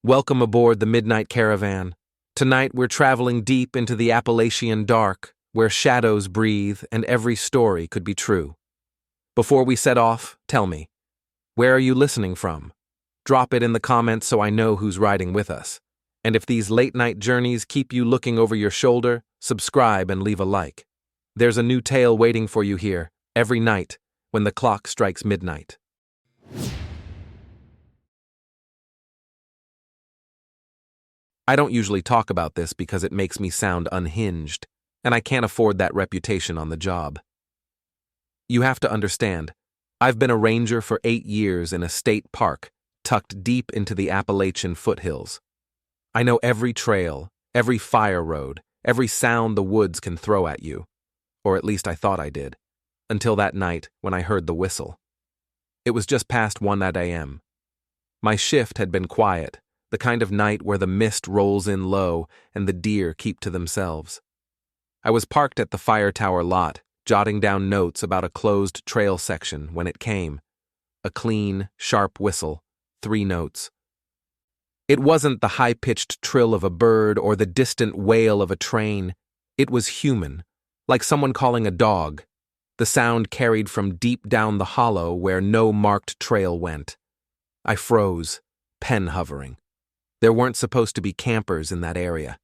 Welcome aboard the Midnight Caravan. Tonight we're traveling deep into the Appalachian dark, where shadows breathe and every story could be true. Before we set off, tell me, where are you listening from? Drop it in the comments so I know who's riding with us. And if these late-night journeys keep you looking over your shoulder, subscribe and leave a like. There's a new tale waiting for you here, every night, when the clock strikes midnight. I don't usually talk about this because it makes me sound unhinged, and I can't afford that reputation on the job. You have to understand, I've been a ranger for 8 years in a state park, tucked deep into the Appalachian foothills. I know every trail, every fire road, every sound the woods can throw at you. Or at least I thought I did, until that night when I heard the whistle. It was just past 1 a.m. My shift had been quiet, the kind of night where the mist rolls in low and the deer keep to themselves. I was parked at the fire tower lot, jotting down notes about a closed trail section when it came. A clean, sharp whistle, 3 notes. It wasn't the high-pitched trill of a bird or the distant wail of a train. It was human, like someone calling a dog. The sound carried from deep down the hollow where no marked trail went. I froze, pen hovering. There weren't supposed to be campers in that area.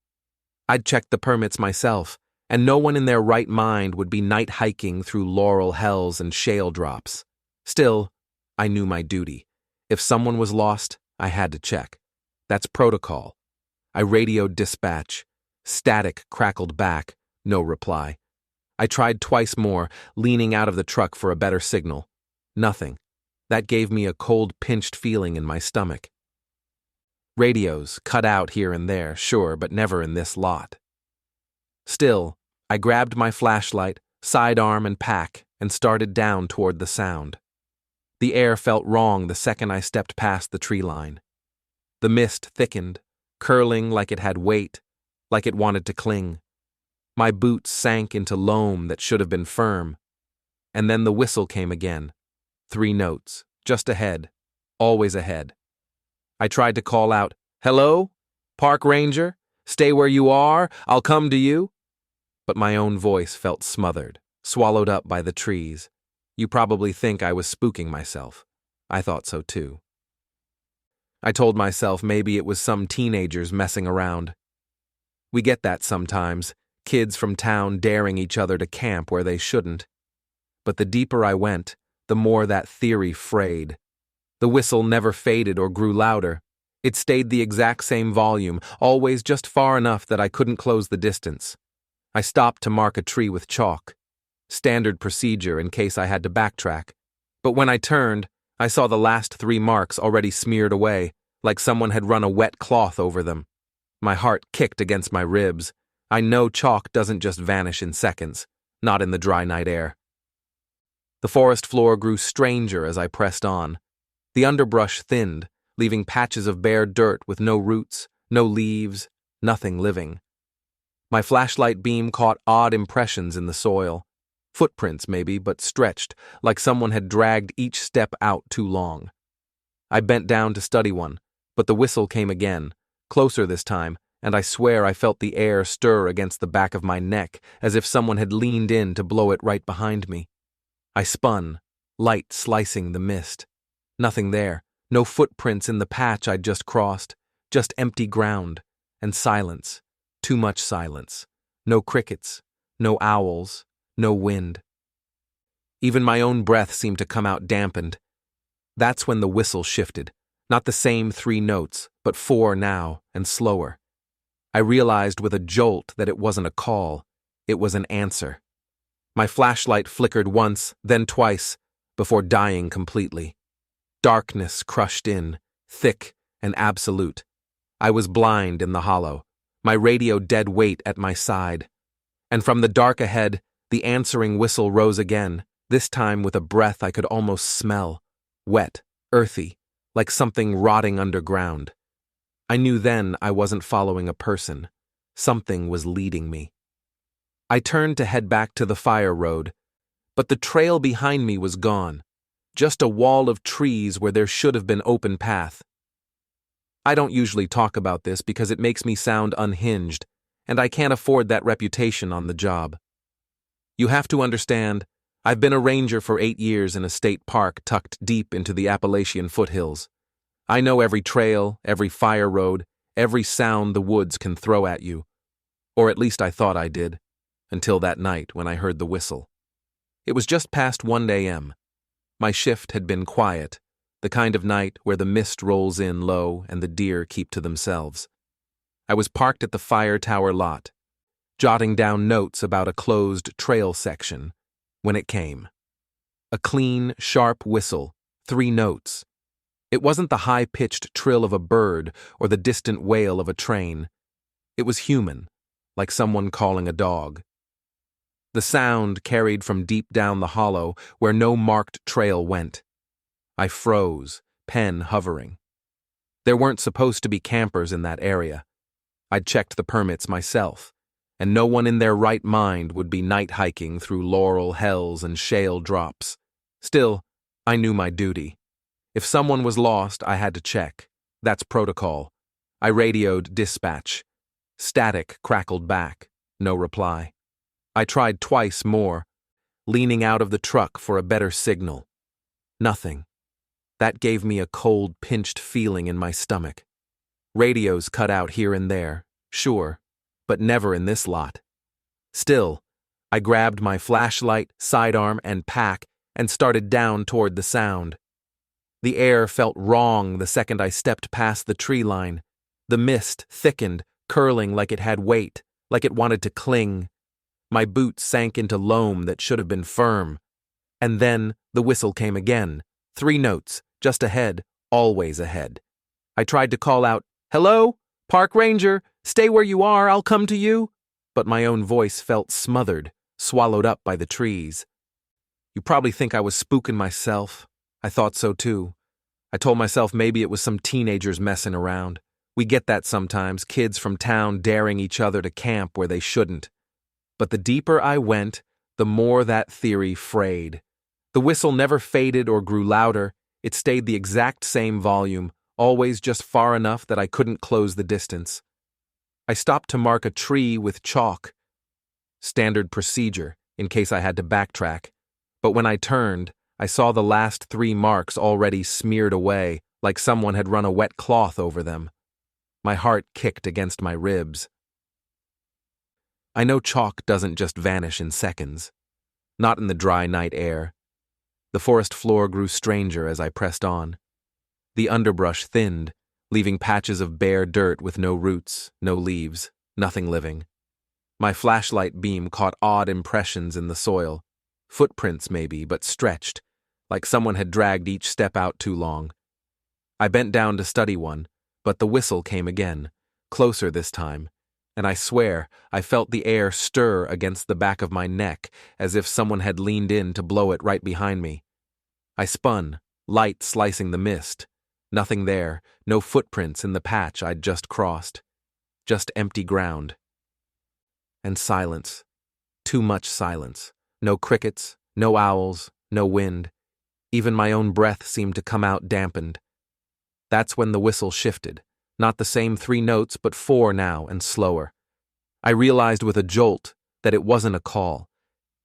I'd checked the permits myself, and no one in their right mind would be night hiking through laurel hells and shale drops. Still, I knew my duty. If someone was lost, I had to check. That's protocol. I radioed dispatch. Static crackled back, no reply. I tried twice more, leaning out of the truck for a better signal. Nothing. That gave me a cold, pinched feeling in my stomach. Radios cut out here and there, sure, but never in this lot. Still, I grabbed my flashlight, sidearm, and pack and started down toward the sound. The air felt wrong the second I stepped past the tree line. The mist thickened, curling like it had weight, like it wanted to cling. My boots sank into loam that should have been firm. And then the whistle came again. 3 notes, just ahead, always ahead. I tried to call out, "Hello? Park ranger? Stay where you are, I'll come to you." But my own voice felt smothered, swallowed up by the trees. You probably think I was spooking myself. I thought so too. I told myself maybe it was some teenagers messing around. We get that sometimes, kids from town daring each other to camp where they shouldn't. But the deeper I went, the more that theory frayed. The whistle never faded or grew louder. It stayed the exact same volume, always just far enough that I couldn't close the distance. I stopped to mark a tree with chalk. Standard procedure in case I had to backtrack. But when I turned, I saw the last 3 marks already smeared away, like someone had run a wet cloth over them. My heart kicked against my ribs. I know chalk doesn't just vanish in seconds, not in the dry night air. The forest floor grew stranger as I pressed on. The underbrush thinned, leaving patches of bare dirt with no roots, no leaves, nothing living. My flashlight beam caught odd impressions in the soil. Footprints, maybe, but stretched, like someone had dragged each step out too long. I bent down to study one, but the whistle came again, closer this time, and I swear I felt the air stir against the back of my neck, as if someone had leaned in to blow it right behind me. I spun, light slicing the mist. Nothing there, no footprints in the patch I'd just crossed, just empty ground, and silence, too much silence. No crickets, no owls, no wind. Even my own breath seemed to come out dampened. That's when the whistle shifted, not the same 3 notes, but 4 now, and slower. I realized with a jolt that it wasn't a call, it was an answer. My flashlight flickered once, then twice, before dying completely. Darkness crushed in, thick and absolute. I was blind in the hollow, my radio dead weight at my side. And from the dark ahead, the answering whistle rose again, this time with a breath I could almost smell. Wet, earthy, like something rotting underground. I knew then I wasn't following a person. Something was leading me. I turned to head back to the fire road, but the trail behind me was gone. Just a wall of trees where there should have been open path. I don't usually talk about this because it makes me sound unhinged, and I can't afford that reputation on the job. You have to understand, I've been a ranger for 8 years in a state park tucked deep into the Appalachian foothills. I know every trail, every fire road, every sound the woods can throw at you. Or at least I thought I did, until that night when I heard the whistle. It was just past 1 a.m. My shift had been quiet, the kind of night where the mist rolls in low and the deer keep to themselves. I was parked at the fire tower lot, jotting down notes about a closed trail section, when it came. A clean, sharp whistle, 3 notes. It wasn't the high-pitched trill of a bird or the distant wail of a train. It was human, like someone calling a dog. The sound carried from deep down the hollow where no marked trail went. I froze, pen hovering. There weren't supposed to be campers in that area. I'd checked the permits myself, and no one in their right mind would be night hiking through laurel hells and shale drops. Still, I knew my duty. If someone was lost, I had to check. That's protocol. I radioed dispatch. Static crackled back. No reply. I tried twice more, leaning out of the truck for a better signal. Nothing. That gave me a cold, pinched feeling in my stomach. Radios cut out here and there, sure, but never in this lot. Still, I grabbed my flashlight, sidearm, and pack and started down toward the sound. The air felt wrong the second I stepped past the tree line. The mist thickened, curling like it had weight, like it wanted to cling. My boots sank into loam that should have been firm. And then the whistle came again. 3 notes, just ahead, always ahead. I tried to call out, "Hello? Park ranger, stay where you are, I'll come to you." But my own voice felt smothered, swallowed up by the trees. You probably think I was spooking myself. I thought so too. I told myself maybe it was some teenagers messing around. We get that sometimes, kids from town daring each other to camp where they shouldn't. But the deeper I went, the more that theory frayed. The whistle never faded or grew louder. It stayed the exact same volume, always just far enough that I couldn't close the distance. I stopped to mark a tree with chalk. Standard procedure, in case I had to backtrack. But when I turned, I saw the last 3 marks already smeared away, like someone had run a wet cloth over them. My heart kicked against my ribs. I know chalk doesn't just vanish in seconds. Not in the dry night air. The forest floor grew stranger as I pressed on. The underbrush thinned, leaving patches of bare dirt with no roots, no leaves, nothing living. My flashlight beam caught odd impressions in the soil. Footprints maybe, but stretched, like someone had dragged each step out too long. I bent down to study one, but the whistle came again, closer this time, and I swear I felt the air stir against the back of my neck as if someone had leaned in to blow it right behind me. I spun, light slicing the mist. Nothing there, no footprints in the patch I'd just crossed. Just empty ground. And silence. Too much silence. No crickets, no owls, no wind. Even my own breath seemed to come out dampened. That's when the whistle shifted. Not the same 3 notes, but 4 now and slower. I realized with a jolt that it wasn't a call.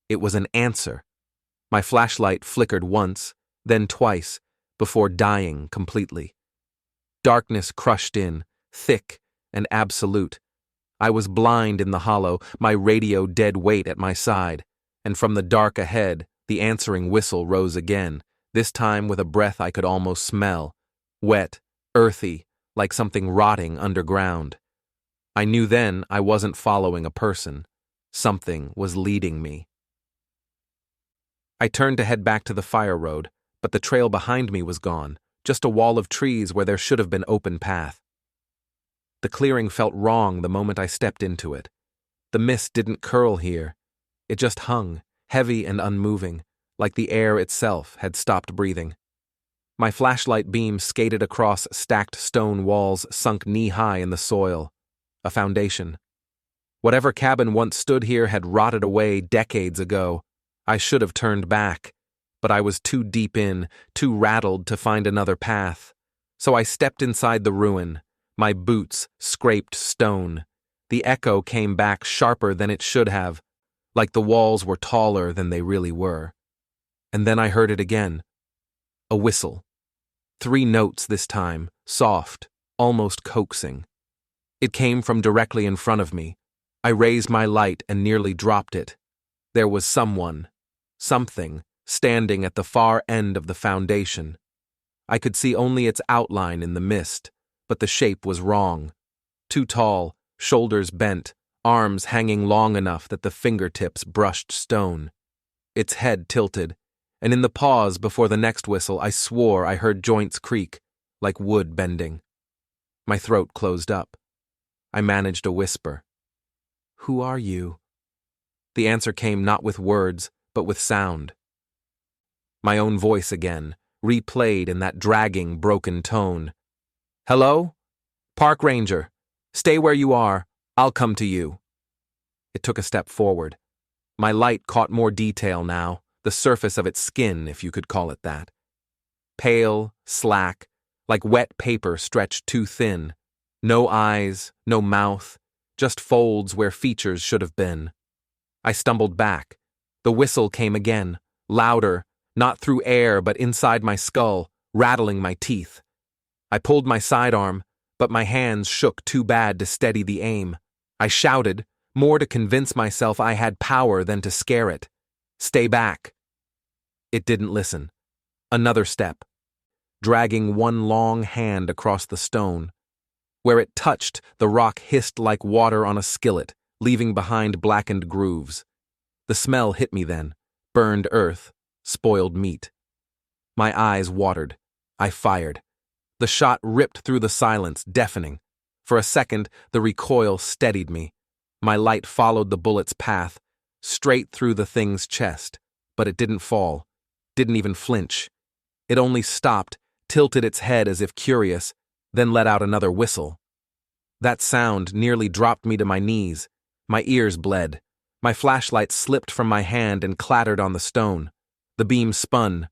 It was an answer. My flashlight flickered once, then twice, before dying completely. Darkness crushed in, thick and absolute. I was blind in the hollow, my radio dead weight at my side, and from the dark ahead, the answering whistle rose again, this time with a breath I could almost smell. Wet, earthy, like something rotting underground. I knew then I wasn't following a person. Something was leading me. I turned to head back to the fire road, but the trail behind me was gone, just a wall of trees where there should have been open path. The clearing felt wrong the moment I stepped into it. The mist didn't curl here. It just hung, heavy and unmoving, like the air itself had stopped breathing. My flashlight beam skated across stacked stone walls sunk knee-high in the soil. A foundation. Whatever cabin once stood here had rotted away decades ago. I should have turned back, but I was too deep in, too rattled to find another path. So I stepped inside the ruin, My boots scraped stone. The echo came back sharper than it should have, like the walls were taller than they really were. And then I heard it again. A whistle. 3 notes this time, soft, almost coaxing. It came from directly in front of me. I raised my light and nearly dropped it. There was someone, something, standing at the far end of the foundation. I could see only its outline in the mist, but the shape was wrong. Too tall, shoulders bent, arms hanging long enough that the fingertips brushed stone. Its head tilted, and in the pause before the next whistle I swore I heard joints creak, like wood bending. My throat closed up. I managed a whisper. "Who are you?" The answer came not with words, but with sound. My own voice again, replayed in that dragging, broken tone. "Hello? Park ranger. Stay where you are. I'll come to you." It took a step forward. My light caught more detail now, the surface of its skin, if you could call it that. Pale, slack, like wet paper stretched too thin. No eyes, no mouth, just folds where features should have been. I stumbled back. The whistle came again, louder, not through air but inside my skull, rattling my teeth. I pulled my sidearm, but my hands shook too bad to steady the aim. I shouted, more to convince myself I had power than to scare it. "Stay back." It didn't listen. Another step, dragging one long hand across the stone. Where it touched, the rock hissed like water on a skillet, leaving behind blackened grooves. The smell hit me then, burned earth, spoiled meat. My eyes watered. I fired. The shot ripped through the silence, deafening. For a second, the recoil steadied me. My light followed the bullet's path, straight through the thing's chest, but it didn't fall, didn't even flinch. It only stopped, tilted its head as if curious, then let out another whistle. That sound nearly dropped me to my knees. My ears bled. My flashlight slipped from my hand and clattered on the stone. The beam spun,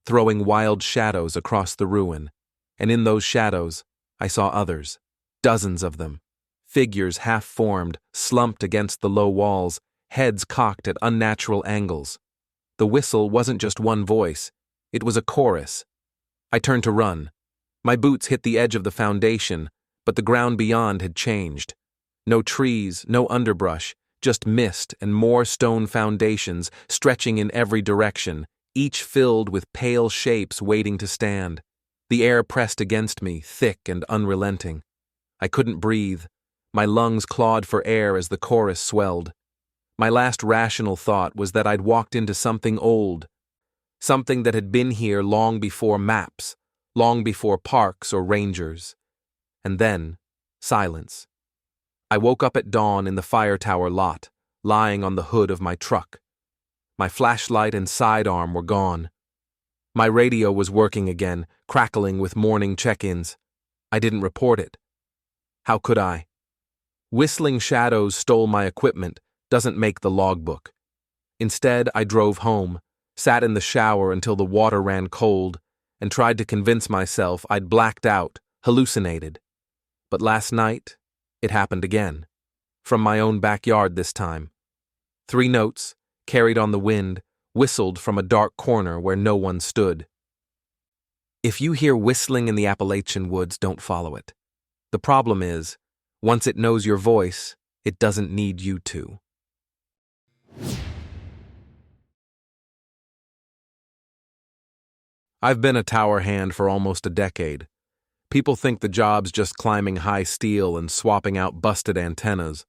throwing wild shadows across the ruin. And in those shadows, I saw others, dozens of them. Figures half-formed, slumped against the low walls, heads cocked at unnatural angles. The whistle wasn't just one voice. It was a chorus. I turned to run. My boots hit the edge of the foundation, but the ground beyond had changed. No trees, no underbrush, just mist and more stone foundations stretching in every direction, each filled with pale shapes waiting to stand. The air pressed against me, thick and unrelenting. I couldn't breathe. My lungs clawed for air as the chorus swelled. My last rational thought was that I'd walked into something old, something that had been here long before maps, long before parks or rangers. And then, silence. I woke up at dawn in the fire tower lot, lying on the hood of my truck. My flashlight and sidearm were gone. My radio was working again, crackling with morning check-ins. I didn't report it. How could I? Whistling shadows stole my equipment, doesn't make the logbook. Instead, I drove home, sat in the shower until the water ran cold, and tried to convince myself I'd blacked out, hallucinated. But last night, it happened again. From my own backyard this time. 3 notes, carried on the wind, whistled from a dark corner where no one stood. If you hear whistling in the Appalachian woods, don't follow it. The problem is, once it knows your voice, it doesn't need you to. I've been a tower hand for almost a decade. People think the job's just climbing high steel and swapping out busted antennas,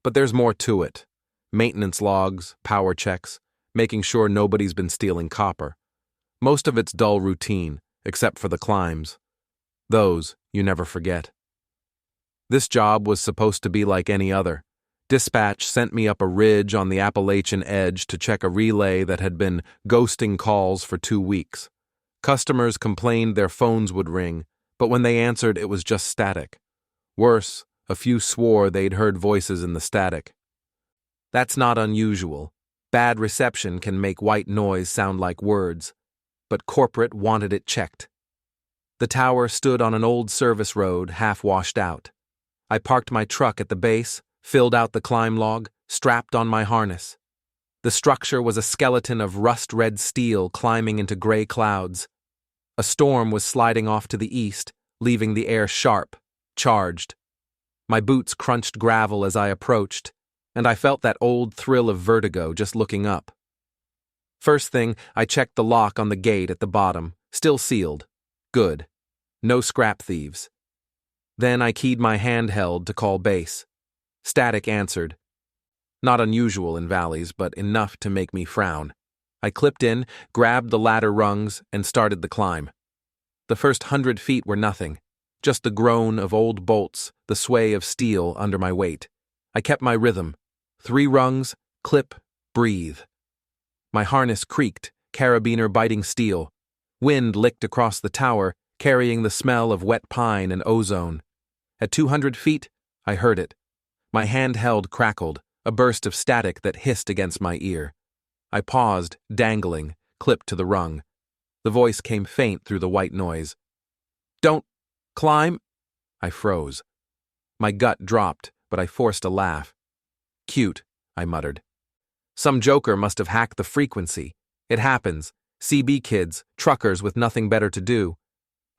but there's more to it. Maintenance logs, power checks, making sure nobody's been stealing copper. Most of it's dull routine, except for the climbs. Those you never forget. This job was supposed to be like any other. Dispatch sent me up a ridge on the Appalachian edge to check a relay that had been ghosting calls for 2 weeks. Customers complained their phones would ring, but when they answered, it was just static. Worse, a few swore they'd heard voices in the static. That's not unusual. Bad reception can make white noise sound like words, but corporate wanted it checked. The tower stood on an old service road, half washed out. I parked my truck at the base, filled out the climb log, strapped on my harness. The structure was a skeleton of rust-red steel climbing into gray clouds. A storm was sliding off to the east, leaving the air sharp, charged. My boots crunched gravel as I approached, and I felt that old thrill of vertigo just looking up. First thing, I checked the lock on the gate at the bottom, still sealed. Good. No scrap thieves. Then I keyed my handheld to call base. Static answered. Not unusual in valleys, but enough to make me frown. I clipped in, grabbed the ladder rungs, and started the climb. The first 100 feet were nothing, just the groan of old bolts, the sway of steel under my weight. I kept my rhythm. 3 rungs, clip, breathe. My harness creaked, carabiner biting steel. Wind licked across the tower, carrying the smell of wet pine and ozone. At 200 feet, I heard it. My handheld crackled, a burst of static that hissed against my ear. I paused, dangling, clipped to the rung. The voice came faint through the white noise. "Don't climb." I froze. My gut dropped, but I forced a laugh. "Cute," I muttered. Some joker must have hacked the frequency. It happens. CB kids, truckers with nothing better to do.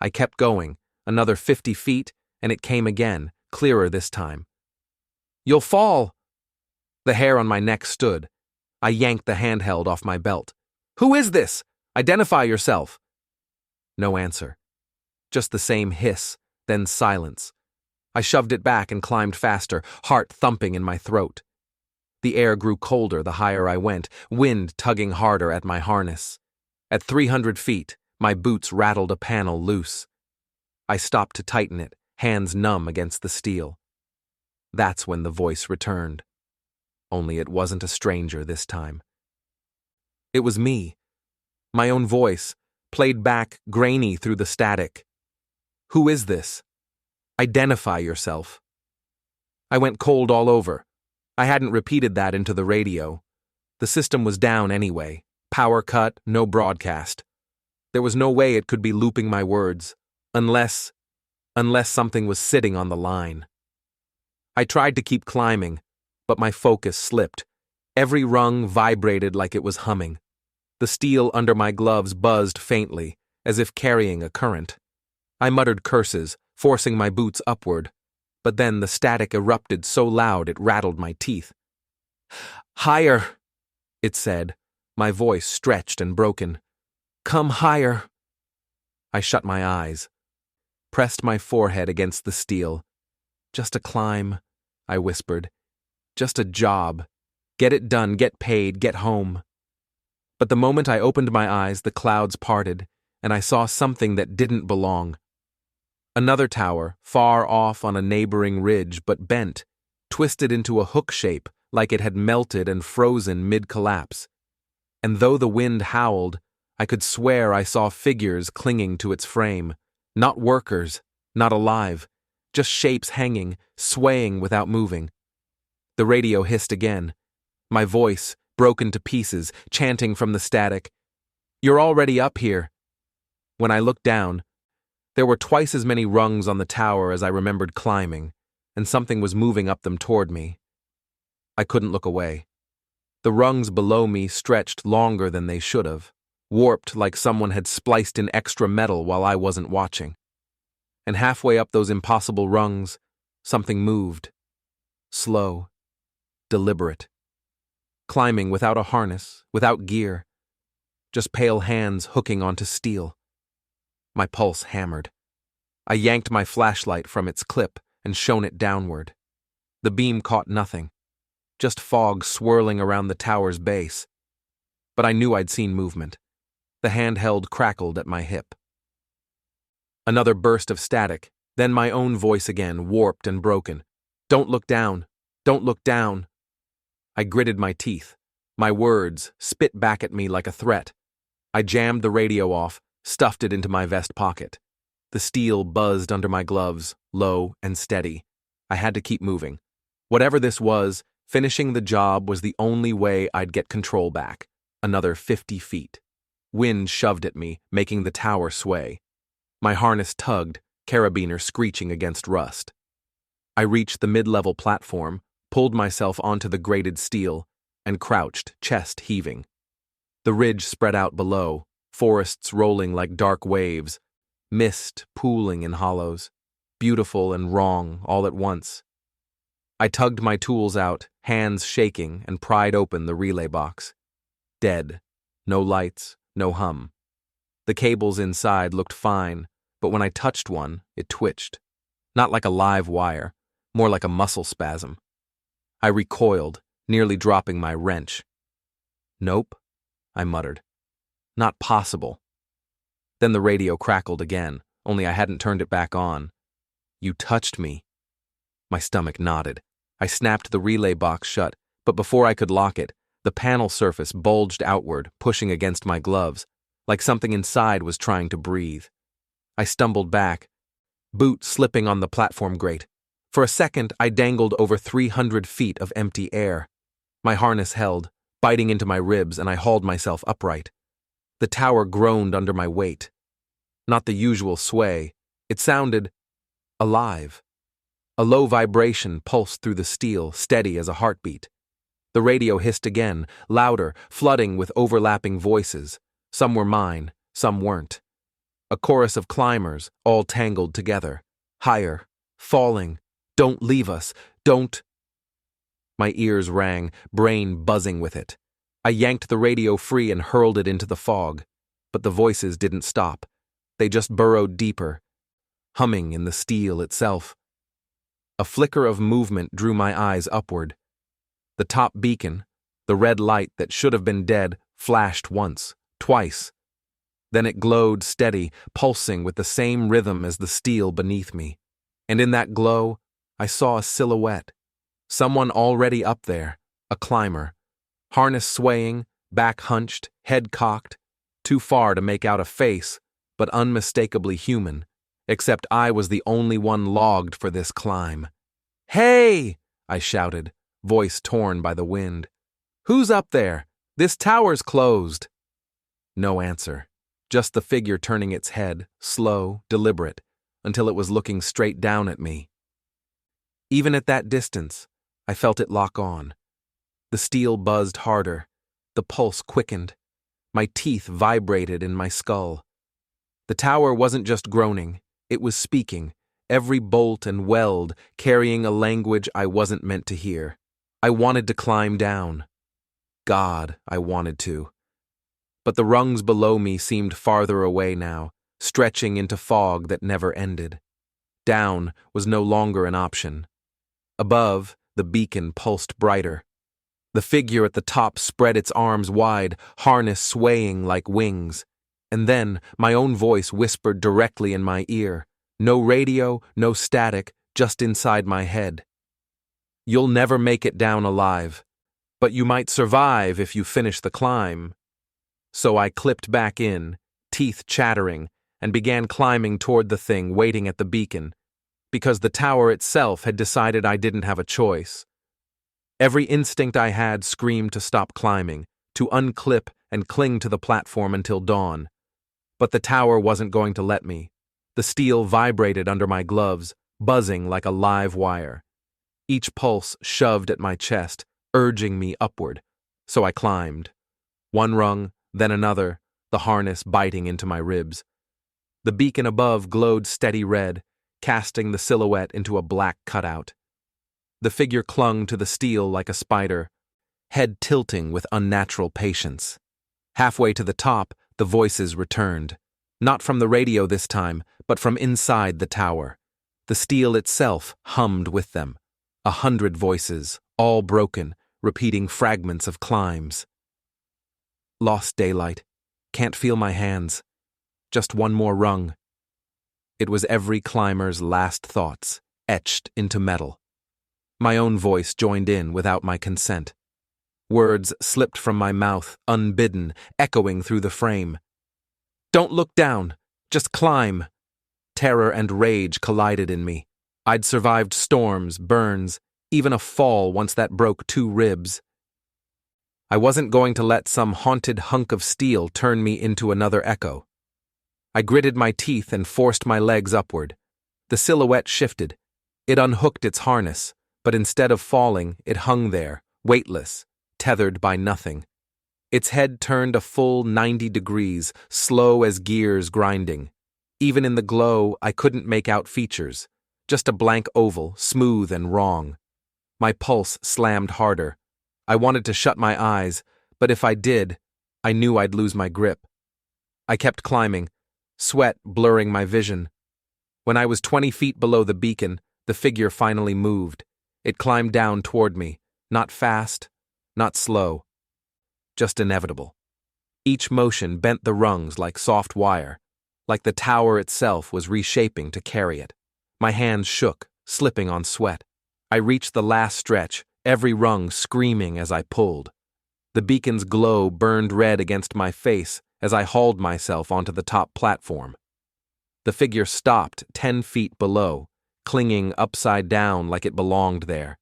I kept going, another 50 feet, and it came again, clearer this time. "You'll fall!" The hair on my neck stood. I yanked the handheld off my belt. "Who is this? Identify yourself." No answer. Just the same hiss, then silence. I shoved it back and climbed faster, heart thumping in my throat. The air grew colder the higher I went, wind tugging harder at my harness. At 300 feet, my boots rattled a panel loose. I stopped to tighten it, hands numb against the steel. That's when the voice returned. Only it wasn't a stranger this time. It was me. My own voice, played back grainy through the static. "Who is this? Identify yourself." I went cold all over. I hadn't repeated that into the radio. The system was down anyway. Power cut, no broadcast. There was no way it could be looping my words, unless something was sitting on the line. I tried to keep climbing, but my focus slipped. Every rung vibrated like it was humming. The steel under my gloves buzzed faintly, as if carrying a current. I muttered curses, forcing my boots upward, but then the static erupted so loud it rattled my teeth. "Higher," it said, my voice stretched and broken. "Come higher." I shut my eyes, pressed my forehead against the steel. "Just a climb," I whispered. "Just a job. Get it done, get paid, get home." But the moment I opened my eyes, the clouds parted, and I saw something that didn't belong. Another tower, far off on a neighboring ridge but bent, twisted into a hook shape like it had melted and frozen mid-collapse. And though the wind howled, I could swear I saw figures clinging to its frame. Not workers, not alive, just shapes hanging, swaying without moving. The radio hissed again. My voice, broken to pieces, chanting from the static, "You're already up here." When I looked down, there were twice as many rungs on the tower as I remembered climbing, and something was moving up them toward me. I couldn't look away. The rungs below me stretched longer than they should have, warped like someone had spliced in extra metal while I wasn't watching. And halfway up those impossible rungs, something moved. Slow, deliberate. Climbing without a harness, without gear. Just pale hands hooking onto steel. My pulse hammered. I yanked my flashlight from its clip and shone it downward. The beam caught nothing. Just fog swirling around the tower's base. But I knew I'd seen movement. The handheld crackled at my hip. Another burst of static, then my own voice again, warped and broken. "Don't look down. Don't look down." I gritted my teeth. My words spit back at me like a threat. I jammed the radio off, stuffed it into my vest pocket. The steel buzzed under my gloves, low and steady. I had to keep moving. Whatever this was, finishing the job was the only way I'd get control back. Another 50 feet. Wind shoved at me, making the tower sway. My harness tugged, carabiner screeching against rust. I reached the mid-level platform, pulled myself onto the grated steel, and crouched, chest heaving. The ridge spread out below, forests rolling like dark waves, mist pooling in hollows, beautiful and wrong all at once. I tugged my tools out, hands shaking, and pried open the relay box. Dead. No lights, no hum. The cables inside looked fine, but when I touched one, it twitched. Not like a live wire, more like a muscle spasm. I recoiled, nearly dropping my wrench. "Nope," I muttered. "Not possible." Then the radio crackled again, only I hadn't turned it back on. "You touched me." My stomach knotted. I snapped the relay box shut, but before I could lock it, the panel surface bulged outward, pushing against my gloves, like something inside was trying to breathe. I stumbled back, boot slipping on the platform grate. For a second, I dangled over 300 feet of empty air. My harness held, biting into my ribs, and I hauled myself upright. The tower groaned under my weight. Not the usual sway. It sounded alive. A low vibration pulsed through the steel, steady as a heartbeat. The radio hissed again, louder, flooding with overlapping voices. Some were mine, some weren't. A chorus of climbers, all tangled together. Higher, falling. "Don't leave us, don't." My ears rang, brain buzzing with it. I yanked the radio free and hurled it into the fog. But the voices didn't stop. They just burrowed deeper, humming in the steel itself. A flicker of movement drew my eyes upward. The top beacon, the red light that should have been dead, flashed once, twice. Then it glowed steady, pulsing with the same rhythm as the steel beneath me. And in that glow, I saw a silhouette. Someone already up there, a climber. Harness swaying, back hunched, head cocked. Too far to make out a face, but unmistakably human. Except I was the only one logged for this climb. "Hey!" I shouted, voice torn by the wind. "Who's up there? This tower's closed." No answer, just the figure turning its head, slow, deliberate, until it was looking straight down at me. Even at that distance, I felt it lock on. The steel buzzed harder, the pulse quickened. My teeth vibrated in my skull. The tower wasn't just groaning, it was speaking, every bolt and weld carrying a language I wasn't meant to hear. I wanted to climb down. God, I wanted to. But the rungs below me seemed farther away now, stretching into fog that never ended. Down was no longer an option. Above, the beacon pulsed brighter. The figure at the top spread its arms wide, harness swaying like wings. And then my own voice whispered directly in my ear. No radio, no static, just inside my head. "You'll never make it down alive, but you might survive if you finish the climb." So I clipped back in, teeth chattering, and began climbing toward the thing waiting at the beacon, because the tower itself had decided I didn't have a choice. Every instinct I had screamed to stop climbing, to unclip and cling to the platform until dawn. But the tower wasn't going to let me. The steel vibrated under my gloves, buzzing like a live wire. Each pulse shoved at my chest, urging me upward. So I climbed. One rung, then another, the harness biting into my ribs. The beacon above glowed steady red, casting the silhouette into a black cutout. The figure clung to the steel like a spider, head tilting with unnatural patience. Halfway to the top, the voices returned. Not from the radio this time, but from inside the tower. The steel itself hummed with them. 100 voices, all broken, repeating fragments of climbs. Lost daylight. Can't feel my hands. Just one more rung. It was every climber's last thoughts, etched into metal. My own voice joined in without my consent. Words slipped from my mouth, unbidden, echoing through the frame. "Don't look down. Just climb." Terror and rage collided in me. I'd survived storms, burns, even a fall once that broke 2 ribs. I wasn't going to let some haunted hunk of steel turn me into another echo. I gritted my teeth and forced my legs upward. The silhouette shifted. It unhooked its harness, but instead of falling, it hung there, weightless, tethered by nothing. Its head turned a full 90 degrees, slow as gears grinding. Even in the glow, I couldn't make out features, just a blank oval, smooth and wrong. My pulse slammed harder. I wanted to shut my eyes, but if I did, I knew I'd lose my grip. I kept climbing, sweat blurring my vision. When I was 20 feet below the beacon, the figure finally moved. It climbed down toward me, not fast, not slow, just inevitable. Each motion bent the rungs like soft wire, like the tower itself was reshaping to carry it. My hands shook, slipping on sweat. I reached the last stretch, every rung screaming as I pulled. The beacon's glow burned red against my face as I hauled myself onto the top platform. The figure stopped 10 feet below, clinging upside down like it belonged there.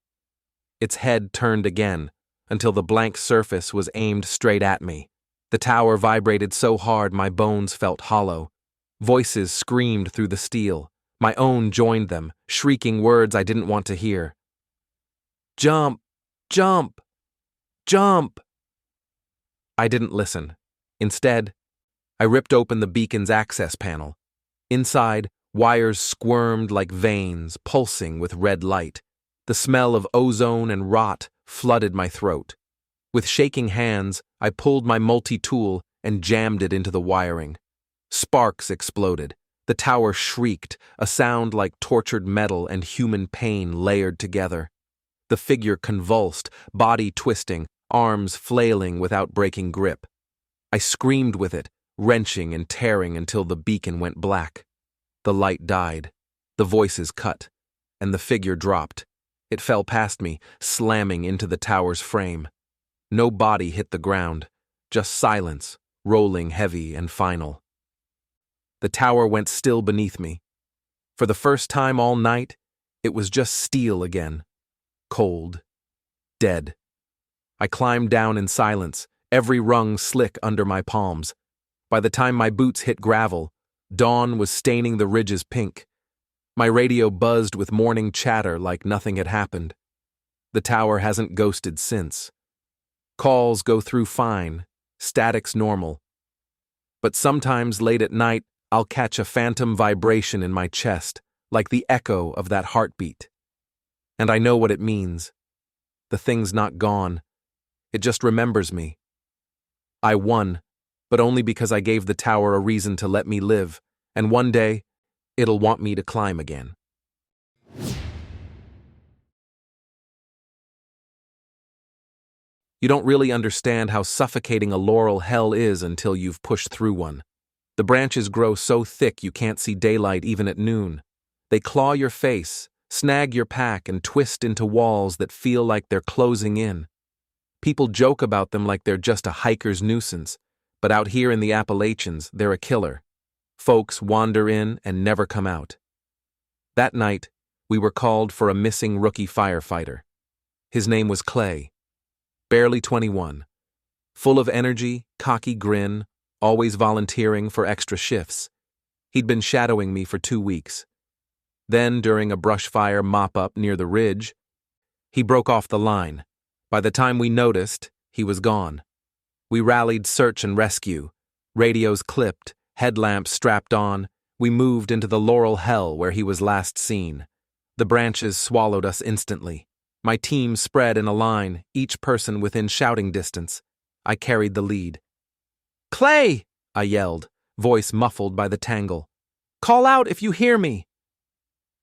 Its head turned again, until the blank surface was aimed straight at me. The tower vibrated so hard my bones felt hollow. Voices screamed through the steel. My own joined them, shrieking words I didn't want to hear. Jump! Jump! Jump! I didn't listen. Instead, I ripped open the beacon's access panel. Inside, wires squirmed like veins, pulsing with red light. The smell of ozone and rot flooded my throat. With shaking hands, I pulled my multi-tool and jammed it into the wiring. Sparks exploded. The tower shrieked, a sound like tortured metal and human pain layered together. The figure convulsed, body twisting, arms flailing without breaking grip. I screamed with it, wrenching and tearing until the beacon went black. The light died, the voices cut, and the figure dropped. It fell past me, slamming into the tower's frame. No body hit the ground, just silence, rolling heavy and final. The tower went still beneath me. For the first time all night, it was just steel again. Cold. Dead. I climbed down in silence, every rung slick under my palms. By the time my boots hit gravel, dawn was staining the ridges pink. My radio buzzed with morning chatter like nothing had happened. The tower hasn't ghosted since. Calls go through fine, static's normal. But sometimes late at night, I'll catch a phantom vibration in my chest, like the echo of that heartbeat. And I know what it means. The thing's not gone. It just remembers me. I won, but only because I gave the tower a reason to let me live, and one day, it'll want me to climb again. You don't really understand how suffocating a laurel hell is until you've pushed through one. The branches grow so thick you can't see daylight even at noon. They claw your face, snag your pack, and twist into walls that feel like they're closing in. People joke about them like they're just a hiker's nuisance, but out here in the Appalachians, they're a killer. Folks wander in and never come out. That night, we were called for a missing rookie firefighter. His name was Clay. Barely 21. Full of energy, cocky grin, always volunteering for extra shifts. He'd been shadowing me for 2 weeks. Then, during a brush fire mop-up near the ridge, he broke off the line. By the time we noticed, he was gone. We rallied search and rescue. Radios clipped, headlamps strapped on. We moved into the laurel hell where he was last seen. The branches swallowed us instantly. My team spread in a line, each person within shouting distance. I carried the lead. "Clay!" I yelled, voice muffled by the tangle. "Call out if you hear me!"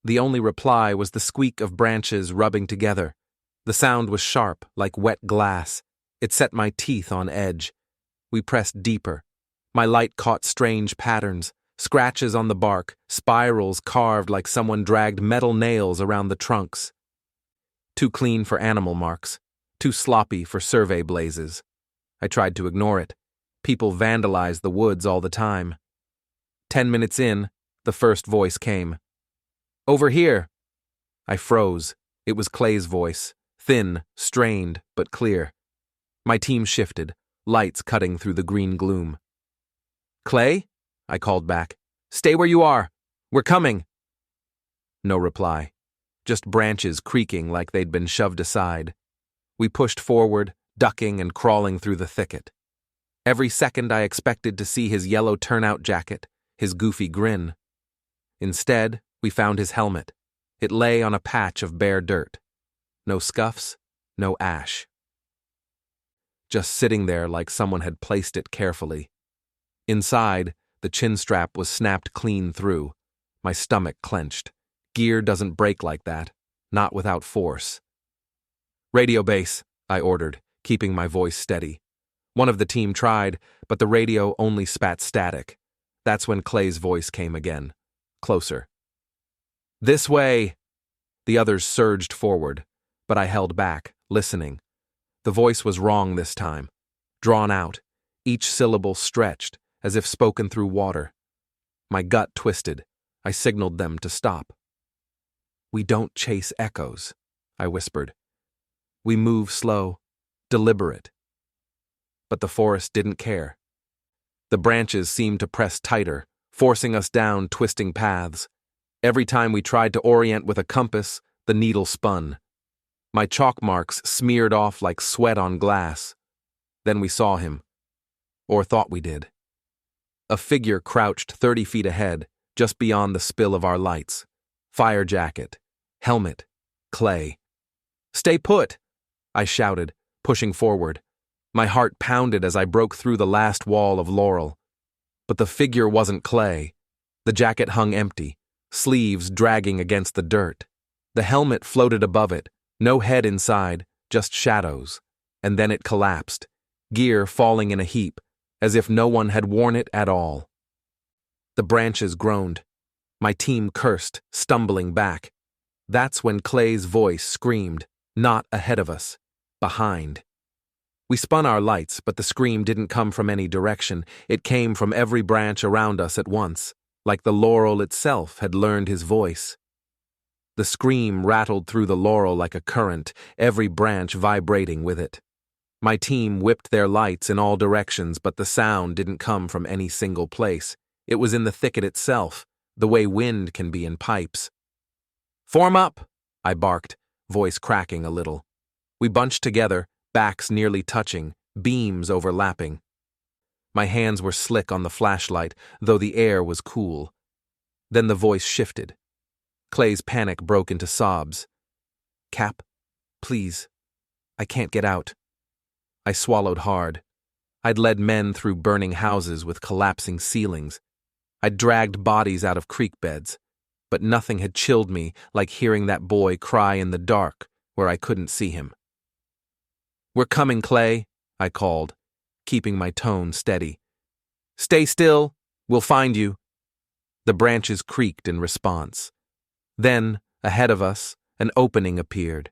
The only reply was the squeak of branches rubbing together. The sound was sharp, like wet glass. It set my teeth on edge. We pressed deeper. My light caught strange patterns, scratches on the bark, spirals carved like someone dragged metal nails around the trunks. Too clean for animal marks, too sloppy for survey blazes. I tried to ignore it. People vandalized the woods all the time. 10 minutes in, the first voice came. "Over here." I froze. It was Clay's voice, thin, strained, but clear. My team shifted, lights cutting through the green gloom. "Clay?" I called back. "Stay where you are. We're coming." No reply. Just branches creaking like they'd been shoved aside. We pushed forward, ducking and crawling through the thicket. Every second I expected to see his yellow turnout jacket, his goofy grin. Instead, we found his helmet. It lay on a patch of bare dirt. No scuffs, no ash. Just sitting there like someone had placed it carefully. Inside, the chin strap was snapped clean through. My stomach clenched. Gear doesn't break like that, not without force. "Radio base," I ordered, keeping my voice steady. One of the team tried, but the radio only spat static. That's when Clay's voice came again. Closer. "This way!" The others surged forward, but I held back, listening. The voice was wrong this time. Drawn out, each syllable stretched, as if spoken through water. My gut twisted. I signaled them to stop. "We don't chase echoes," I whispered. "We move slow, deliberate." But the forest didn't care. The branches seemed to press tighter, forcing us down twisting paths. Every time we tried to orient with a compass, the needle spun. My chalk marks smeared off like sweat on glass. Then we saw him. Or thought we did. A figure crouched 30 feet ahead, just beyond the spill of our lights. Fire jacket, helmet, Clay. "Stay put!" I shouted, pushing forward. My heart pounded as I broke through the last wall of laurel. But the figure wasn't Clay. The jacket hung empty, sleeves dragging against the dirt. The helmet floated above it, no head inside, just shadows. And then it collapsed, gear falling in a heap, as if no one had worn it at all. The branches groaned. My team cursed, stumbling back. That's when Clay's voice screamed, not ahead of us, behind. We spun our lights, but the scream didn't come from any direction. It came from every branch around us at once, like the laurel itself had learned his voice. The scream rattled through the laurel like a current, every branch vibrating with it. My team whipped their lights in all directions, but the sound didn't come from any single place. It was in the thicket itself, the way wind can be in pipes. "Form up!" I barked, voice cracking a little. We bunched together, backs nearly touching, beams overlapping. My hands were slick on the flashlight, though the air was cool. Then the voice shifted. Clay's panic broke into sobs. "Cap, please. I can't get out." I swallowed hard. I'd led men through burning houses with collapsing ceilings. I'd dragged bodies out of creek beds, but nothing had chilled me like hearing that boy cry in the dark where I couldn't see him. "We're coming, Clay," I called, keeping my tone steady. "Stay still. We'll find you." The branches creaked in response. Then, ahead of us, an opening appeared.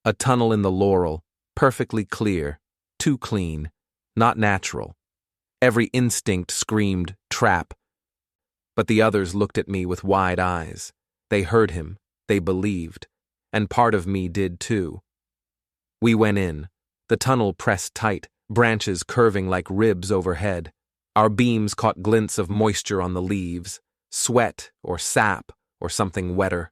A tunnel in the laurel, perfectly clear, too clean, not natural. Every instinct screamed, "Trap." But the others looked at me with wide eyes. They heard him, they believed, and part of me did too. We went in. The tunnel pressed tight, branches curving like ribs overhead. Our beams caught glints of moisture on the leaves, sweat or sap or something wetter.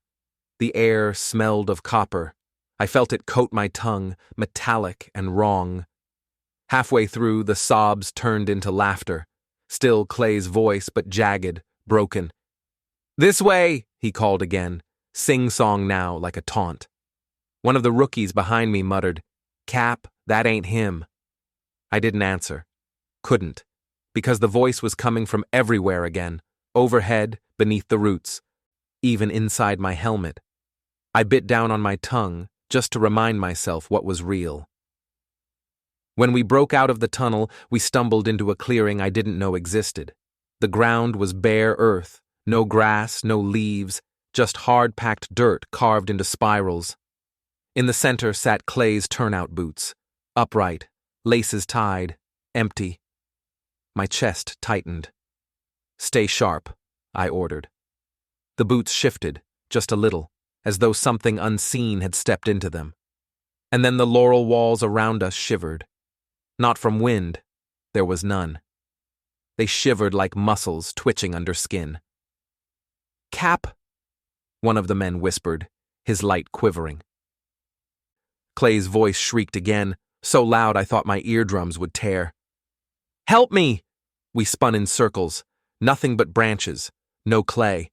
The air smelled of copper. I felt it coat my tongue, metallic and wrong. Halfway through, the sobs turned into laughter. Still Clay's voice, but jagged, broken. "This way," he called again, sing-song now like a taunt. One of the rookies behind me muttered, "Cap, that ain't him." I didn't answer. Couldn't. Because the voice was coming from everywhere again, overhead, beneath the roots, even inside my helmet. I bit down on my tongue, just to remind myself what was real. When we broke out of the tunnel, we stumbled into a clearing I didn't know existed. The ground was bare earth, no grass, no leaves, just hard-packed dirt carved into spirals. In the center sat Clay's turnout boots, upright, laces tied, empty. My chest tightened. "Stay sharp," I ordered. The boots shifted, just a little, as though something unseen had stepped into them. And then the laurel walls around us shivered. Not from wind, there was none. They shivered like muscles twitching under skin. "Cap," one of the men whispered, his light quivering. Clay's voice shrieked again, so loud I thought my eardrums would tear. "Help me!" We spun in circles, nothing but branches, no Clay.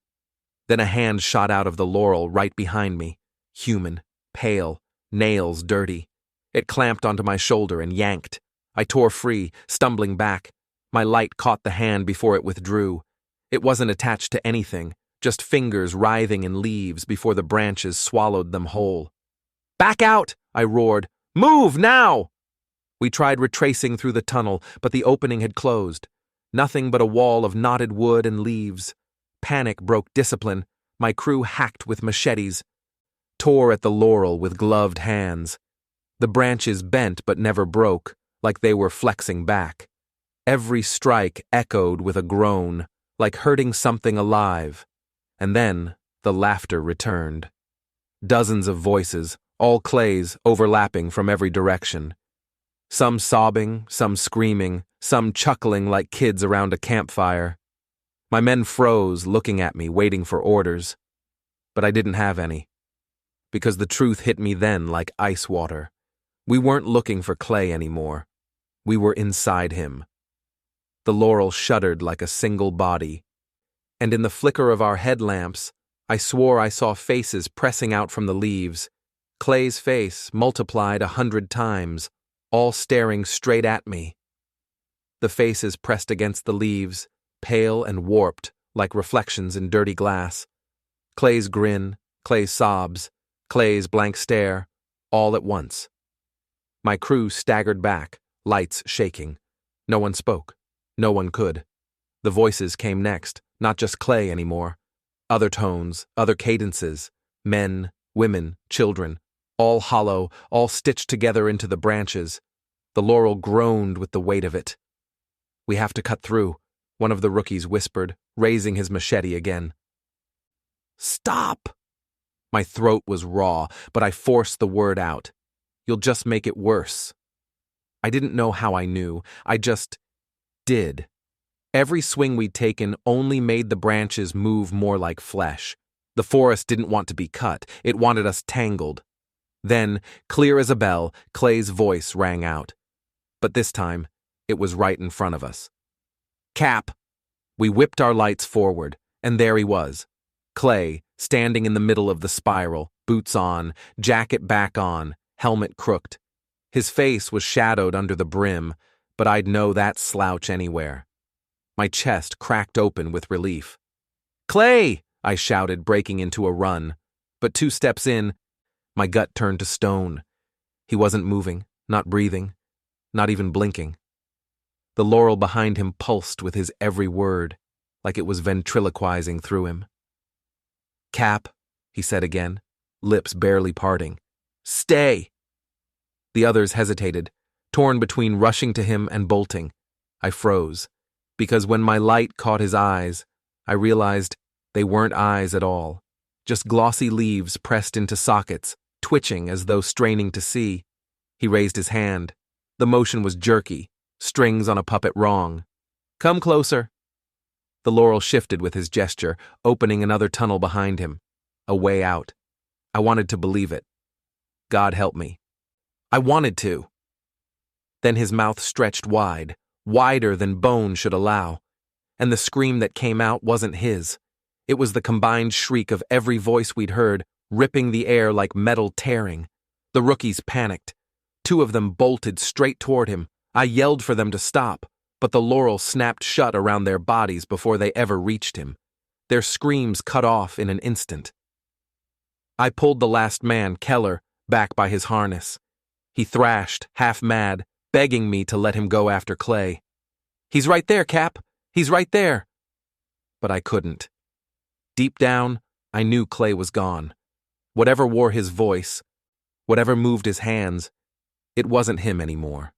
Then a hand shot out of the laurel right behind me, human, pale, nails dirty. It clamped onto my shoulder and yanked. I tore free, stumbling back. My light caught the hand before it withdrew. It wasn't attached to anything, just fingers writhing in leaves before the branches swallowed them whole. "Back out!" I roared. "Move, now!" We tried retracing through the tunnel, but the opening had closed. Nothing but a wall of knotted wood and leaves. Panic broke discipline. My crew hacked with machetes, tore at the laurel with gloved hands. The branches bent but never broke, like they were flexing back. Every strike echoed with a groan, like hurting something alive. And then the laughter returned. Dozens of voices, all Clay's, overlapping from every direction. Some sobbing, some screaming, some chuckling like kids around a campfire. My men froze, looking at me, waiting for orders. But I didn't have any. Because the truth hit me then like ice water. We weren't looking for Clay anymore. We were inside him. The laurel shuddered like a single body. And in the flicker of our headlamps, I swore I saw faces pressing out from the leaves. Clay's face multiplied 100 times, all staring straight at me. The faces pressed against the leaves, pale and warped, like reflections in dirty glass. Clay's grin, Clay's sobs, Clay's blank stare, all at once. My crew staggered back, lights shaking. No one spoke. No one could. The voices came next, not just Clay anymore. Other tones, other cadences, men, women, children, all hollow, all stitched together into the branches. The laurel groaned with the weight of it. "We have to cut through," one of the rookies whispered, raising his machete again. "Stop!" My throat was raw, but I forced the word out. "You'll just make it worse." I didn't know how I knew. I just did. Every swing we'd taken only made the branches move more like flesh. The forest didn't want to be cut. It wanted us tangled. Then, clear as a bell, Clay's voice rang out. But this time, it was right in front of us. "Cap!" We whipped our lights forward, and there he was. Clay, standing in the middle of the spiral, boots on, jacket back on, helmet crooked. His face was shadowed under the brim, but I'd know that slouch anywhere. My chest cracked open with relief. "Clay!" I shouted, breaking into a run. But 2 steps in, my gut turned to stone. He wasn't moving, not breathing, not even blinking. The laurel behind him pulsed with his every word, like it was ventriloquizing through him. "Cap," he said again, lips barely parting. "Stay!" The others hesitated, torn between rushing to him and bolting. I froze, because when my light caught his eyes, I realized they weren't eyes at all, just glossy leaves pressed into sockets, twitching as though straining to see. He raised his hand. The motion was jerky, strings on a puppet wrong. "Come closer." The laurel shifted with his gesture, opening another tunnel behind him. A way out. I wanted to believe it. God help me. I wanted to. Then his mouth stretched wide, wider than bone should allow, and the scream that came out wasn't his. It was the combined shriek of every voice we'd heard, ripping the air like metal tearing. The rookies panicked. 2 of them bolted straight toward him. I yelled for them to stop, but the laurel snapped shut around their bodies before they ever reached him. Their screams cut off in an instant. I pulled the last man, Keller, back by his harness. He thrashed, half mad, begging me to let him go after Clay. "He's right there, Cap! He's right there!" But I couldn't. Deep down, I knew Clay was gone. Whatever wore his voice, whatever moved his hands, it wasn't him anymore.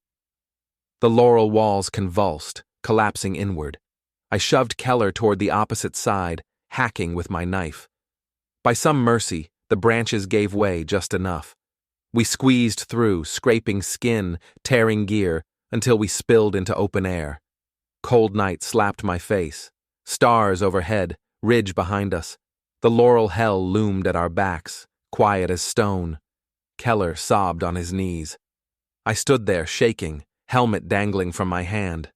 The laurel walls convulsed, collapsing inward. I shoved Keller toward the opposite side, hacking with my knife. By some mercy, the branches gave way just enough. We squeezed through, scraping skin, tearing gear, until we spilled into open air. Cold night slapped my face. Stars overhead, ridge behind us. The laurel hell loomed at our backs, quiet as stone. Keller sobbed on his knees. I stood there, shaking, helmet dangling from my hand.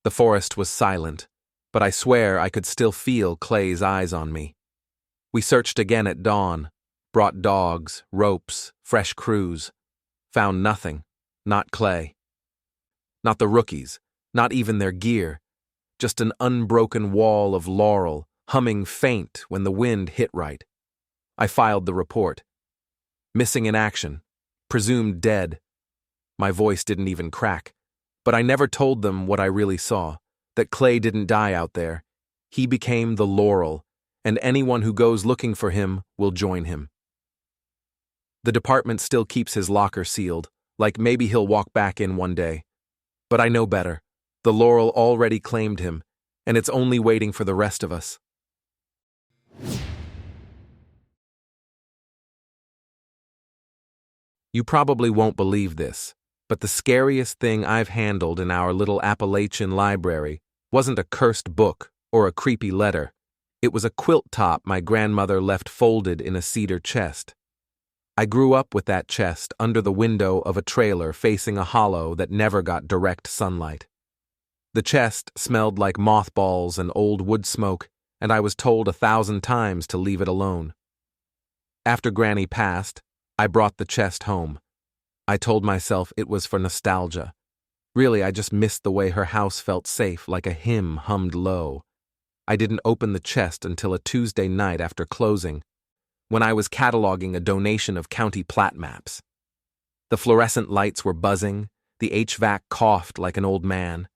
The forest was silent, but I swear I could still feel Clay's eyes on me. We searched again at dawn, brought dogs, ropes, fresh crews. Found nothing, not Clay. Not the rookies, not even their gear. Just an unbroken wall of laurel, humming faint when the wind hit right. I filed the report. Missing in action, presumed dead. My voice didn't even crack, but I never told them what I really saw, that Clay didn't die out there. He became the laurel, and anyone who goes looking for him will join him. The department still keeps his locker sealed, like maybe he'll walk back in one day. But I know better. The laurel already claimed him, and it's only waiting for the rest of us. You probably won't believe this, but the scariest thing I've handled in our little Appalachian library wasn't a cursed book or a creepy letter. It was a quilt top my grandmother left folded in a cedar chest. I grew up with that chest under the window of a trailer facing a hollow that never got direct sunlight. The chest smelled like mothballs and old wood smoke, and I was told 1,000 times to leave it alone. After Granny passed, I brought the chest home. I told myself it was for nostalgia. Really, I just missed the way her house felt safe, like a hymn hummed low. I didn't open the chest until a Tuesday night after closing, when I was cataloging a donation of county plat maps. The fluorescent lights were buzzing, the HVAC coughed like an old man.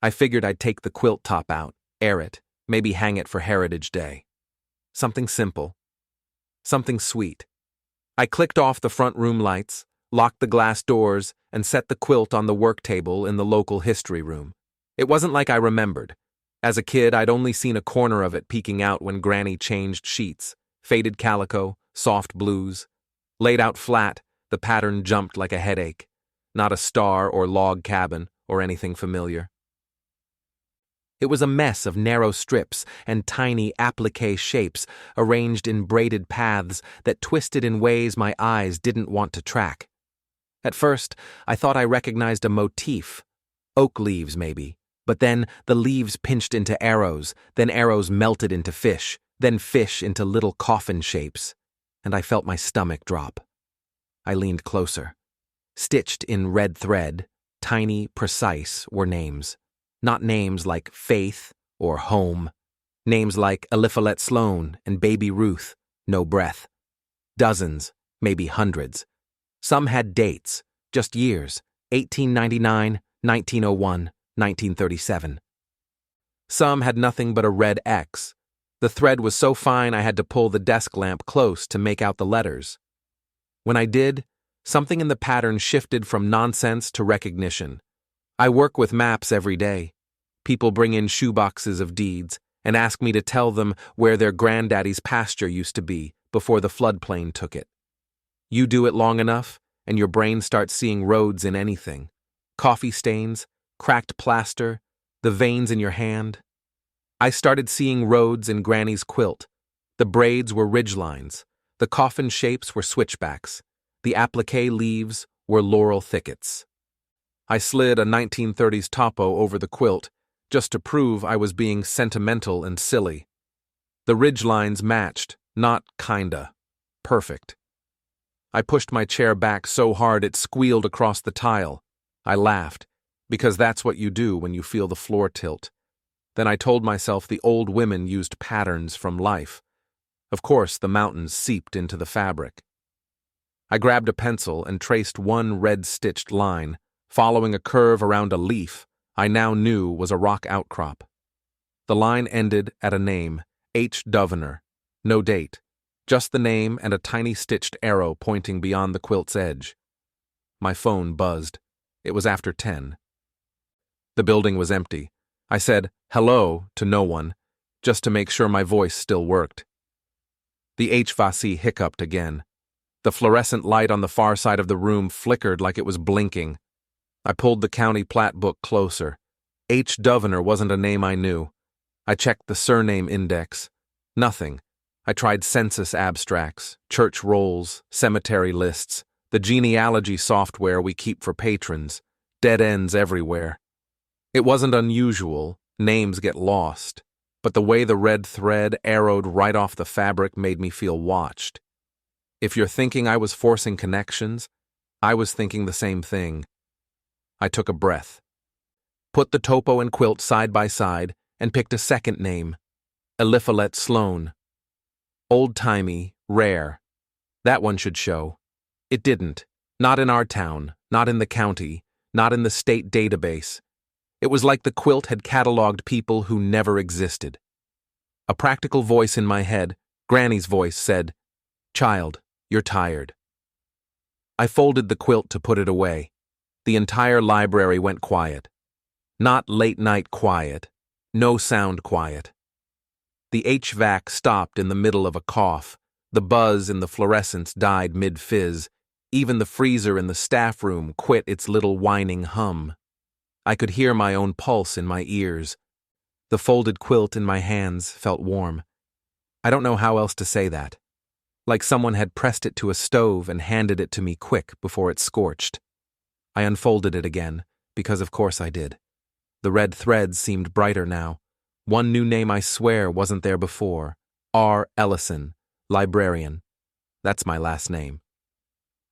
I figured I'd take the quilt top out, air it, maybe hang it for Heritage Day. Something simple. Something sweet. I clicked off the front room lights, locked the glass doors, and set the quilt on the work table in the local history room. It wasn't like I remembered. As a kid, I'd only seen a corner of it peeking out when Granny changed sheets. Faded calico, soft blues. Laid out flat, the pattern jumped like a headache. Not a star or log cabin or anything familiar. It was a mess of narrow strips and tiny applique shapes arranged in braided paths that twisted in ways my eyes didn't want to track. At first, I thought I recognized a motif. Oak leaves, maybe. But then the leaves pinched into arrows, then arrows melted into fish, then fish into little coffin shapes, and I felt my stomach drop. I leaned closer. Stitched in red thread, tiny, precise, were names. Not names like Faith or Home. Names like Eliphalet Sloan and Baby Ruth, no breath. Dozens, maybe hundreds. Some had dates, just years, 1899, 1901, 1937. Some had nothing but a red X. The thread was so fine I had to pull the desk lamp close to make out the letters. When I did, something in the pattern shifted from nonsense to recognition. I work with maps every day. People bring in shoeboxes of deeds and ask me to tell them where their granddaddy's pasture used to be before the floodplain took it. You do it long enough, and your brain starts seeing roads in anything. Coffee stains, cracked plaster, the veins in your hand. I started seeing roads in Granny's quilt. The braids were ridgelines. The coffin shapes were switchbacks. The applique leaves were laurel thickets. I slid a 1930s topo over the quilt, just to prove I was being sentimental and silly. The ridgelines matched, not kinda. Perfect. I pushed my chair back so hard it squealed across the tile. I laughed, because that's what you do when you feel the floor tilt. Then I told myself the old women used patterns from life. Of course, the mountains seeped into the fabric. I grabbed a pencil and traced one red-stitched line, following a curve around a leaf I now knew was a rock outcrop. The line ended at a name, H. Dovener. No date, just the name and a tiny stitched arrow pointing beyond the quilt's edge. My phone buzzed. It was after 10. The building was empty. I said hello to no one, just to make sure my voice still worked. The HVAC hiccuped again. The fluorescent light on the far side of the room flickered like it was blinking. I pulled the county plat book closer. H. Dovener wasn't a name I knew. I checked the surname index. Nothing. I tried census abstracts, church rolls, cemetery lists, the genealogy software we keep for patrons. Dead ends everywhere. It wasn't unusual. Names get lost. But the way the red thread arrowed right off the fabric made me feel watched. If you're thinking I was forcing connections, I was thinking the same thing. I took a breath, put the topo and quilt side by side, and picked a second name, Eliphalet Sloan. Old-timey, rare. That one should show. It didn't. Not in our town, not in the county, not in the state database. It was like the quilt had cataloged people who never existed. A practical voice in my head, Granny's voice, said, "Child, you're tired." I folded the quilt to put it away. The entire library went quiet. Not late-night quiet. No sound quiet. The HVAC stopped in the middle of a cough. The buzz in the fluorescents died mid-fizz. Even the freezer in the staff room quit its little whining hum. I could hear my own pulse in my ears. The folded quilt in my hands felt warm. I don't know how else to say that. Like someone had pressed it to a stove and handed it to me quick before it scorched. I unfolded it again, because of course I did. The red threads seemed brighter now. One new name I swear wasn't there before. R. Ellison, librarian. That's my last name.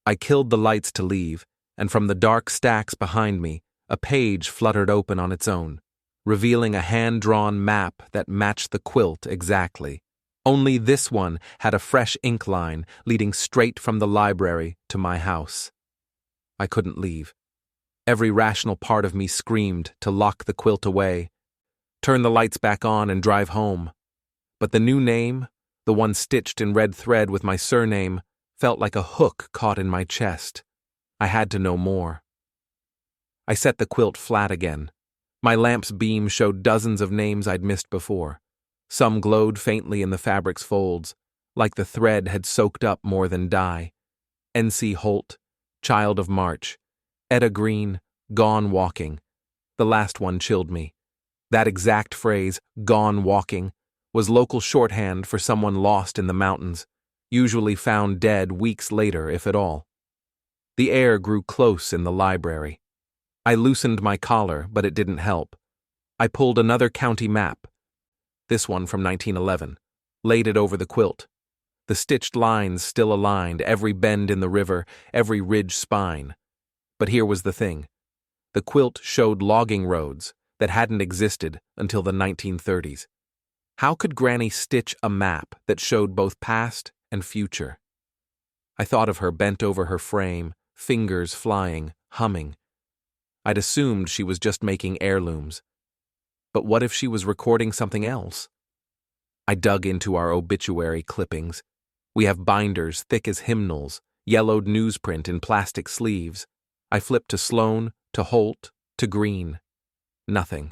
I killed the lights to leave, and from the dark stacks behind me, a page fluttered open on its own, revealing a hand-drawn map that matched the quilt exactly. Only this one had a fresh ink line leading straight from the library to my house. I couldn't leave. Every rational part of me screamed to lock the quilt away, turn the lights back on and drive home. But the new name, the one stitched in red thread with my surname, felt like a hook caught in my chest. I had to know more. I set the quilt flat again. My lamp's beam showed dozens of names I'd missed before. Some glowed faintly in the fabric's folds, like the thread had soaked up more than dye. N.C. Holt, Child of March. Etta Green, Gone Walking. The last one chilled me. That exact phrase, gone walking, was local shorthand for someone lost in the mountains, usually found dead weeks later, if at all. The air grew close in the library. I loosened my collar, but it didn't help. I pulled another county map, this one from 1911, laid it over the quilt. The stitched lines still aligned, every bend in the river, every ridge spine. But here was the thing. The quilt showed logging roads that hadn't existed until the 1930s. How could Granny stitch a map that showed both past and future? I thought of her bent over her frame, fingers flying, humming. I'd assumed she was just making heirlooms. But what if she was recording something else? I dug into our obituary clippings. We have binders thick as hymnals, yellowed newsprint in plastic sleeves. I flipped to Sloan, to Holt, to Green. Nothing.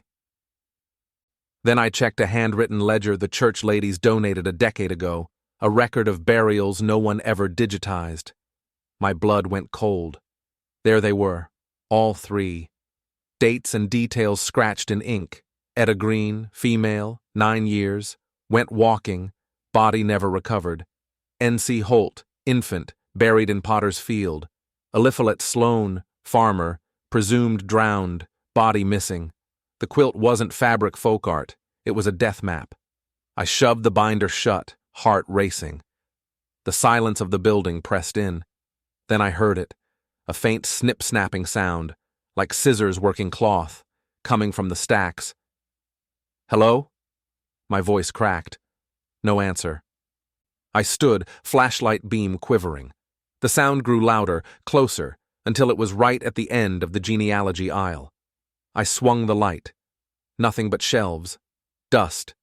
Then I checked a handwritten ledger the church ladies donated a decade ago, a record of burials no one ever digitized. My blood went cold. There they were, all three. Dates and details scratched in ink. Etta Green, female, 9 years, went walking, body never recovered. N.C. Holt, infant, buried in Potter's Field. Eliphalet Sloan, farmer, presumed drowned, body missing. The quilt wasn't fabric folk art, it was a death map. I shoved the binder shut, heart racing. The silence of the building pressed in. Then I heard it, a faint snip-snapping sound, like scissors working cloth, coming from the stacks. "Hello?" My voice cracked. No answer. I stood, flashlight beam quivering. The sound grew louder, closer, until it was right at the end of the genealogy aisle. I swung the light. Nothing but shelves, dust,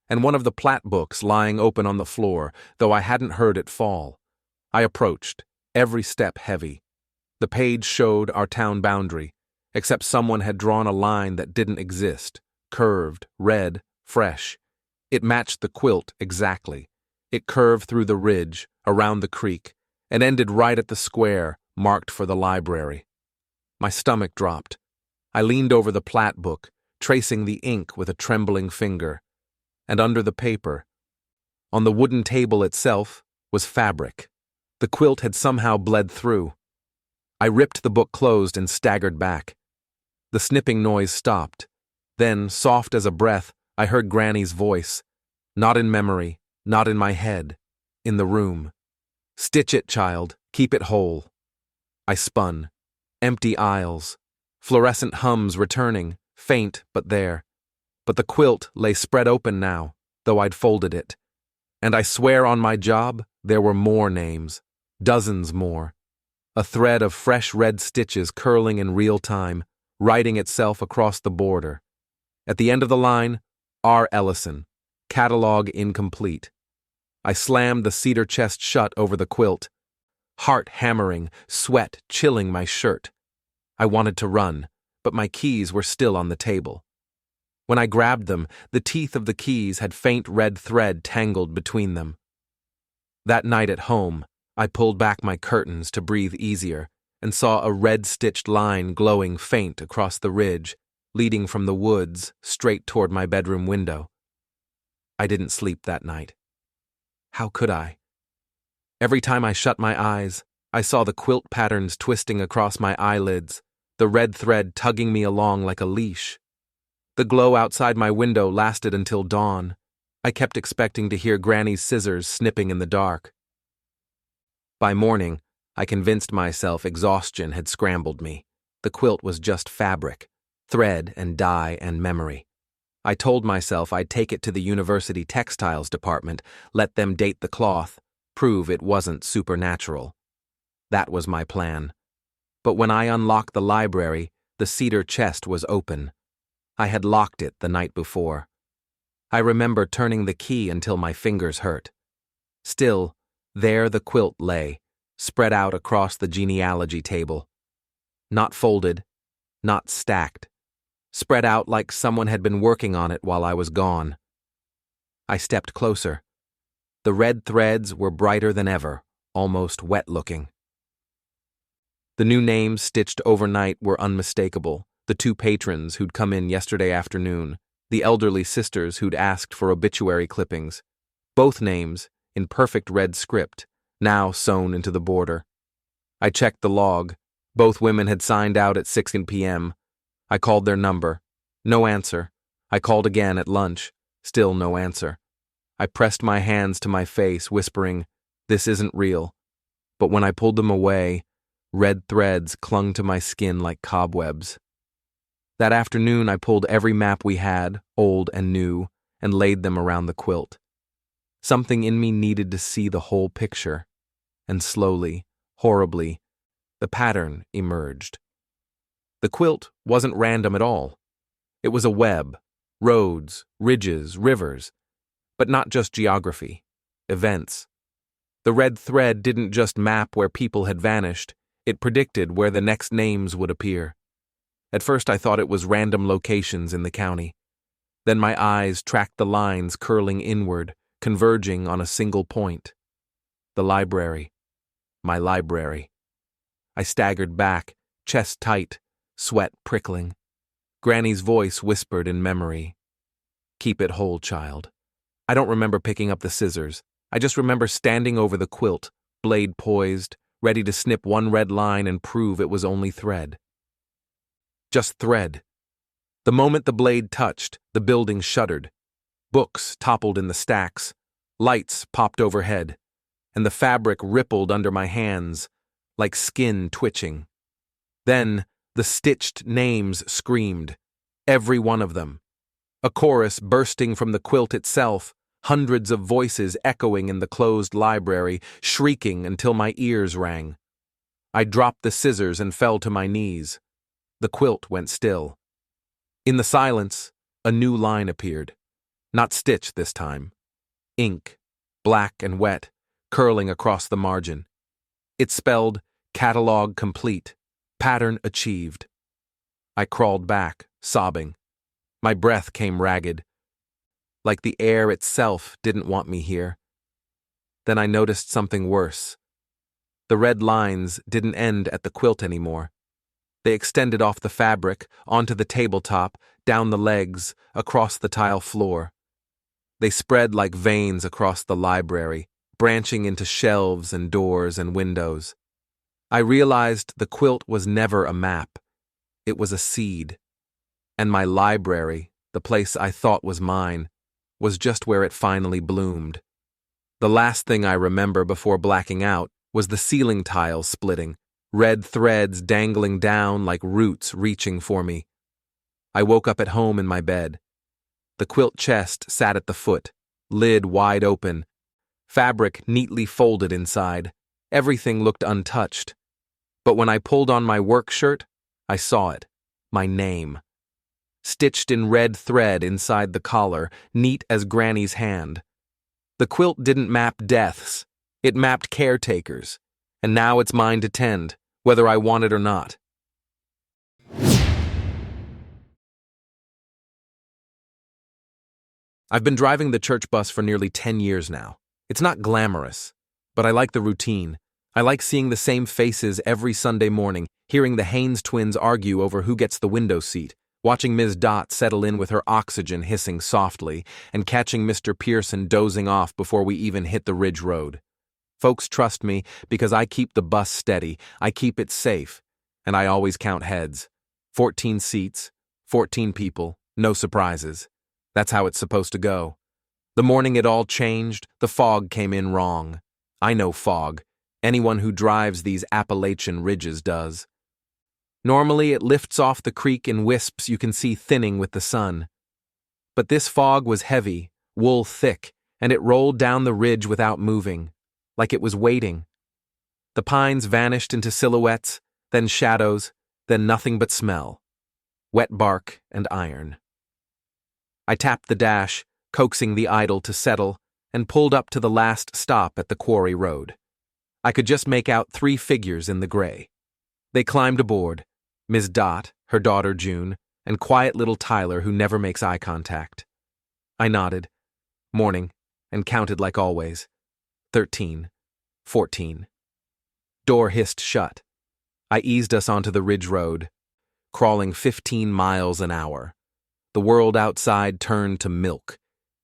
and one of the plat books lying open on the floor, though I hadn't heard it fall. I approached, every step heavy. The page showed our town boundary, except someone had drawn a line that didn't exist, curved, red, fresh. It matched the quilt exactly. It curved through the ridge, around the creek, and ended right at the square marked for the library. My stomach dropped. I leaned over the plat book, tracing the ink with a trembling finger. And under the paper, on the wooden table itself, was fabric. The quilt had somehow bled through. I ripped the book closed and staggered back. The snipping noise stopped. Then, soft as a breath, I heard Granny's voice. Not in memory, not in my head, in the room. "Stitch it, child. Keep it whole." I spun. Empty aisles. Fluorescent hums returning, faint but there. But the quilt lay spread open now, though I'd folded it. And I swear on my job, there were more names. Dozens more. A thread of fresh red stitches curling in real time, writing itself across the border. At the end of the line, R. Ellison, catalog incomplete. I slammed the cedar chest shut over the quilt, heart hammering, sweat chilling my shirt. I wanted to run, but my keys were still on the table. When I grabbed them, the teeth of the keys had faint red thread tangled between them. That night at home, I pulled back my curtains to breathe easier and saw a red-stitched line glowing faint across the ridge, leading from the woods straight toward my bedroom window. I didn't sleep that night. How could I? Every time I shut my eyes, I saw the quilt patterns twisting across my eyelids, the red thread tugging me along like a leash. The glow outside my window lasted until dawn. I kept expecting to hear Granny's scissors snipping in the dark. By morning, I convinced myself exhaustion had scrambled me. The quilt was just fabric, thread and dye and memory. I told myself I'd take it to the university textiles department, let them date the cloth, prove it wasn't supernatural. That was my plan. But when I unlocked the library, the cedar chest was open. I had locked it the night before. I remember turning the key until my fingers hurt. Still, there the quilt lay, spread out across the genealogy table. Not folded, not stacked. Spread out like someone had been working on it while I was gone. I stepped closer. The red threads were brighter than ever, almost wet-looking. The new names stitched overnight were unmistakable. The two patrons who'd come in yesterday afternoon, the elderly sisters who'd asked for obituary clippings. Both names, in perfect red script, now sewn into the border. I checked the log. Both women had signed out at 6 p.m. I called their number. No answer. I called again at lunch. Still no answer. I pressed my hands to my face, whispering, "This isn't real." But when I pulled them away, red threads clung to my skin like cobwebs. That afternoon, I pulled every map we had, old and new, and laid them around the quilt. Something in me needed to see the whole picture. And slowly, horribly, the pattern emerged. The quilt wasn't random at all. It was a web, roads, ridges, rivers, but not just geography, events. The red thread didn't just map where people had vanished, it predicted where the next names would appear. At first I thought it was random locations in the county. Then my eyes tracked the lines curling inward, converging on a single point. The library. My library. I staggered back, chest tight, sweat prickling. Granny's voice whispered in memory. "Keep it whole, child." I don't remember picking up the scissors. I just remember standing over the quilt, blade poised, ready to snip one red line and prove it was only thread. Just thread. The moment the blade touched, the building shuddered. Books toppled in the stacks. Lights popped overhead. And the fabric rippled under my hands, like skin twitching. Then, the stitched names screamed. Every one of them. A chorus bursting from the quilt itself, hundreds of voices echoing in the closed library, shrieking until my ears rang. I dropped the scissors and fell to my knees. The quilt went still. In the silence, a new line appeared. Not stitched this time. Ink, black and wet, curling across the margin. It spelled, "Catalog complete. Pattern achieved." I crawled back, sobbing. My breath came ragged. Like the air itself didn't want me here. Then I noticed something worse. The red lines didn't end at the quilt anymore. They extended off the fabric, onto the tabletop, down the legs, across the tile floor. They spread like veins across the library, branching into shelves and doors and windows. I realized the quilt was never a map. It was a seed. And my library, the place I thought was mine, was just where it finally bloomed. The last thing I remember before blacking out was the ceiling tiles splitting, red threads dangling down like roots reaching for me. I woke up at home in my bed. The quilt chest sat at the foot, lid wide open, fabric neatly folded inside. Everything looked untouched. But when I pulled on my work shirt, I saw it, my name. Stitched in red thread inside the collar, neat as Granny's hand. The quilt didn't map deaths, it mapped caretakers, and now it's mine to tend, whether I want it or not. I've been driving the church bus for nearly 10 years now. It's not glamorous, but I like the routine. I like seeing the same faces every Sunday morning, hearing the Haynes twins argue over who gets the window seat, watching Ms. Dot settle in with her oxygen hissing softly, and catching Mr. Pearson dozing off before we even hit the ridge road. Folks trust me because I keep the bus steady, I keep it safe, and I always count heads. 14 seats, 14 people, no surprises. That's how it's supposed to go. The morning it all changed, the fog came in wrong. I know fog. Anyone who drives these Appalachian ridges does. Normally it lifts off the creek in wisps you can see thinning with the sun. But this fog was heavy, wool thick, and it rolled down the ridge without moving, like it was waiting. The pines vanished into silhouettes, then shadows, then nothing but smell. Wet bark and iron. I tapped the dash, coaxing the idol to settle, and pulled up to the last stop at the quarry road. I could just make out 3 figures in the gray. They climbed aboard, Ms. Dot, her daughter June, and quiet little Tyler who never makes eye contact. I nodded, morning, and counted like always. 13, 14. Door hissed shut. I eased us onto the ridge road, crawling 15 miles an hour. The world outside turned to milk.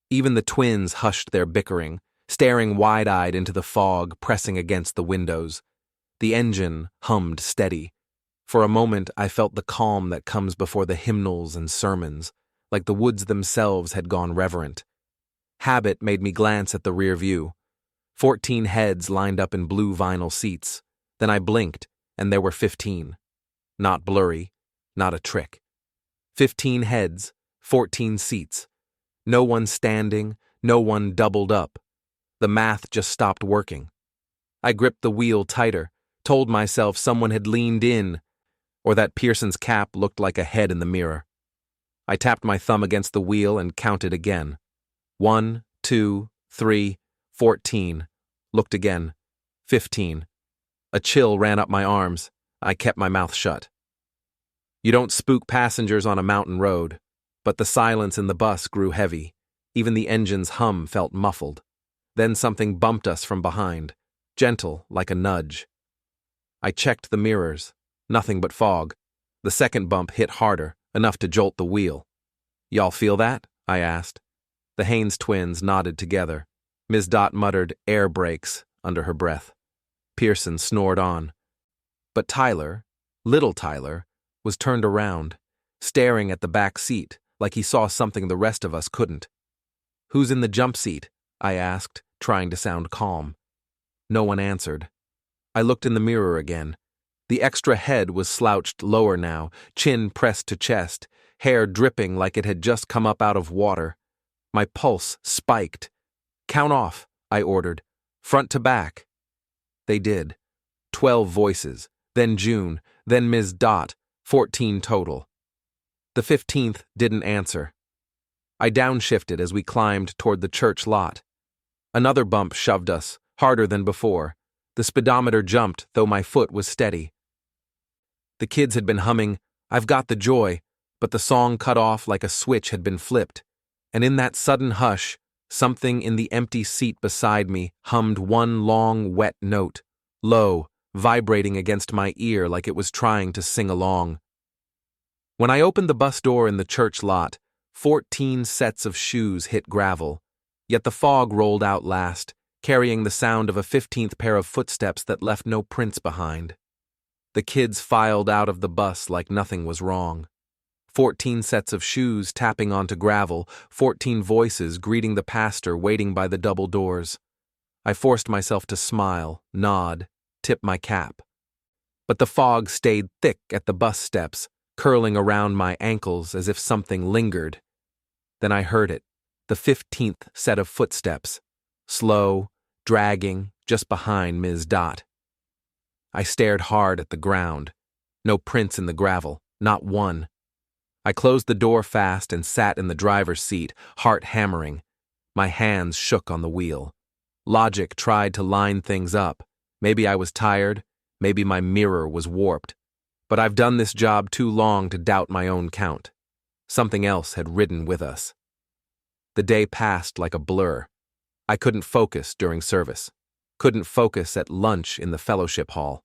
Even the twins hushed their bickering, staring wide-eyed into the fog pressing against the windows. The engine hummed steady. For a moment I felt the calm that comes before the hymnals and sermons, like the woods themselves had gone reverent. Habit made me glance at the rear view. 14 heads lined up in blue vinyl seats. Then I blinked, and there were 15. Not blurry, not a trick. 15 heads, 14 seats. No one standing, no one doubled up. The math just stopped working. I gripped the wheel tighter, told myself someone had leaned in, or that Pearson's cap looked like a head in the mirror. I tapped my thumb against the wheel and counted again. 1, 2, 3, 14. Looked again. 15. A chill ran up my arms. I kept my mouth shut. You don't spook passengers on a mountain road, but the silence in the bus grew heavy. Even the engine's hum felt muffled. Then something bumped us from behind, gentle like a nudge. I checked the mirrors. Nothing but fog. The second bump hit harder, enough to jolt the wheel. Y'all feel that? I asked. The Haynes twins nodded together. Ms. Dot muttered air brakes under her breath. Pearson snored on. But Tyler, little Tyler, was turned around, staring at the back seat like he saw something the rest of us couldn't. Who's in the jump seat? I asked, trying to sound calm. No one answered. I looked in the mirror again. The extra head was slouched lower now, chin pressed to chest, hair dripping like it had just come up out of water. My pulse spiked. Count off, I ordered. Front to back. They did. 12 voices, then June, then Ms. Dot, 14 total. The 15th didn't answer. I downshifted as we climbed toward the church lot. Another bump shoved us, harder than before. The speedometer jumped, though my foot was steady. The kids had been humming, "I've Got the Joy," but the song cut off like a switch had been flipped. And in that sudden hush, something in the empty seat beside me hummed one long, wet note, low, vibrating against my ear like it was trying to sing along. When I opened the bus door in the church lot, 14 sets of shoes hit gravel, yet the fog rolled out last, carrying the sound of a 15th pair of footsteps that left no prints behind. The kids filed out of the bus like nothing was wrong. 14 sets of shoes tapping onto gravel, 14 voices greeting the pastor waiting by the double doors. I forced myself to smile, nod, tip my cap. But the fog stayed thick at the bus steps, curling around my ankles as if something lingered. Then I heard it, the 15th set of footsteps, slow, dragging, just behind Ms. Dot. I stared hard at the ground. No prints in the gravel, not one. I closed the door fast and sat in the driver's seat, heart hammering. My hands shook on the wheel. Logic tried to line things up. Maybe I was tired, maybe my mirror was warped. But I've done this job too long to doubt my own count. Something else had ridden with us. The day passed like a blur. I couldn't focus during service. Couldn't focus at lunch in the fellowship hall.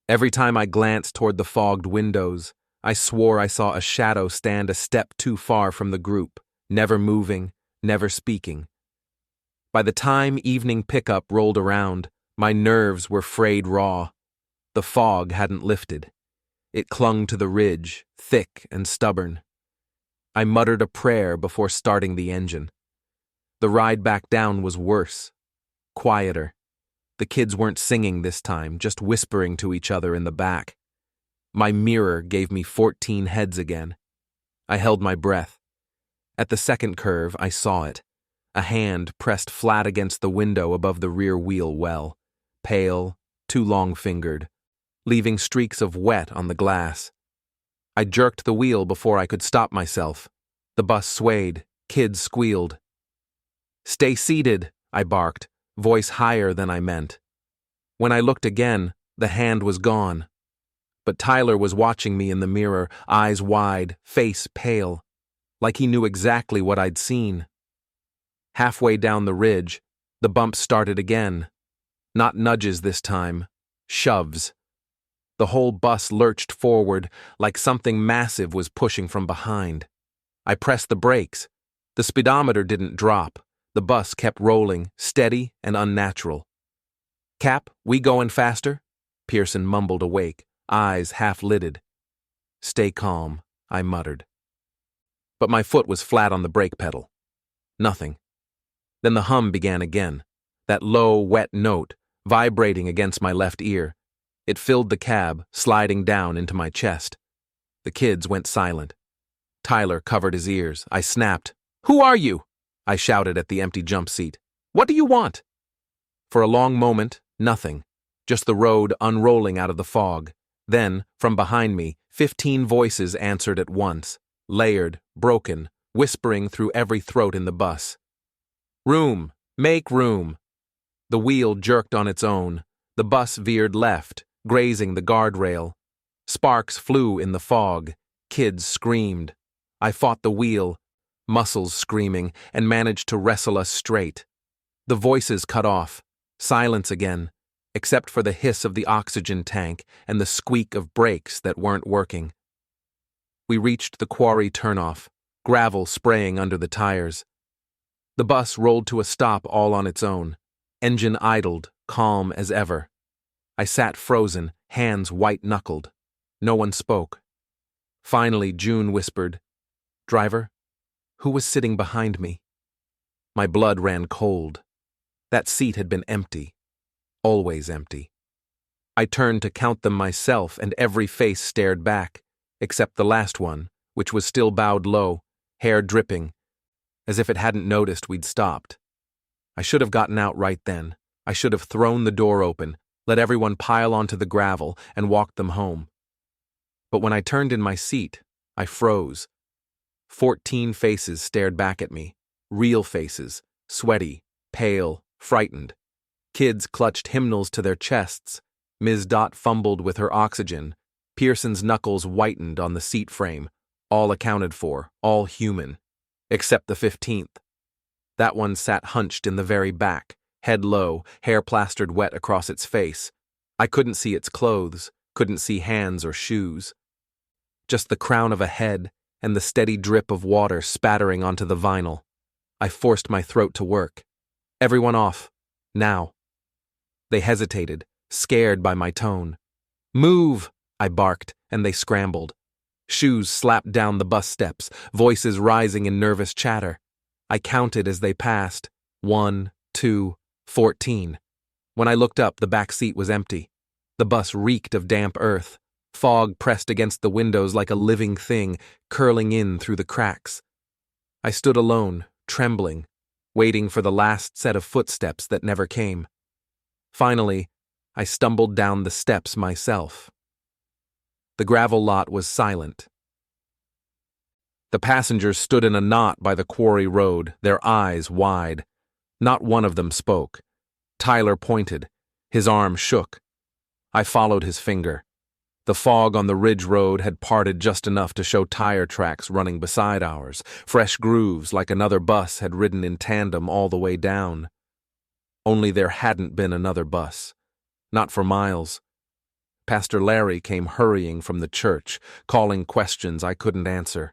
Every time I glanced toward the fogged windows, I swore I saw a shadow stand a step too far from the group, never moving, never speaking. By the time evening pickup rolled around, my nerves were frayed raw. The fog hadn't lifted. It clung to the ridge, thick and stubborn. I muttered a prayer before starting the engine. The ride back down was worse, quieter. The kids weren't singing this time, just whispering to each other in the back. My mirror gave me 14 heads again. I held my breath. At the second curve, I saw it. A hand pressed flat against the window above the rear wheel well, pale, too long-fingered, leaving streaks of wet on the glass. I jerked the wheel before I could stop myself. The bus swayed, kids squealed. "Stay seated," I barked, voice higher than I meant. When I looked again, the hand was gone. But Tyler was watching me in the mirror, eyes wide, face pale, like he knew exactly what I'd seen. Halfway down the ridge, the bumps started again. Not nudges this time, shoves. The whole bus lurched forward like something massive was pushing from behind. I pressed the brakes. The speedometer didn't drop. The bus kept rolling, steady and unnatural. "Cap, we going faster?" Pearson mumbled awake, eyes half-lidded. "Stay calm," I muttered. But my foot was flat on the brake pedal. Nothing. Then the hum began again, that low, wet note, vibrating against my left ear. It filled the cab, sliding down into my chest. The kids went silent. Tyler covered his ears. I snapped. "Who are you?" I shouted at the empty jump seat. "What do you want?" For a long moment, nothing. Just the road unrolling out of the fog. Then, from behind me, 15 voices answered at once, layered, broken, whispering through every throat in the bus. "Room! Make room!" The wheel jerked on its own. The bus veered left, grazing the guardrail. Sparks flew in the fog. Kids screamed. I fought the wheel, muscles screaming, and managed to wrestle us straight. The voices cut off. Silence again, except for the hiss of the oxygen tank and the squeak of brakes that weren't working. We reached the quarry turnoff, gravel spraying under the tires. The bus rolled to a stop all on its own. Engine idled, calm as ever. I sat frozen, hands white-knuckled. No one spoke. Finally, June whispered, "Driver, who was sitting behind me?" My blood ran cold. That seat had been empty. Always empty. I turned to count them myself, and every face stared back, except the last one, which was still bowed low, hair dripping, as if it hadn't noticed we'd stopped. I should have gotten out right then. I should have thrown the door open, let everyone pile onto the gravel, and walked them home. But when I turned in my seat, I froze. 14 faces stared back at me. Real faces, sweaty, pale, frightened. Kids clutched hymnals to their chests. Ms. Dot fumbled with her oxygen. Pearson's knuckles whitened on the seat frame. All accounted for, all human. Except the 15th. That one sat hunched in the very back, head low, hair plastered wet across its face. I couldn't see its clothes, couldn't see hands or shoes. Just the crown of a head and the steady drip of water spattering onto the vinyl. I forced my throat to work. Everyone off. Now. They hesitated, scared by my tone. Move! I barked, and they scrambled. Shoes slapped down the bus steps, voices rising in nervous chatter. I counted as they passed. 1, 2, 14. When I looked up, the back seat was empty. The bus reeked of damp earth. Fog pressed against the windows like a living thing, curling in through the cracks. I stood alone, trembling, waiting for the last set of footsteps that never came. Finally, I stumbled down the steps myself. The gravel lot was silent. The passengers stood in a knot by the quarry road, their eyes wide. Not one of them spoke. Tyler pointed. His arm shook. I followed his finger. The fog on the ridge road had parted just enough to show tire tracks running beside ours, fresh grooves like another bus had ridden in tandem all the way down. Only there hadn't been another bus. Not for miles. Pastor Larry came hurrying from the church, calling questions I couldn't answer.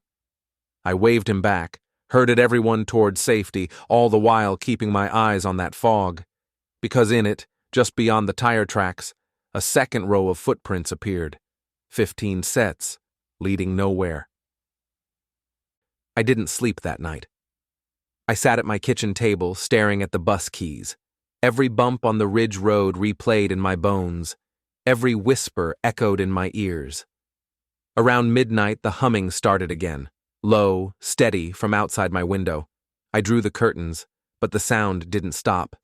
I waved him back, herded everyone toward safety, all the while keeping my eyes on that fog. Because in it, just beyond the tire tracks, a second row of footprints appeared. 15 sets, leading nowhere. I didn't sleep that night. I sat at my kitchen table, staring at the bus keys. Every bump on the ridge road replayed in my bones. Every whisper echoed in my ears. Around midnight, the humming started again, low, steady, from outside my window. I drew the curtains, but the sound didn't stop.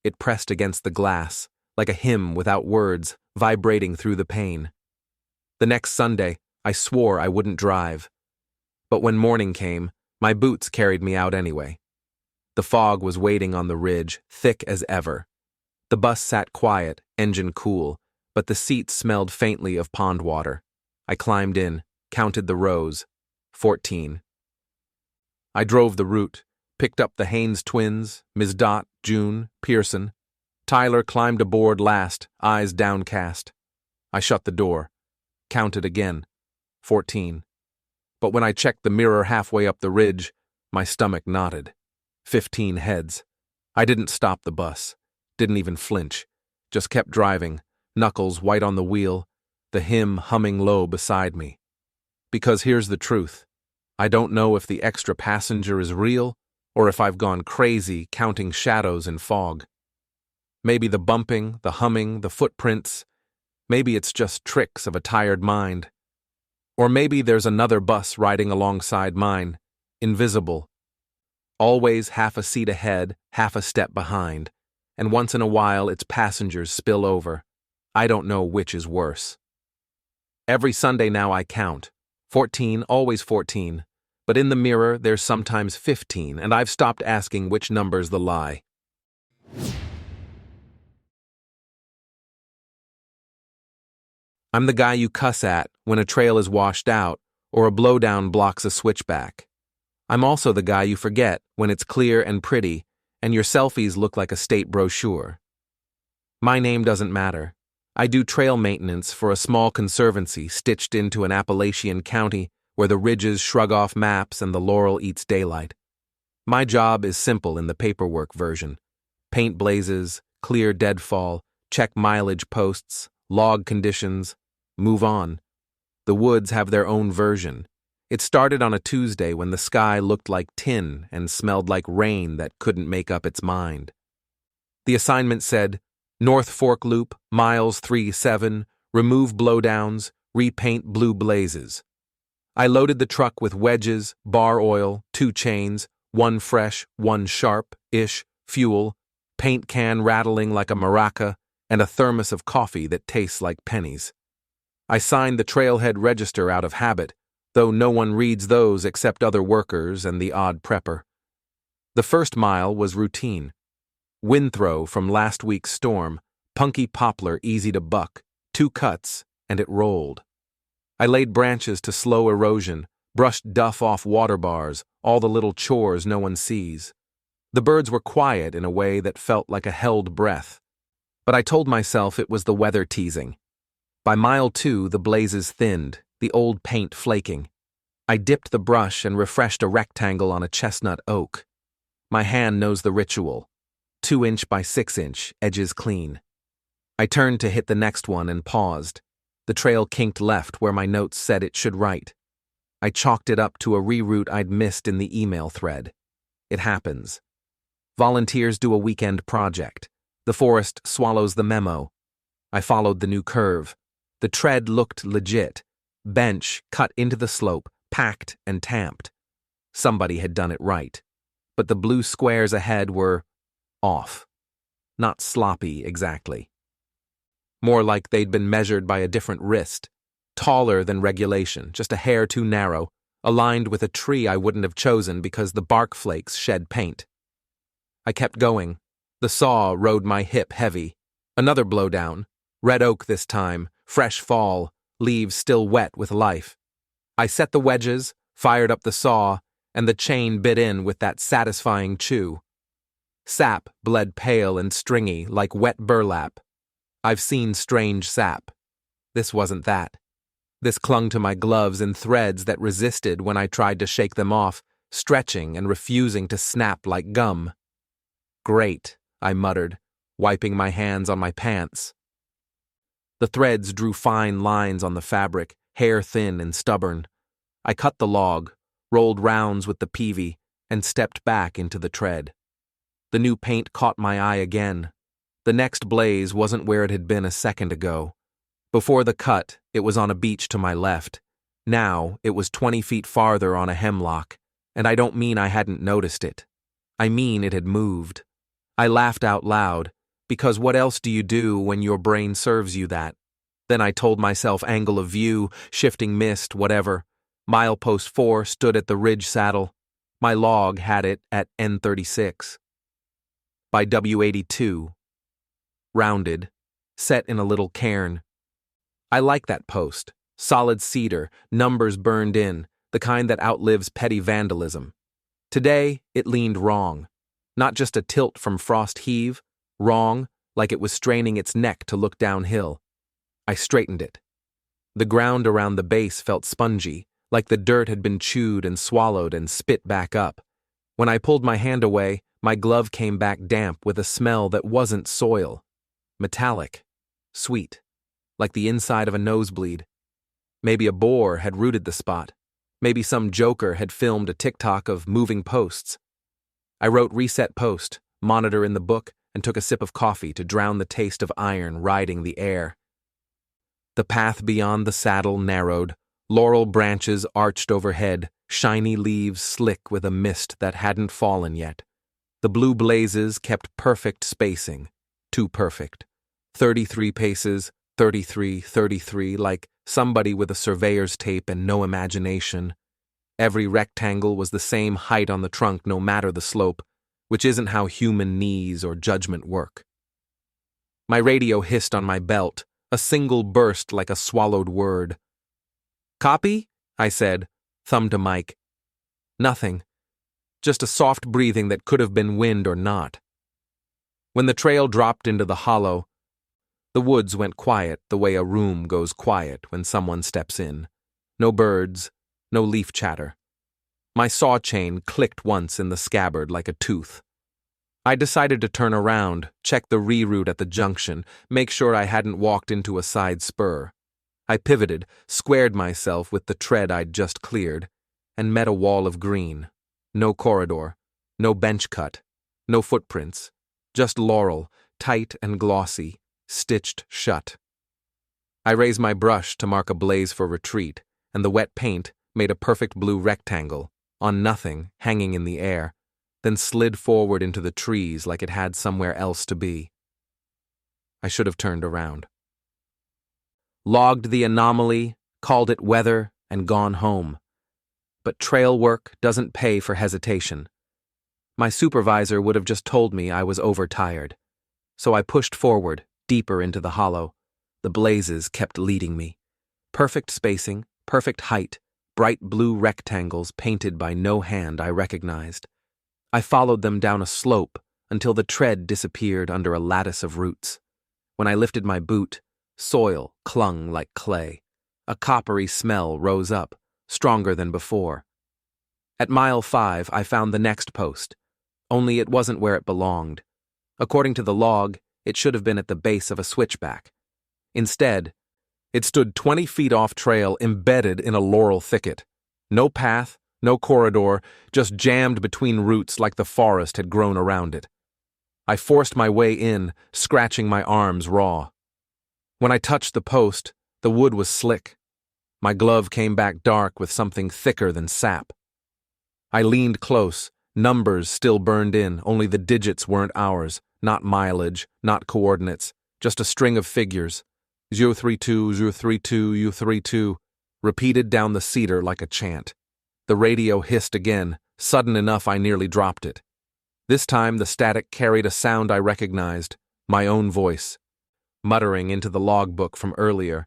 It pressed against the glass, like a hymn without words, vibrating through the pane. The next Sunday, I swore I wouldn't drive. But when morning came, my boots carried me out anyway. The fog was waiting on the ridge, thick as ever. The bus sat quiet, engine cool, but the seats smelled faintly of pond water. I climbed in, counted the rows. 14. I drove the route, picked up the Haynes twins, Ms. Dot, June, Pearson. Tyler climbed aboard last, eyes downcast. I shut the door, counted again. 14. But when I checked the mirror halfway up the ridge, my stomach knotted. 15 heads. I didn't stop the bus, didn't even flinch, just kept driving, knuckles white on the wheel, the hymn humming low beside me. Because here's the truth. I don't know if the extra passenger is real or if I've gone crazy counting shadows in fog. Maybe the bumping, the humming, the footprints, maybe it's just tricks of a tired mind. Or maybe there's another bus riding alongside mine, invisible. Always half a seat ahead, half a step behind, and once in a while its passengers spill over. I don't know which is worse. Every Sunday now I count. 14, always 14. But in the mirror there's sometimes 15, and I've stopped asking which number's the lie. I'm the guy you cuss at when a trail is washed out or a blowdown blocks a switchback. I'm also the guy you forget when it's clear and pretty and your selfies look like a state brochure. My name doesn't matter. I do trail maintenance for a small conservancy stitched into an Appalachian county where the ridges shrug off maps and the laurel eats daylight. My job is simple in the paperwork version. Paint blazes, clear deadfall, check mileage posts, log conditions, move on. The woods have their own version. It started on a Tuesday when the sky looked like tin and smelled like rain that couldn't make up its mind. The assignment said, North Fork Loop, miles 3-7, remove blowdowns, repaint blue blazes. I loaded the truck with wedges, bar oil, 2 chains, 1 fresh, 1 sharp-ish, fuel, paint can rattling like a maraca, and a thermos of coffee that tastes like pennies. I signed the trailhead register out of habit, though no one reads those except other workers and the odd prepper. The first mile was routine. Wind throw from last week's storm, punky poplar easy to buck, 2 cuts, and it rolled. I laid branches to slow erosion, brushed duff off water bars, all the little chores no one sees. The birds were quiet in a way that felt like a held breath. But I told myself it was the weather teasing. By mile 2, the blazes thinned, the old paint flaking. I dipped the brush and refreshed a rectangle on a chestnut oak. My hand knows the ritual. 2-inch by 6-inch, edges clean. I turned to hit the next one and paused. The trail kinked left where my notes said it should right. I chalked it up to a reroute I'd missed in the email thread. It happens. Volunteers do a weekend project. The forest swallows the memo. I followed the new curve. The tread looked legit. Bench cut into the slope, packed and tamped. Somebody had done it right. But the blue squares ahead were off. Not sloppy, exactly. More like they'd been measured by a different wrist. Taller than regulation, just a hair too narrow, aligned with a tree I wouldn't have chosen because the bark flakes shed paint. I kept going. The saw rode my hip heavy. Another blowdown. Red oak this time, fresh fall, leaves still wet with life. I set the wedges, fired up the saw, and the chain bit in with that satisfying chew. Sap bled pale and stringy like wet burlap. I've seen strange sap. This wasn't that. This clung to my gloves in threads that resisted when I tried to shake them off, stretching and refusing to snap like gum. Great, I muttered, wiping my hands on my pants. The threads drew fine lines on the fabric, hair thin and stubborn. I cut the log, rolled rounds with the peavey, and stepped back into the tread. The new paint caught my eye again. The next blaze wasn't where it had been a second ago. Before the cut, it was on a beach to my left. Now, it was 20 feet farther on a hemlock, and I don't mean I hadn't noticed it. I mean it had moved. I laughed out loud, because what else do you do when your brain serves you that? Then I told myself angle of view, shifting mist, whatever. Milepost 4 stood at the ridge saddle. My log had it at N36. By W82. Rounded, set in a little cairn. I like that post. Solid cedar, numbers burned in, the kind that outlives petty vandalism. Today, it leaned wrong. Not just a tilt from frost heave, wrong, like it was straining its neck to look downhill. I straightened it. The ground around the base felt spongy, like the dirt had been chewed and swallowed and spit back up. When I pulled my hand away, my glove came back damp with a smell that wasn't soil. Metallic. Sweet. Like the inside of a nosebleed. Maybe a boar had rooted the spot. Maybe some joker had filmed a TikTok of moving posts. I wrote reset post, monitor in the book, and took a sip of coffee to drown the taste of iron riding the air. The path beyond the saddle narrowed, laurel branches arched overhead, shiny leaves slick with a mist that hadn't fallen yet. The blue blazes kept perfect spacing, too perfect. 33 paces, 33, 33, like somebody with a surveyor's tape and no imagination. Every rectangle was the same height on the trunk no matter the slope, which isn't how human knees or judgment work. My radio hissed on my belt, a single burst like a swallowed word. "Copy?" I said, thumb to mic. Nothing. Just a soft breathing that could have been wind or not. When the trail dropped into the hollow, the woods went quiet the way a room goes quiet when someone steps in. No birds, no leaf chatter. My saw chain clicked once in the scabbard like a tooth. I decided to turn around, check the reroute at the junction, make sure I hadn't walked into a side spur. I pivoted, squared myself with the tread I'd just cleared, and met a wall of green. No corridor, no bench cut, no footprints, just laurel, tight and glossy, stitched shut. I raised my brush to mark a blaze for retreat, and the wet paint made a perfect blue rectangle, on nothing, hanging in the air, then slid forward into the trees like it had somewhere else to be. I should have turned around. Logged the anomaly, called it weather, and gone home. But trail work doesn't pay for hesitation. My supervisor would have just told me I was overtired. So I pushed forward, deeper into the hollow. The blazes kept leading me. Perfect spacing, perfect height, bright blue rectangles painted by no hand I recognized. I followed them down a slope until the tread disappeared under a lattice of roots. When I lifted my boot, soil clung like clay. A coppery smell rose up, stronger than before. At mile 5, I found the next post, only it wasn't where it belonged. According to the log, it should have been at the base of a switchback. Instead, it stood 20 feet off trail, embedded in a laurel thicket. No path, no corridor, just jammed between roots like the forest had grown around it. I forced my way in, scratching my arms raw. When I touched the post, the wood was slick. My glove came back dark with something thicker than sap. I leaned close, numbers still burned in, only the digits weren't ours, not mileage, not coordinates, just a string of figures. 032, 032, 032, repeated down the cedar like a chant. The radio hissed again, sudden enough I nearly dropped it. This time the static carried a sound I recognized, my own voice, muttering into the logbook from earlier.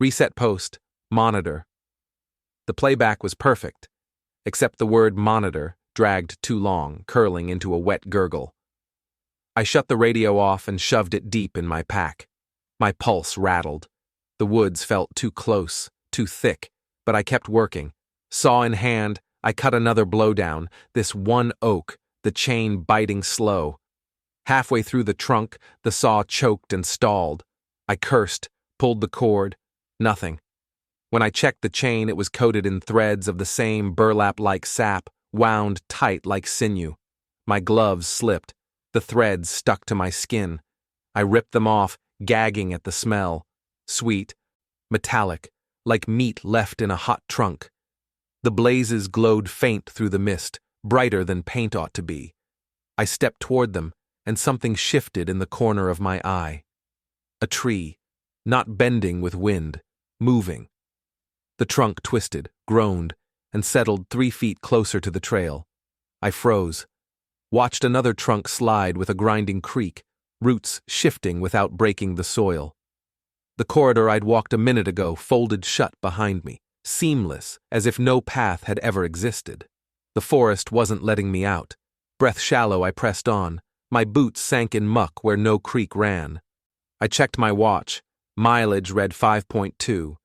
Reset post, monitor. The playback was perfect, except the word monitor dragged too long, curling into a wet gurgle. I shut the radio off and shoved it deep in my pack. My pulse rattled. The woods felt too close, too thick, but I kept working. Saw in hand, I cut another blowdown, this one oak, the chain biting slow. Halfway through the trunk, the saw choked and stalled. I cursed, pulled the cord. Nothing. When I checked the chain, it was coated in threads of the same burlap-like sap, wound tight like sinew. My gloves slipped. The threads stuck to my skin. I ripped them off, gagging at the smell. Sweet, metallic, like meat left in a hot trunk. The blazes glowed faint through the mist, brighter than paint ought to be. I stepped toward them, and something shifted in the corner of my eye. A tree, not bending with wind, moving. The trunk twisted, groaned, and settled 3 feet closer to the trail. I froze. Watched another trunk slide with a grinding creak, roots shifting without breaking the soil. The corridor I'd walked a minute ago folded shut behind me, seamless, as if no path had ever existed. The forest wasn't letting me out. Breath shallow, I pressed on. My boots sank in muck where no creek ran. I checked my watch. Mileage read 5.2.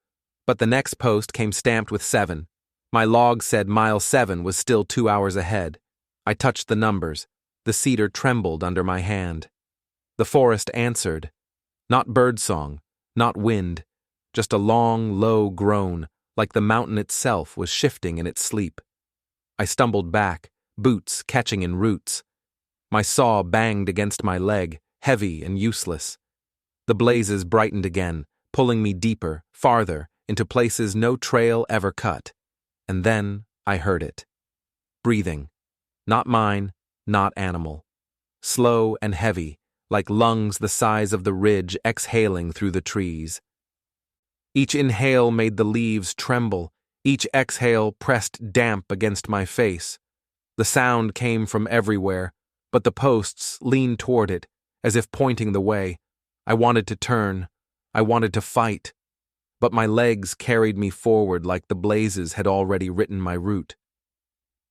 But the next post came stamped with 7. My log said mile 7 was still 2 hours ahead. I touched the numbers. The cedar trembled under my hand. The forest answered. Not birdsong, not wind, just a long, low groan, like the mountain itself was shifting in its sleep. I stumbled back, boots catching in roots. My saw banged against my leg, heavy and useless. The blazes brightened again, pulling me deeper, farther, into places no trail ever cut. And then I heard it. Breathing. Not mine, not animal. Slow and heavy, like lungs the size of the ridge exhaling through the trees. Each inhale made the leaves tremble, each exhale pressed damp against my face. The sound came from everywhere, but the posts leaned toward it, as if pointing the way. I wanted to turn. I wanted to fight. But my legs carried me forward like the blazes had already written my route.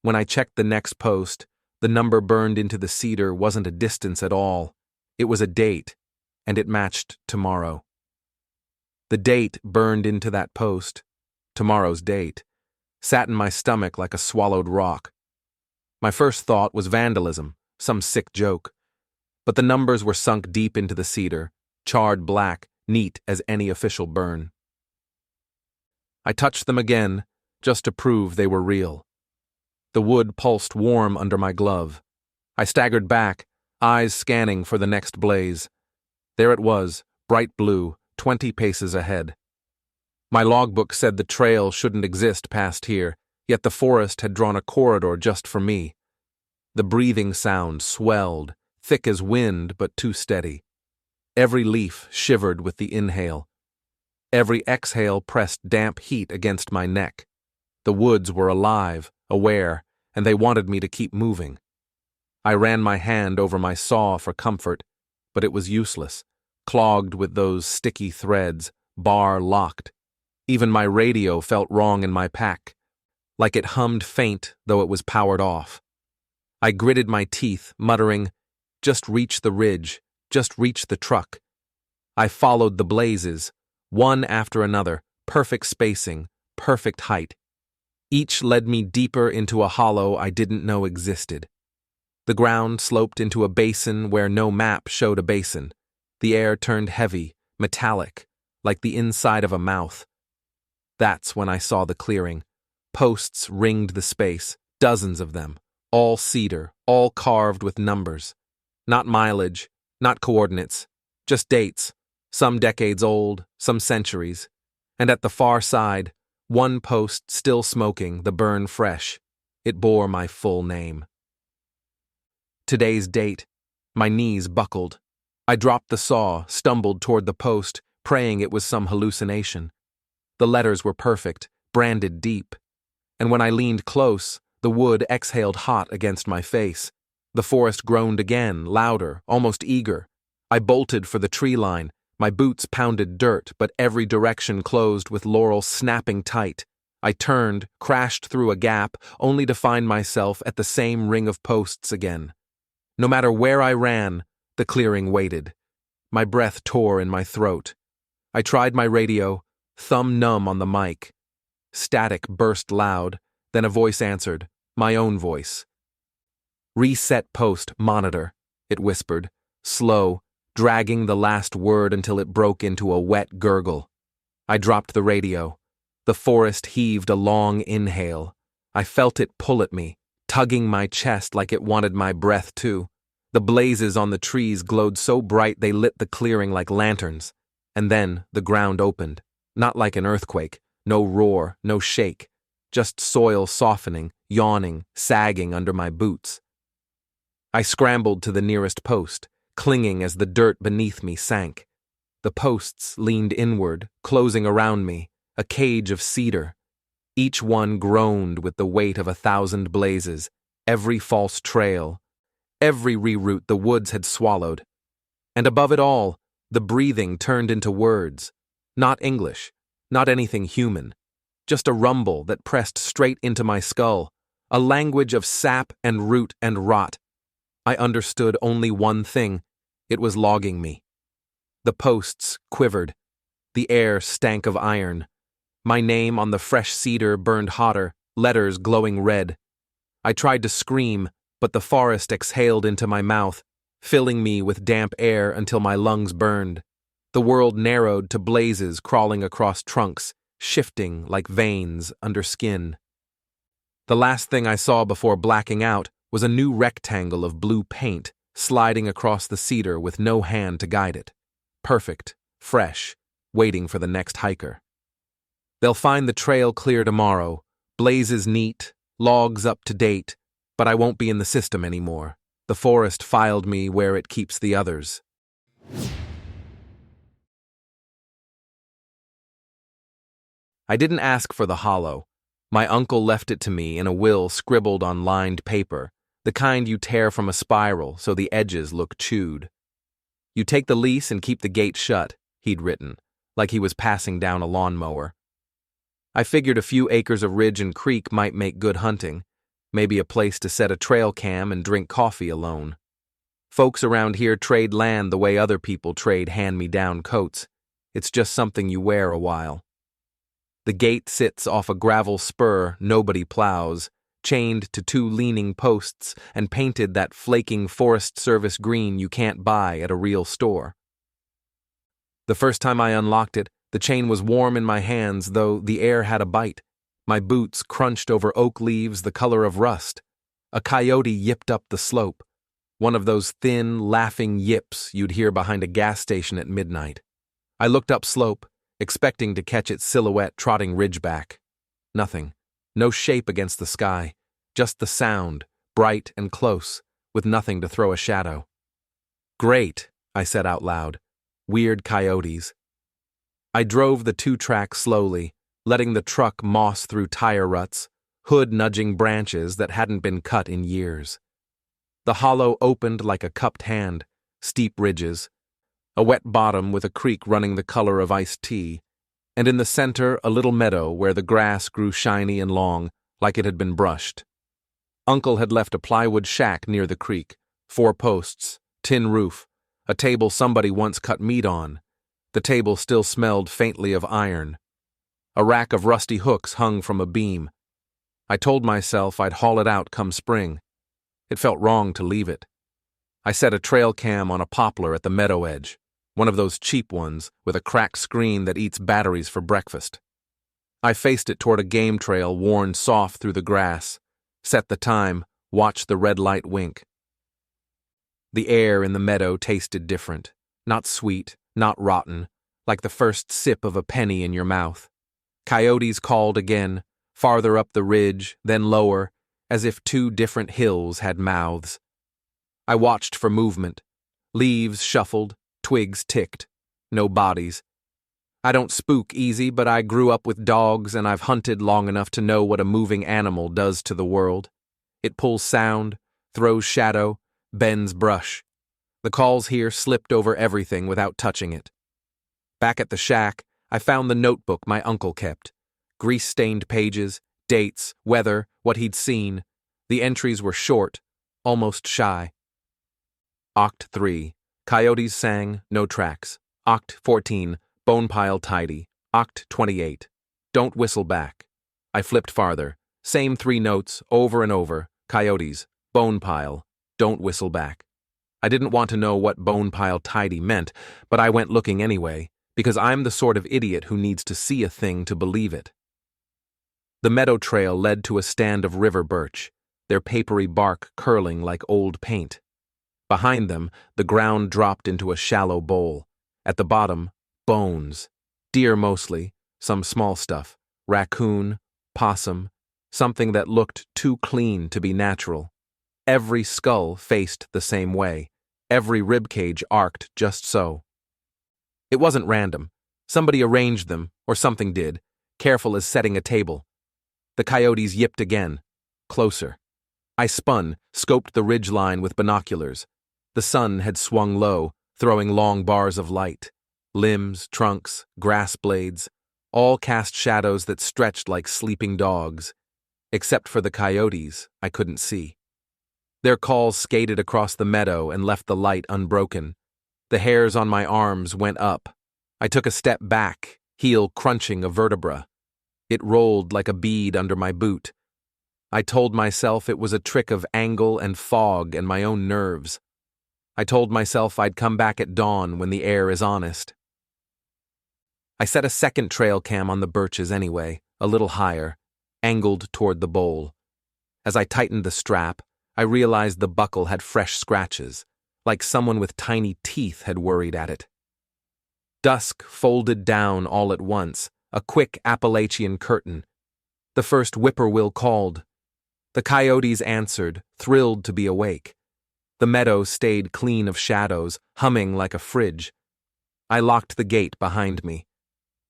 When I checked the next post, the number burned into the cedar wasn't a distance at all. It was a date, and it matched tomorrow. The date burned into that post, tomorrow's date, sat in my stomach like a swallowed rock. My first thought was vandalism, some sick joke. But the numbers were sunk deep into the cedar, charred black, neat as any official burn. I touched them again, just to prove they were real. The wood pulsed warm under my glove. I staggered back, eyes scanning for the next blaze. There it was, bright blue, 20 paces ahead. My logbook said the trail shouldn't exist past here, yet the forest had drawn a corridor just for me. The breathing sound swelled, thick as wind but too steady. Every leaf shivered with the inhale. Every exhale pressed damp heat against my neck. The woods were alive, aware, and they wanted me to keep moving. I ran my hand over my saw for comfort, but it was useless, clogged with those sticky threads, bar locked. Even my radio felt wrong in my pack, like it hummed faint though it was powered off. I gritted my teeth, muttering, "Just reach the ridge, just reach the truck." I followed the blazes, one after another, perfect spacing, perfect height. Each led me deeper into a hollow I didn't know existed. The ground sloped into a basin where no map showed a basin. The air turned heavy, metallic, like the inside of a mouth. That's when I saw the clearing. Posts ringed the space, dozens of them, all cedar, all carved with numbers. Not mileage, not coordinates, just dates, some decades old, some centuries. And at the far side, one post still smoking, the burn fresh. It bore my full name. Today's date. My knees buckled. I dropped the saw, stumbled toward the post, praying it was some hallucination. The letters were perfect, branded deep. And when I leaned close, the wood exhaled hot against my face. The forest groaned again, louder, almost eager. I bolted for the tree line. My boots pounded dirt, but every direction closed with laurel snapping tight. I turned, crashed through a gap, only to find myself at the same ring of posts again. No matter where I ran, the clearing waited. My breath tore in my throat. I tried my radio, thumb numb on the mic. Static burst loud, then a voice answered, my own voice. Reset post, monitor, it whispered, slow, dragging the last word until it broke into a wet gurgle. I dropped the radio. The forest heaved a long inhale. I felt it pull at me, tugging my chest like it wanted my breath too. The blazes on the trees glowed so bright they lit the clearing like lanterns. And then the ground opened, not like an earthquake, no roar, no shake, just soil softening, yawning, sagging under my boots. I scrambled to the nearest post, clinging as the dirt beneath me sank. The posts leaned inward, closing around me, a cage of cedar. Each one groaned with the weight of 1,000 blazes, every false trail, every reroute the woods had swallowed. And above it all, the breathing turned into words. Not English, not anything human. Just a rumble that pressed straight into my skull, a language of sap and root and rot. I understood only one thing. It was logging me. The posts quivered. The air stank of iron. My name on the fresh cedar burned hotter, letters glowing red. I tried to scream, but the forest exhaled into my mouth, filling me with damp air until my lungs burned. The world narrowed to blazes crawling across trunks, shifting like veins under skin. The last thing I saw before blacking out was a new rectangle of blue paint sliding across the cedar with no hand to guide it. Perfect, fresh, waiting for the next hiker. They'll find the trail clear tomorrow, blazes neat, logs up to date, but I won't be in the system anymore. The forest filed me where it keeps the others. I didn't ask for the hollow. My uncle left it to me in a will scribbled on lined paper, the kind you tear from a spiral so the edges look chewed. You take the lease and keep the gate shut, he'd written, like he was passing down a lawnmower. I figured a few acres of ridge and creek might make good hunting, maybe a place to set a trail cam and drink coffee alone. Folks around here trade land the way other people trade hand-me-down coats. It's just something you wear a while. The gate sits off a gravel spur nobody plows, chained to 2 leaning posts and painted that flaking Forest Service green you can't buy at a real store. The first time I unlocked it, the chain was warm in my hands, though the air had a bite. My boots crunched over oak leaves the color of rust. A coyote yipped up the slope, one of those thin, laughing yips you'd hear behind a gas station at midnight. I looked up slope, expecting to catch its silhouette trotting ridgeback. Nothing. No shape against the sky, just the sound, bright and close, with nothing to throw a shadow. Great, I said out loud. Weird coyotes. I drove the 2-track slowly, letting the truck moss through tire ruts, hood nudging branches that hadn't been cut in years. The hollow opened like a cupped hand, steep ridges, a wet bottom with a creek running the color of iced tea, and in the center a little meadow where the grass grew shiny and long, like it had been brushed. Uncle had left a plywood shack near the creek, 4 posts, tin roof, a table somebody once cut meat on, The table still smelled faintly of iron. A rack of rusty hooks hung from a beam. I told myself I'd haul it out come spring. It felt wrong to leave it. I set a trail cam on a poplar at the meadow edge, one of those cheap ones with a cracked screen that eats batteries for breakfast. I faced it toward a game trail worn soft through the grass, set the time, watched the red light wink. The air in the meadow tasted different, not sweet, not rotten, like the first sip of a penny in your mouth. Coyotes called again, farther up the ridge, then lower, as if two different hills had mouths. I watched for movement. Leaves shuffled, twigs ticked. No bodies. I don't spook easy, but I grew up with dogs and I've hunted long enough to know what a moving animal does to the world. It pulls sound, throws shadow, bends brush. The calls here slipped over everything without touching it. Back at the shack, I found the notebook my uncle kept. Grease-stained pages, dates, weather, what he'd seen. The entries were short, almost shy. Oct 3. Coyotes sang, no tracks. Oct 14. Bone pile tidy. Oct 28. Don't whistle back. I flipped farther. Same 3 notes, over and over. Coyotes. Bone pile. Don't whistle back. I didn't want to know what bone pile tidy meant, but I went looking anyway, because I'm the sort of idiot who needs to see a thing to believe it. The meadow trail led to a stand of river birch, their papery bark curling like old paint. Behind them, the ground dropped into a shallow bowl. At the bottom, bones. Deer mostly, some small stuff. Raccoon, possum, something that looked too clean to be natural. Every skull faced the same way. Every ribcage arced just so. It wasn't random. Somebody arranged them, or something did, careful as setting a table. The coyotes yipped again. Closer. I spun, scoped the ridge line with binoculars. The sun had swung low, throwing long bars of light. Limbs, trunks, grass blades, all cast shadows that stretched like sleeping dogs. Except for the coyotes, I couldn't see. Their calls skated across the meadow and left the light unbroken. The hairs on my arms went up. I took a step back, heel crunching a vertebra. It rolled like a bead under my boot. I told myself it was a trick of angle and fog and my own nerves. I told myself I'd come back at dawn when the air is honest. I set a second trail cam on the birches anyway, a little higher, angled toward the bowl. As I tightened the strap, I realized the buckle had fresh scratches, like someone with tiny teeth had worried at it. Dusk folded down all at once, a quick Appalachian curtain. The first whippoorwill called. The coyotes answered, thrilled to be awake. The meadow stayed clean of shadows, humming like a fridge. I locked the gate behind me.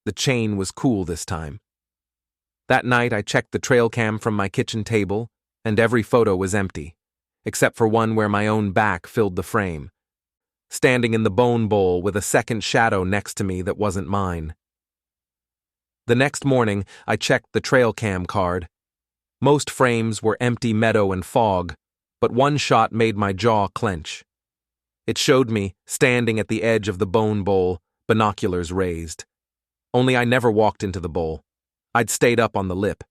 The chain was cool this time. That night I checked the trail cam from my kitchen table, and every photo was empty, except for one where my own back filled the frame, standing in the bone bowl with a second shadow next to me that wasn't mine. The next morning I checked the trail cam card. Most frames were empty meadow and fog, but one shot made my jaw clench. It showed me, standing at the edge of the bone bowl, binoculars raised. Only I never walked into the bowl. I'd stayed up on the lip.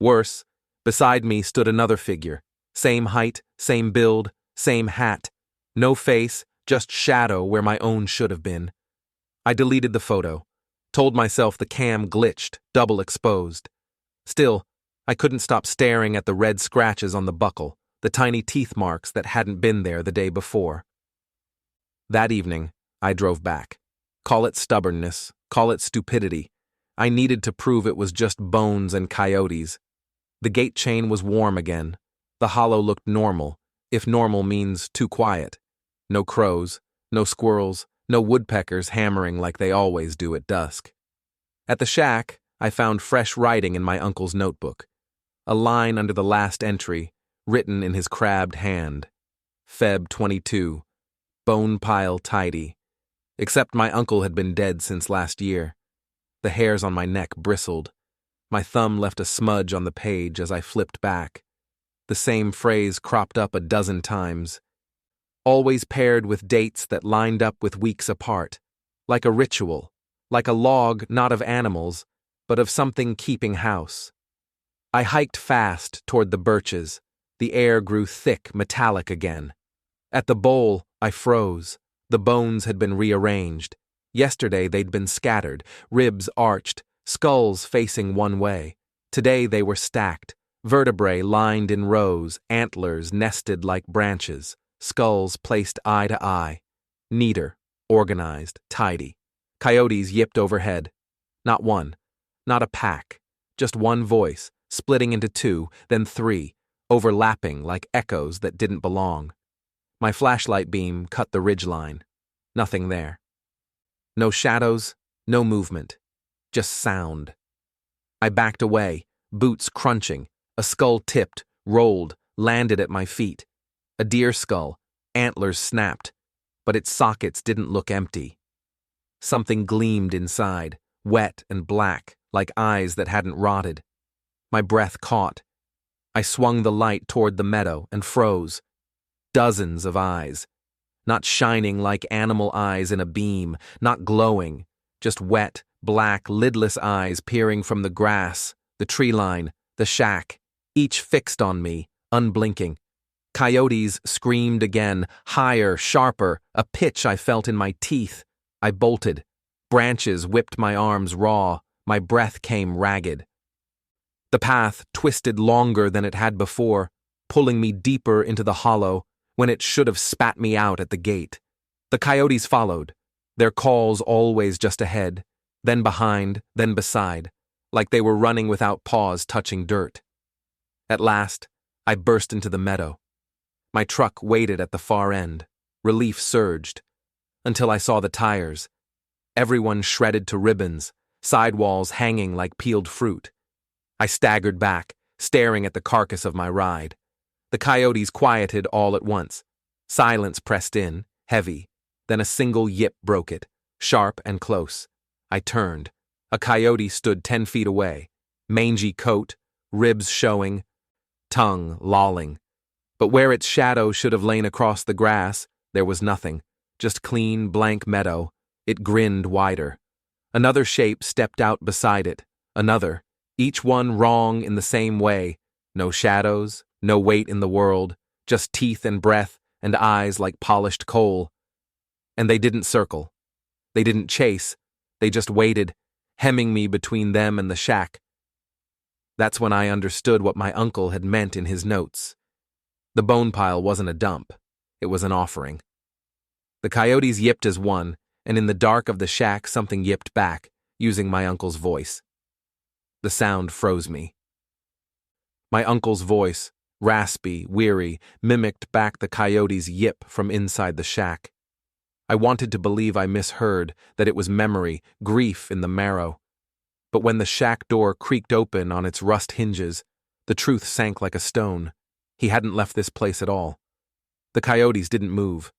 Worse, beside me stood another figure. Same height, same build, same hat. No face, just shadow where my own should have been. I deleted the photo. Told myself the cam glitched, double exposed. Still, I couldn't stop staring at the red scratches on the buckle, the tiny teeth marks that hadn't been there the day before. That evening, I drove back. Call it stubbornness, call it stupidity. I needed to prove it was just bones and coyotes. The gate chain was warm again. The hollow looked normal, if normal means too quiet. No crows, no squirrels, no woodpeckers hammering like they always do at dusk. At the shack, I found fresh writing in my uncle's notebook. A line under the last entry, written in his crabbed hand. Feb 22. Bone pile tidy. Except my uncle had been dead since last year. The hairs on my neck bristled. My thumb left a smudge on the page as I flipped back. The same phrase cropped up a dozen times. Always paired with dates that lined up with weeks apart. like a ritual, like a log not of animals, but of something keeping house. I hiked fast toward the birches. The air grew thick, metallic again. At the bowl, I froze. The bones had been rearranged. Yesterday they'd been scattered, ribs arched, skulls facing one way. Today they were stacked, vertebrae lined in rows, antlers nested like branches, skulls placed eye to eye. Neater, organized, tidy. Coyotes yipped overhead. Not one, not a pack, just one voice, splitting into two, then three, overlapping like echoes that didn't belong. My flashlight beam cut the ridgeline. Nothing there. No shadows, no movement, just sound. I backed away, boots crunching, a skull tipped, rolled, landed at my feet. A deer skull, antlers snapped, but its sockets didn't look empty. Something gleamed inside, wet and black, like eyes that hadn't rotted. My breath caught. I swung the light toward the meadow and froze. Dozens of eyes. Not shining like animal eyes in a beam, not glowing, just wet, black, lidless eyes peering from the grass, the tree line, the shack, each fixed on me, unblinking. Coyotes screamed again, higher, sharper, a pitch I felt in my teeth. I bolted. Branches whipped my arms raw, my breath came ragged. The path twisted longer than it had before, pulling me deeper into the hollow, when it should have spat me out at the gate. The coyotes followed, their calls always just ahead, then behind, then beside, like they were running without paws touching dirt. At last, I burst into the meadow. My truck waited at the far end. Relief surged, until I saw the tires. Everyone shredded to ribbons, sidewalls hanging like peeled fruit. I staggered back, staring at the carcass of my ride. The coyotes quieted all at once. Silence pressed in, heavy. Then a single yip broke it, sharp and close. I turned. A coyote stood 10 feet away. Mangy coat, ribs showing, tongue lolling. But where its shadow should have lain across the grass, there was nothing. Just clean, blank meadow. It grinned wider. Another shape stepped out beside it. Another. Each one wrong in the same way. No shadows, no weight in the world, just teeth and breath and eyes like polished coal. And they didn't circle. They didn't chase. They just waited, hemming me between them and the shack. That's when I understood what my uncle had meant in his notes. The bone pile wasn't a dump. It was an offering. The coyotes yipped as one, and in the dark of the shack something yipped back, using my uncle's voice. The sound froze me. My uncle's voice, raspy, weary, mimicked back the coyote's yip from inside the shack. I wanted to believe I misheard, that it was memory, grief in the marrow. But when the shack door creaked open on its rust hinges, the truth sank like a stone. He hadn't left this place at all. The coyotes didn't move.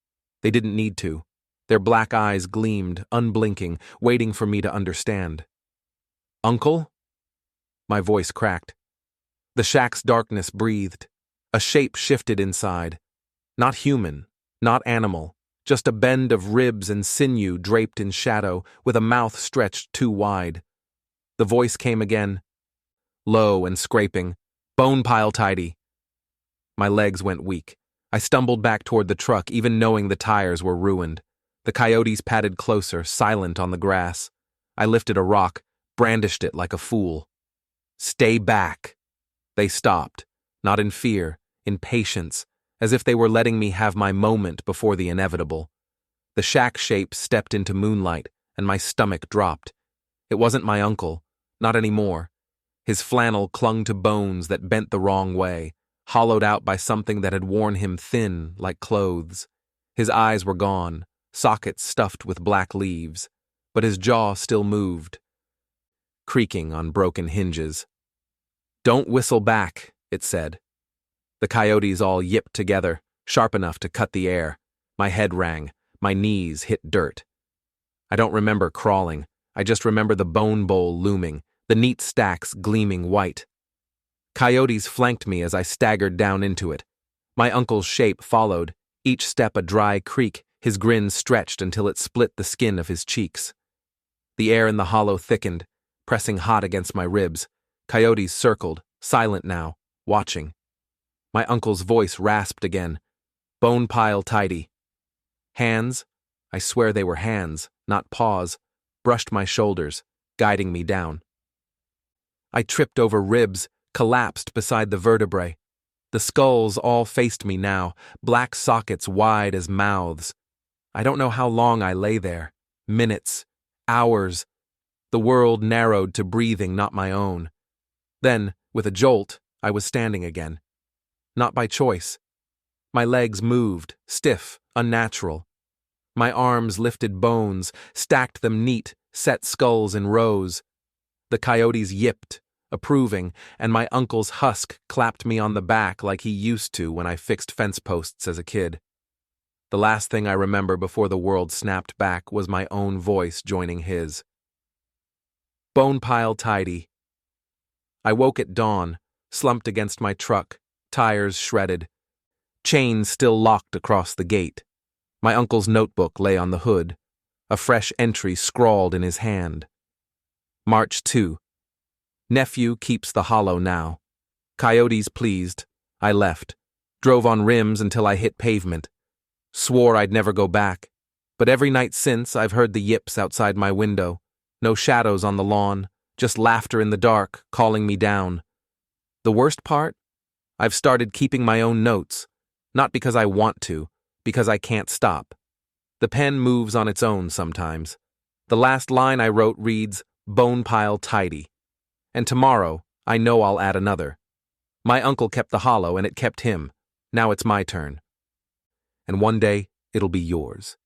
They didn't need to. Their black eyes gleamed, unblinking, waiting for me to understand. "Uncle?" My voice cracked. The shack's darkness breathed. A shape shifted inside. Not human, not animal, just a bend of ribs and sinew draped in shadow, with a mouth stretched too wide. The voice came again, low and scraping. "Bone pile tidy." My legs went weak. I stumbled back toward the truck, even knowing the tires were ruined. The coyotes padded closer, silent on the grass. I lifted a rock, brandished it like a fool. "Stay back." They stopped, not in fear, in patience, as if they were letting me have my moment before the inevitable. The shack shape stepped into moonlight, and my stomach dropped. It wasn't my uncle, not anymore. His flannel clung to bones that bent the wrong way, hollowed out by something that had worn him thin like clothes. His eyes were gone, sockets stuffed with black leaves, but his jaw still moved, creaking on broken hinges. "Don't whistle back," it said. The coyotes all yipped together, sharp enough to cut the air. My head rang, my knees hit dirt. I don't remember crawling. I just remember the bone bowl looming, the neat stacks gleaming white. Coyotes flanked me as I staggered down into it. My uncle's shape followed, each step a dry creak, his grin stretched until it split the skin of his cheeks. The air in the hollow thickened, pressing hot against my ribs. Coyotes circled, silent now, watching. My uncle's voice rasped again. Bone pile tidy. Hands, I swear they were hands, not paws, brushed my shoulders, guiding me down. I tripped over ribs, collapsed beside the vertebrae. The skulls all faced me now, black sockets wide as mouths. I don't know how long I lay there. Minutes, hours. The world narrowed to breathing not my own. Then, with a jolt, I was standing again. Not by choice. My legs moved, stiff, unnatural. My arms lifted bones, stacked them neat, set skulls in rows. The coyotes yipped, approving, and my uncle's husk clapped me on the back like he used to when I fixed fence posts as a kid. The last thing I remember before the world snapped back was my own voice joining his. Bone pile tidy. I woke at dawn, slumped against my truck, tires shredded. Chains still locked across the gate. My uncle's notebook lay on the hood, a fresh entry scrawled in his hand. March 2. Nephew keeps the hollow now. Coyotes pleased. I left. Drove on rims until I hit pavement. Swore I'd never go back. But every night since, I've heard the yips outside my window. No shadows on the lawn, just laughter in the dark, calling me down. The worst part? I've started keeping my own notes. Not because I want to, because I can't stop. The pen moves on its own sometimes. The last line I wrote reads, "Bone pile tidy." And tomorrow, I know I'll add another. My uncle kept the hollow and it kept him. Now it's my turn. And one day, it'll be yours.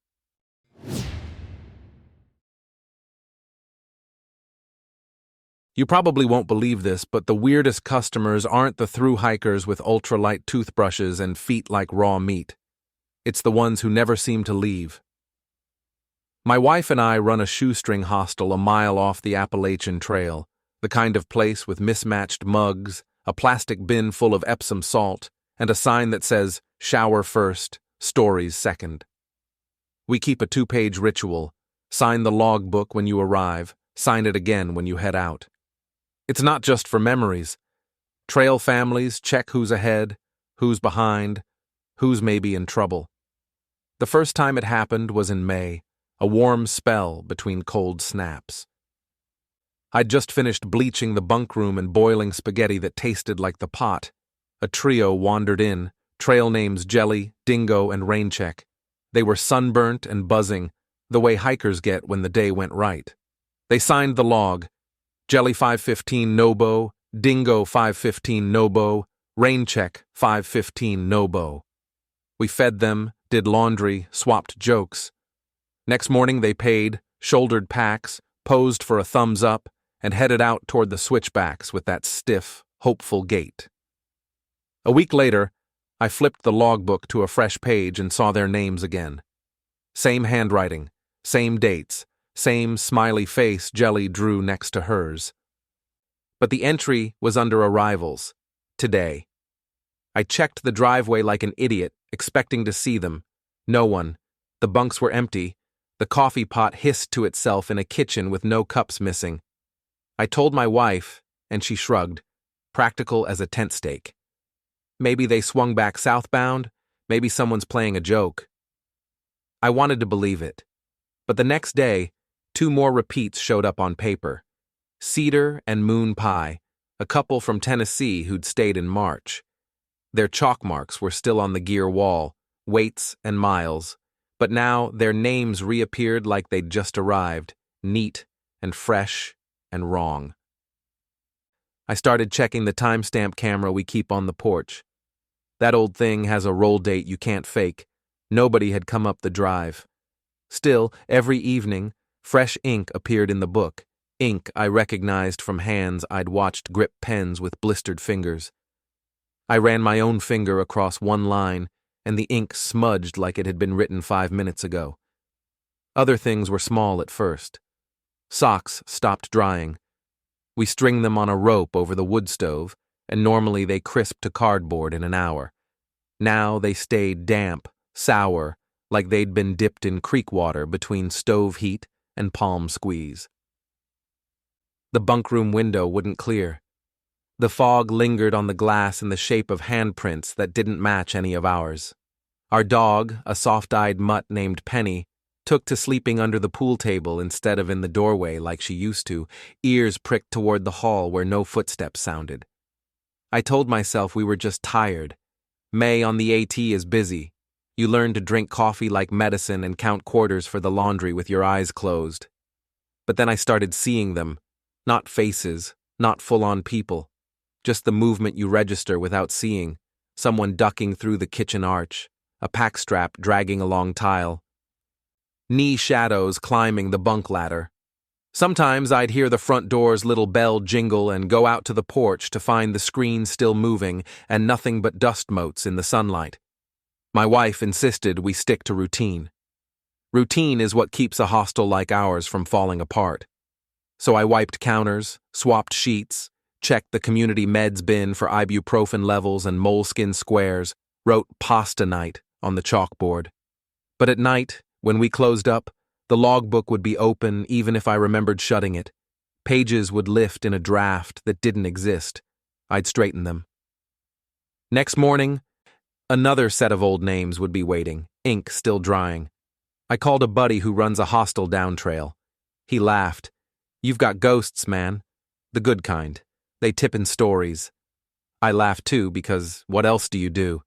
You probably won't believe this, but the weirdest customers aren't the thru-hikers with ultralight toothbrushes and feet like raw meat. It's the ones who never seem to leave. My wife and I run a shoestring hostel a mile off the Appalachian Trail, the kind of place with mismatched mugs, a plastic bin full of Epsom salt, and a sign that says, "Shower first, stories second." We keep a 2-page ritual. Sign the logbook when you arrive, sign it again when you head out. It's not just for memories. Trail families check who's ahead, who's behind, who's maybe in trouble. The first time it happened was in May, a warm spell between cold snaps. I'd just finished bleaching the bunk room and boiling spaghetti that tasted like the pot. A trio wandered in, trail names Jelly, Dingo, and Raincheck. They were sunburnt and buzzing, the way hikers get when the day went right. They signed the log. Jelly 515 Nobo, Dingo 515 Nobo, Raincheck 515 Nobo. We fed them, did laundry, swapped jokes. Next morning they paid, shouldered packs, posed for a thumbs up, and headed out toward the switchbacks with that stiff, hopeful gait. A week later, I flipped the logbook to a fresh page and saw their names again. Same handwriting, same dates, same smiley face Jelly drew next to hers. But the entry was under arrivals. Today. I checked the driveway like an idiot, expecting to see them. No one. The bunks were empty. The coffee pot hissed to itself in a kitchen with no cups missing. I told my wife, and she shrugged, practical as a tent stake. Maybe they swung back southbound, maybe someone's playing a joke. I wanted to believe it. But the next day, 2 more repeats showed up on paper. Cedar and Moon Pie, a couple from Tennessee who'd stayed in March. Their chalk marks were still on the gear wall, weights and miles, but now their names reappeared like they'd just arrived, neat and fresh and wrong. I started checking the timestamp camera we keep on the porch. That old thing has a roll date you can't fake. Nobody had come up the drive. Still, every evening, fresh ink appeared in the book, ink I recognized from hands I'd watched grip pens with blistered fingers. I ran my own finger across one line, and the ink smudged like it had been written 5 minutes ago. Other things were small at first. Socks stopped drying. We string them on a rope over the wood stove, and normally they crisp to cardboard in an hour. Now they stayed damp, sour, like they'd been dipped in creek water between stove heat and palm squeeze. The bunkroom window wouldn't clear. The fog lingered on the glass in the shape of handprints that didn't match any of ours. Our dog, a soft-eyed mutt named Penny, took to sleeping under the pool table instead of in the doorway like she used to, ears pricked toward the hall where no footsteps sounded. I told myself we were just tired. May on the AT is busy. You learn to drink coffee like medicine and count quarters for the laundry with your eyes closed. But then I started seeing them. Not faces, not full-on people. Just the movement you register without seeing. Someone ducking through the kitchen arch. A pack strap dragging along tile. Knee shadows climbing the bunk ladder. Sometimes I'd hear the front door's little bell jingle and go out to the porch to find the screen still moving and nothing but dust motes in the sunlight. My wife insisted we stick to routine. Routine is what keeps a hostel like ours from falling apart. So I wiped counters, swapped sheets, checked the community meds bin for ibuprofen levels and moleskin squares, wrote pasta night on the chalkboard. But at night, when we closed up, the logbook would be open even if I remembered shutting it. Pages would lift in a draft that didn't exist. I'd straighten them. Next morning, another set of old names would be waiting, ink still drying. I called a buddy who runs a hostel down trail. He laughed. "You've got ghosts, man. The good kind. They tip in stories." I laughed too because what else do you do?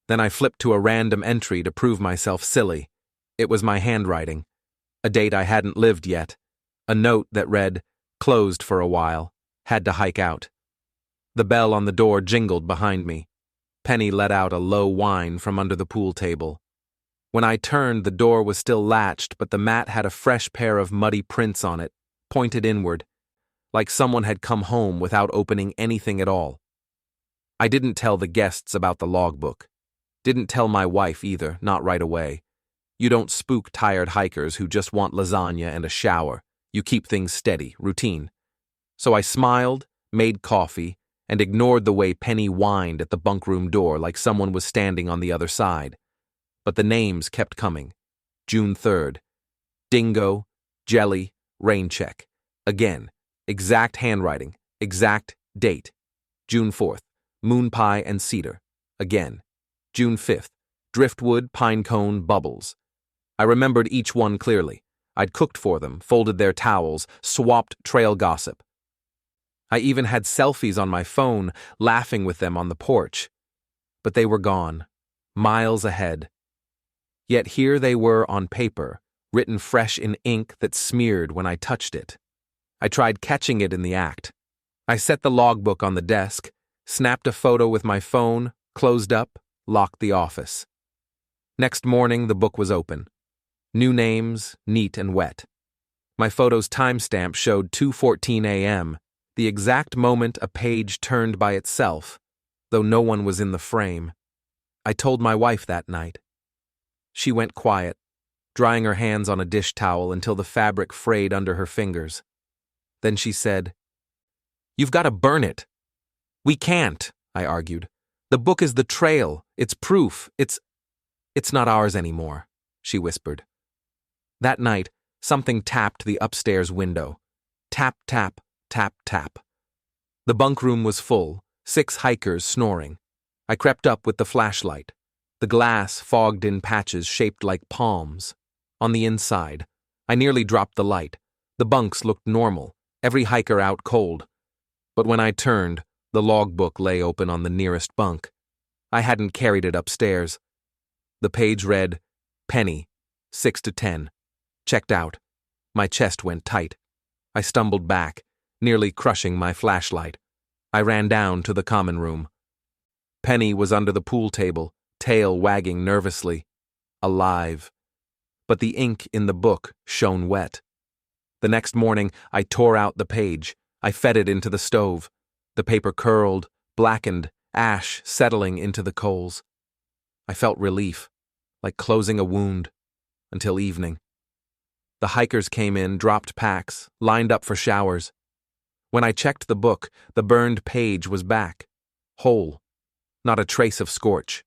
Then I flipped to a random entry to prove myself silly. It was my handwriting. A date I hadn't lived yet. A note that read, "Closed for a while. Had to hike out." The bell on the door jingled behind me. Penny let out a low whine from under the pool table. When I turned, the door was still latched, but the mat had a fresh pair of muddy prints on it, pointed inward, like someone had come home without opening anything at all. I didn't tell the guests about the logbook. Didn't tell my wife either, not right away. You don't spook tired hikers who just want lasagna and a shower. You keep things steady, routine. So I smiled, made coffee, and ignored the way Penny whined at the bunkroom door like someone was standing on the other side. But the names kept coming. June 3rd. Dingo, Jelly, rain check. Again, exact handwriting, exact date. June 4th. Moon pie and cedar. Again. June 5th. Driftwood, pine cone, bubbles. I remembered each one clearly. I'd cooked for them, folded their towels, swapped trail gossip. I even had selfies on my phone, laughing with them on the porch. But they were gone, miles ahead. Yet here they were on paper, written fresh in ink that smeared when I touched it. I tried catching it in the act. I set the logbook on the desk, snapped a photo with my phone, closed up, locked the office. Next morning, the book was open. New names, neat and wet. My photo's timestamp showed 2:14 a.m., the exact moment a page turned by itself, though no one was in the frame. I told my wife that night. She went quiet, drying her hands on a dish towel until the fabric frayed under her fingers. Then she said, "You've got to burn it." "We can't," I argued. "The book is the trail. It's proof. It's not ours anymore," she whispered. That night, something tapped the upstairs window. Tap, tap, tap, tap. The bunkroom was full, 6 hikers snoring. I crept up with the flashlight. The glass fogged in patches shaped like palms. On the inside, I nearly dropped the light. The bunks looked normal, every hiker out cold. But when I turned, the logbook lay open on the nearest bunk. I hadn't carried it upstairs. The page read, "Penny, 6 to 10. Checked out." My chest went tight. I stumbled back, nearly crushing my flashlight. I ran down to the common room. Penny was under the pool table, tail wagging nervously. Alive. But the ink in the book shone wet. The next morning, I tore out the page. I fed it into the stove. The paper curled, blackened, ash settling into the coals. I felt relief, like closing a wound, until evening. The hikers came in, dropped packs, lined up for showers. When I checked the book, the burned page was back, whole, not a trace of scorch.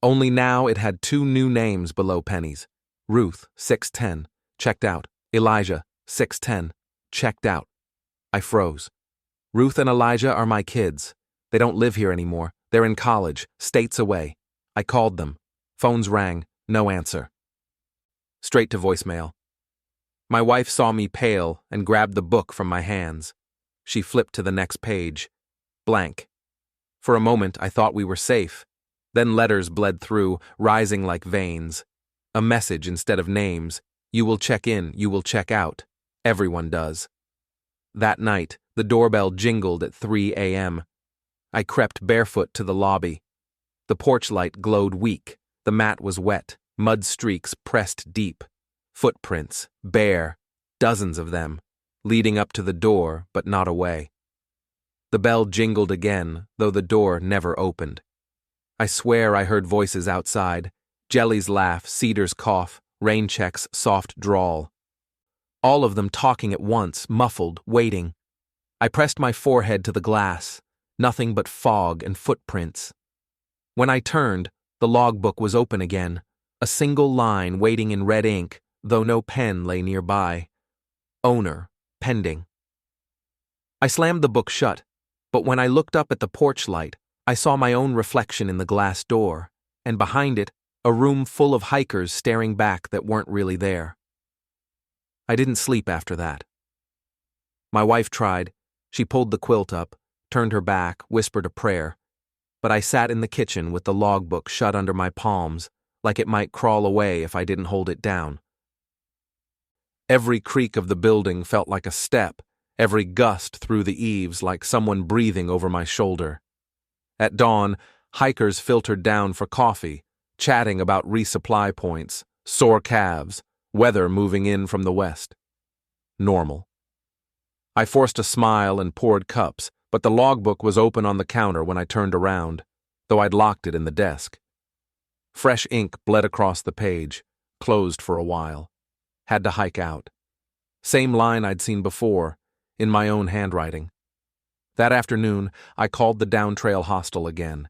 Only now it had 2 new names below Penny's. Ruth, 610, checked out. Elijah, 610, checked out. I froze. Ruth and Elijah are my kids. They don't live here anymore. They're in college, states away. I called them. Phones rang, no answer. Straight to voicemail. My wife saw me pale and grabbed the book from my hands. She flipped to the next page. Blank. For a moment, I thought we were safe. Then letters bled through, rising like veins. A message instead of names. You will check in, you will check out. Everyone does. That night, the doorbell jingled at 3 a.m. I crept barefoot to the lobby. The porch light glowed weak. The mat was wet, mud streaks pressed deep. Footprints, bare, dozens of them, leading up to the door but not away. The bell jingled again, though the door never opened. I swear I heard voices outside. Jelly's laugh, Cedar's cough, Raincheck's soft drawl. All of them talking at once, muffled, waiting. I pressed my forehead to the glass. Nothing but fog and footprints. When I turned, the logbook was open again, a single line waiting in red ink, though no pen lay nearby. Owner, pending. I slammed the book shut, but when I looked up at the porch light, I saw my own reflection in the glass door, and behind it, a room full of hikers staring back that weren't really there. I didn't sleep after that. My wife tried. She pulled the quilt up, turned her back, whispered a prayer, but I sat in the kitchen with the logbook shut under my palms, like it might crawl away if I didn't hold it down. Every creak of the building felt like a step, every gust through the eaves like someone breathing over my shoulder. At dawn, hikers filtered down for coffee, chatting about resupply points, sore calves, weather moving in from the west. Normal. I forced a smile and poured cups, but the logbook was open on the counter when I turned around, though I'd locked it in the desk. Fresh ink bled across the page, closed for a while. Had to hike out. Same line I'd seen before, in my own handwriting. That afternoon, I called the Down Trail hostel again.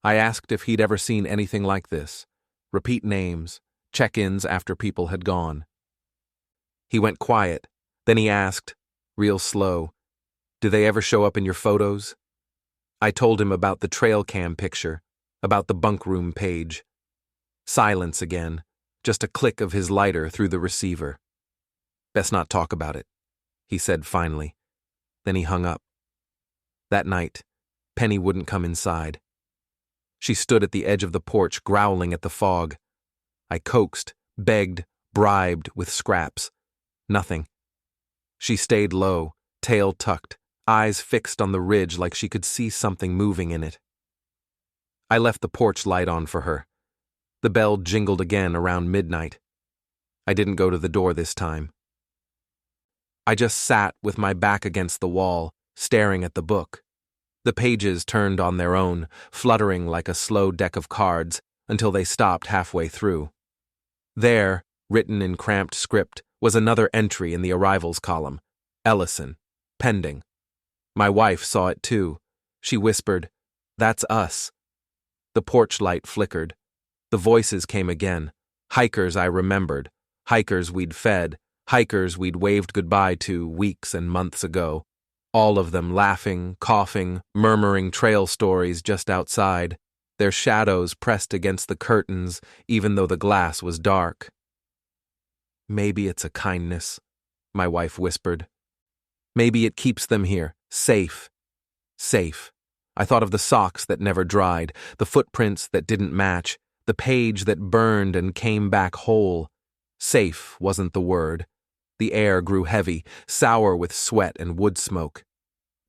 I asked if he'd ever seen anything like this. Repeat names, check-ins after people had gone. He went quiet. Then he asked, real slow, "Do they ever show up in your photos?" I told him about the trail cam picture, about the bunk room page. Silence again, just a click of his lighter through the receiver. "Best not talk about it," he said finally. Then he hung up. That night, Penny wouldn't come inside. She stood at the edge of the porch, growling at the fog. I coaxed, begged, bribed with scraps. Nothing. She stayed low, tail tucked, eyes fixed on the ridge like she could see something moving in it. I left the porch light on for her. The bell jingled again around midnight. I didn't go to the door this time. I just sat with my back against the wall, staring at the book. The pages turned on their own, fluttering like a slow deck of cards, until they stopped halfway through. There, written in cramped script, was another entry in the arrivals column. Ellison, pending. My wife saw it too. She whispered, "That's us." The porch light flickered. The voices came again. Hikers I remembered. Hikers we'd fed. Hikers we'd waved goodbye to weeks and months ago. All of them laughing, coughing, murmuring trail stories just outside, their shadows pressed against the curtains even though the glass was dark. "Maybe it's a kindness," my wife whispered. "Maybe it keeps them here, safe." Safe. I thought of the socks that never dried, the footprints that didn't match, the page that burned and came back whole. Safe wasn't the word. The air grew heavy, sour with sweat and wood smoke.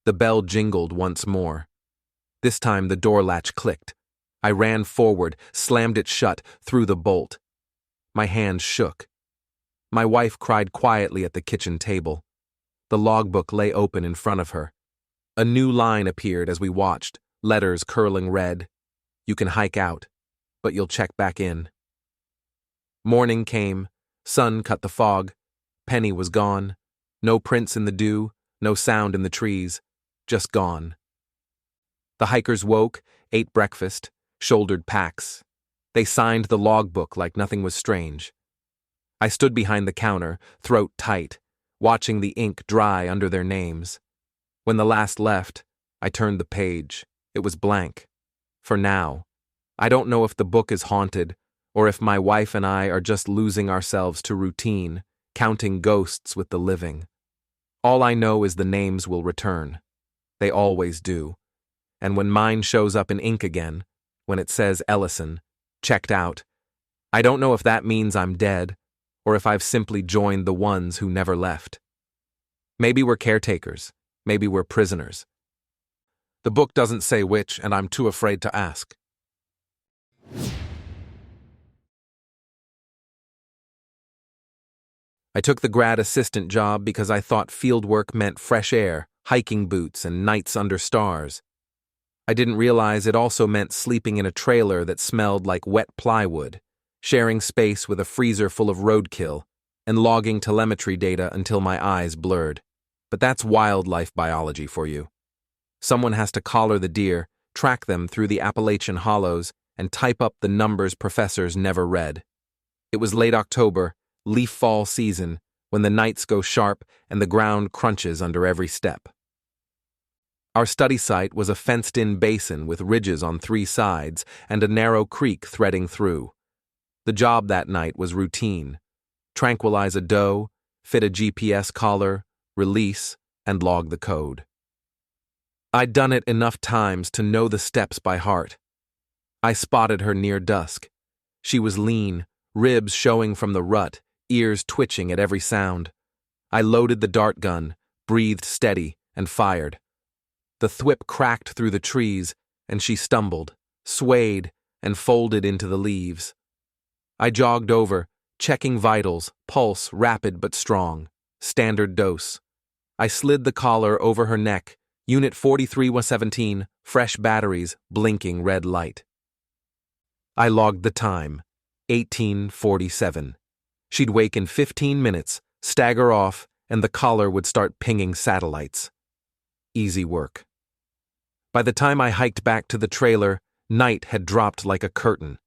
The bell jingled once more. This time the door latch clicked. I ran forward, slammed it shut, threw the bolt. My hands shook. My wife cried quietly at the kitchen table. The logbook lay open in front of her. A new line appeared as we watched, letters curling red. "You can hike out, but you'll check back in." Morning came. Sun cut the fog. Penny was gone. No prints in the dew, no sound in the trees. Just gone. The hikers woke, ate breakfast, shouldered packs. They signed the logbook like nothing was strange. I stood behind the counter, throat tight, watching the ink dry under their names. When the last left, I turned the page. It was blank. For now. I don't know if the book is haunted, or if my wife and I are just losing ourselves to routine, counting ghosts with the living. All I know is the names will return. They always do. And when mine shows up in ink again, when it says Ellison, checked out, I don't know if that means I'm dead, or if I've simply joined the ones who never left. Maybe we're caretakers. Maybe we're prisoners. The book doesn't say which, and I'm too afraid to ask. I took the grad assistant job because I thought field work meant fresh air, hiking boots, and nights under stars. I didn't realize it also meant sleeping in a trailer that smelled like wet plywood, sharing space with a freezer full of roadkill, and logging telemetry data until my eyes blurred. But that's wildlife biology for you. Someone has to collar the deer, track them through the Appalachian hollows, and type up the numbers professors never read. It was late October, leaf fall season, when the nights go sharp and the ground crunches under every step. Our study site was a fenced-in basin with ridges on 3 sides and a narrow creek threading through. The job that night was routine. Tranquilize a doe, fit a GPS collar, release, and log the code. I'd done it enough times to know the steps by heart. I spotted her near dusk. She was lean, ribs showing from the rut, ears twitching at every sound. I loaded the dart gun, breathed steady, and fired. The thwip cracked through the trees, and she stumbled, swayed, and folded into the leaves. I jogged over, checking vitals, pulse rapid but strong, standard dose. I slid the collar over her neck, Unit 43-17, fresh batteries, blinking red light. I logged the time, 18:47. She'd wake in 15 minutes, stagger off, and the collar would start pinging satellites. Easy work. By the time I hiked back to the trailer, night had dropped like a curtain.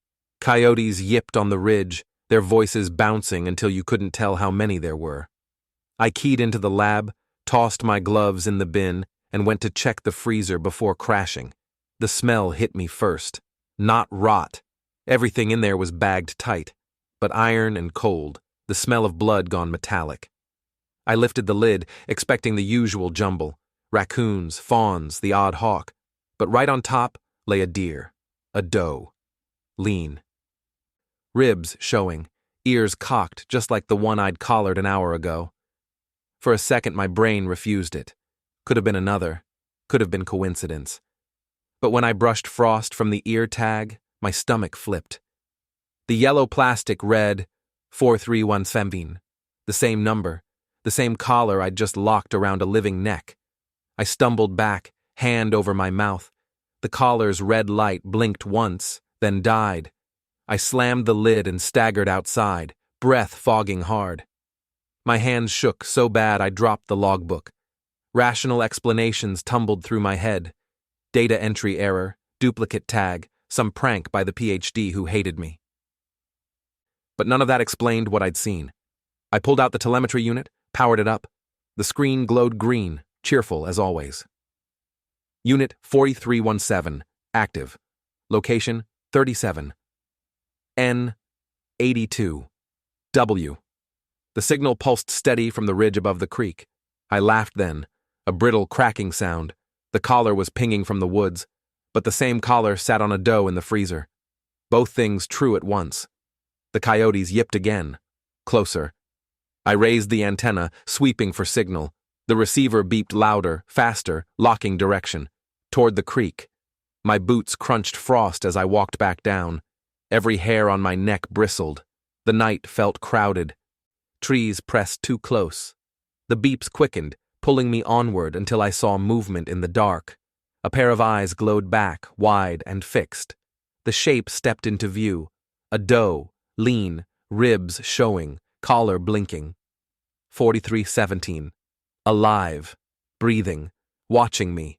Coyotes yipped on the ridge, their voices bouncing until you couldn't tell how many there were. I keyed into the lab, tossed my gloves in the bin, and went to check the freezer before crashing. The smell hit me first. Not rot. Everything in there was bagged tight, but iron and cold, the smell of blood gone metallic. I lifted the lid, expecting the usual jumble, raccoons, fawns, the odd hawk, but right on top lay a deer, a doe, lean. Ribs showing, ears cocked just like the one I'd collared an hour ago. For a second my brain refused it. Could have been another, could have been coincidence. But when I brushed frost from the ear tag, my stomach flipped. The yellow plastic read 43117, the same number, the same collar I'd just locked around a living neck. I stumbled back, hand over my mouth. The collar's red light blinked once, then died. I slammed the lid and staggered outside, breath fogging hard. My hands shook so bad I dropped the logbook. Rational explanations tumbled through my head. Data entry error, duplicate tag, some prank by the PhD who hated me. But none of that explained what I'd seen. I pulled out the telemetry unit, powered it up. The screen glowed green, cheerful as always. Unit 4317, active. Location 37. N 82. W. The signal pulsed steady from the ridge above the creek. I laughed then, a brittle cracking sound. The collar was pinging from the woods, but the same collar sat on a doe in the freezer. Both things true at once. The coyotes yipped again. Closer. I raised the antenna, sweeping for signal. The receiver beeped louder, faster, locking direction. Toward the creek. My boots crunched frost as I walked back down. Every hair on my neck bristled. The night felt crowded. Trees pressed too close. The beeps quickened, pulling me onward until I saw movement in the dark. A pair of eyes glowed back, wide and fixed. The shape stepped into view. A doe, lean, ribs showing, collar blinking. 4317. Alive, breathing, watching me.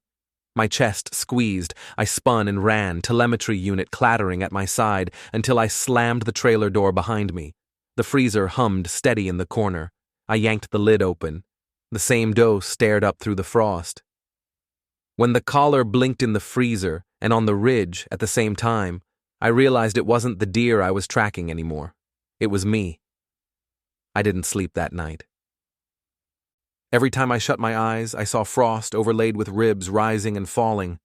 My chest squeezed. I spun and ran, telemetry unit clattering at my side, until I slammed the trailer door behind me. The freezer hummed steady in the corner. I yanked the lid open. The same doe stared up through the frost. When the collar blinked in the freezer and on the ridge at the same time, I realized it wasn't the deer I was tracking anymore. It was me. I didn't sleep that night. Every time I shut my eyes, I saw frost overlaid with ribs rising and falling.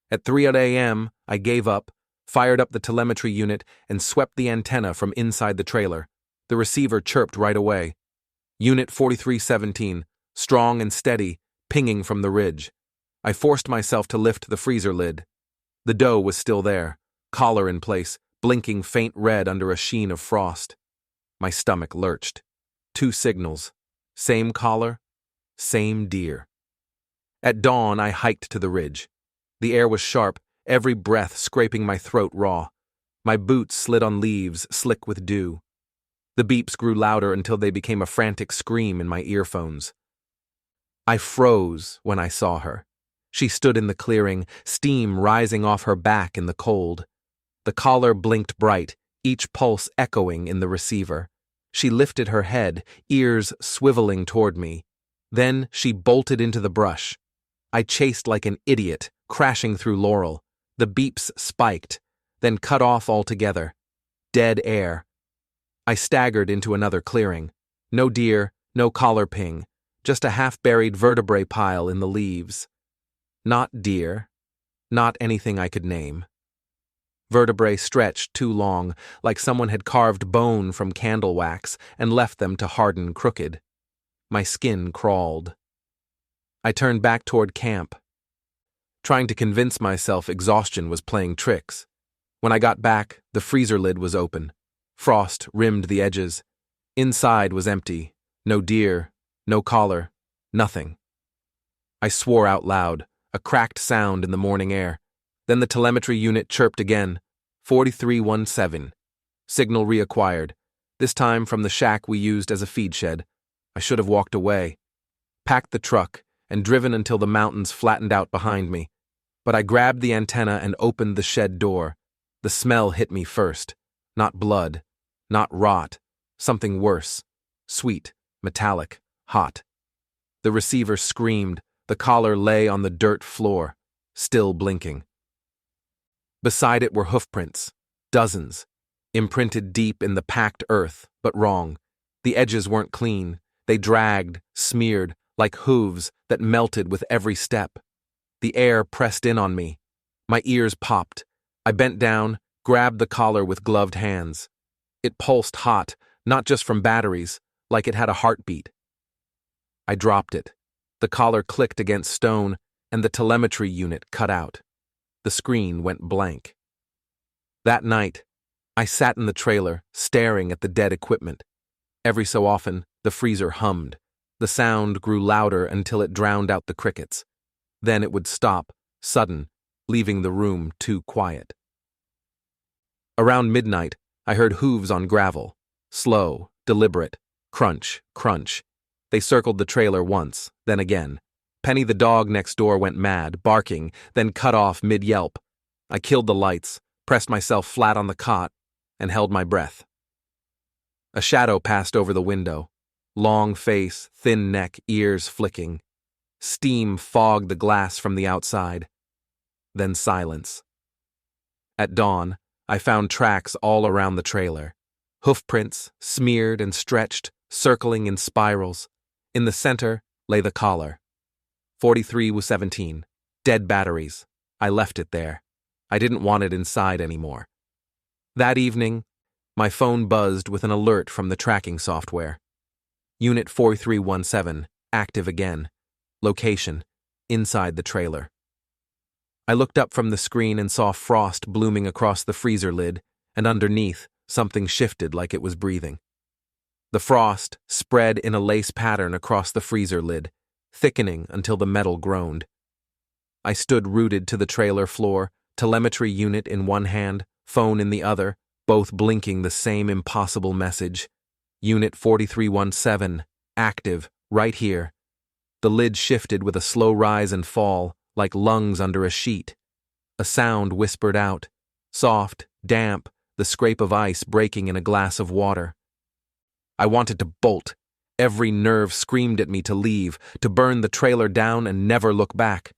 At 3 a.m., I gave up, fired up the telemetry unit, and swept the antenna from inside the trailer. The receiver chirped right away. Unit 4317, strong and steady, pinging from the ridge. I forced myself to lift the freezer lid. The doe was still there, collar in place, blinking faint red under a sheen of frost. My stomach lurched. 2 signals. Same collar, same deer. At dawn, I hiked to the ridge. The air was sharp, every breath scraping my throat raw. My boots slid on leaves, slick with dew. The beeps grew louder until they became a frantic scream in my earphones. I froze when I saw her. She stood in the clearing, steam rising off her back in the cold. The collar blinked bright, each pulse echoing in the receiver. She lifted her head, ears swiveling toward me. Then she bolted into the brush. I chased like an idiot, crashing through laurel. The beeps spiked, then cut off altogether. Dead air. I staggered into another clearing. No deer, no collar ping, just a half-buried vertebrae pile in the leaves. Not deer, not anything I could name. Vertebrae stretched too long, like someone had carved bone from candle wax and left them to harden crooked. My skin crawled. I turned back toward camp, trying to convince myself exhaustion was playing tricks. When I got back, the freezer lid was open. Frost rimmed the edges. Inside was empty. No deer, no collar, nothing. I swore out loud, a cracked sound in the morning air. Then the telemetry unit chirped again. 4317. Signal reacquired, this time from the shack we used as a feed shed. I should have walked away, packed the truck, and driven until the mountains flattened out behind me. But I grabbed the antenna and opened the shed door. The smell hit me first. Not blood, not rot, something worse. Sweet, metallic, hot. The receiver screamed. The collar lay on the dirt floor, still blinking. Beside it were hoofprints, dozens, imprinted deep in the packed earth, but wrong. The edges weren't clean. They dragged, smeared, like hooves that melted with every step. The air pressed in on me. My ears popped. I bent down, grabbed the collar with gloved hands. It pulsed hot, not just from batteries, like it had a heartbeat. I dropped it. The collar clicked against stone, and the telemetry unit cut out. The screen went blank. That night, I sat in the trailer, staring at the dead equipment. Every so often, the freezer hummed. The sound grew louder until it drowned out the crickets. Then it would stop, sudden, leaving the room too quiet. Around midnight, I heard hooves on gravel. Slow, deliberate, crunch, crunch. They circled the trailer once, then again. Penny the dog next door went mad, barking, then cut off mid-yelp. I killed the lights, pressed myself flat on the cot, and held my breath. A shadow passed over the window. Long face, thin neck, ears flicking. Steam fogged the glass from the outside. Then silence. At dawn, I found tracks all around the trailer. Hoofprints, smeared and stretched, circling in spirals. In the center lay the collar. 4317. Dead batteries. I left it there. I didn't want it inside anymore. That evening, my phone buzzed with an alert from the tracking software. Unit 4317, active again. Location, inside the trailer. I looked up from the screen and saw frost blooming across the freezer lid, and underneath, something shifted like it was breathing. The frost spread in a lace pattern across the freezer lid, thickening until the metal groaned. I stood rooted to the trailer floor, telemetry unit in one hand, phone in the other, both blinking the same impossible message. Unit 4317, active, right here. The lid shifted with a slow rise and fall, like lungs under a sheet. A sound whispered out, soft, damp, the scrape of ice breaking in a glass of water. I wanted to bolt. Every nerve screamed at me to leave, to burn the trailer down and never look back.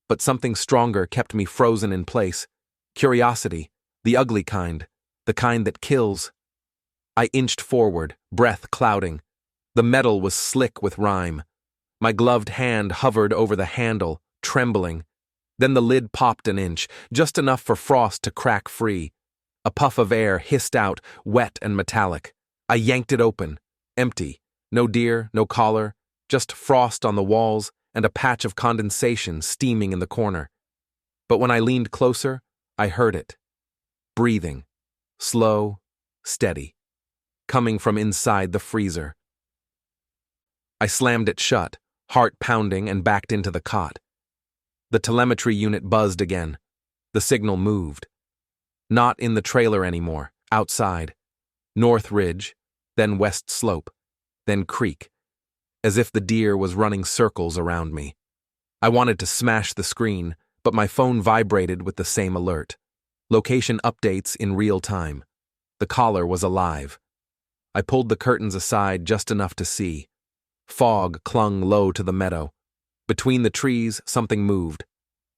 But something stronger kept me frozen in place. Curiosity, the ugly kind, the kind that kills. I inched forward, breath clouding. The metal was slick with rime. My gloved hand hovered over the handle, trembling. Then the lid popped an inch, just enough for frost to crack free. A puff of air hissed out, wet and metallic. I yanked it open, empty. No deer, no collar, just frost on the walls and a patch of condensation steaming in the corner. But when I leaned closer, I heard it. Breathing. Slow, steady. Coming from inside the freezer. I slammed it shut, heart pounding, and backed into the cot. The telemetry unit buzzed again. The signal moved. Not in the trailer anymore, outside. North ridge, then west slope, then creek, as if the deer was running circles around me. I wanted to smash the screen, but my phone vibrated with the same alert. Location updates in real time. The collar was alive. I pulled the curtains aside just enough to see. Fog clung low to the meadow. Between the trees, something moved.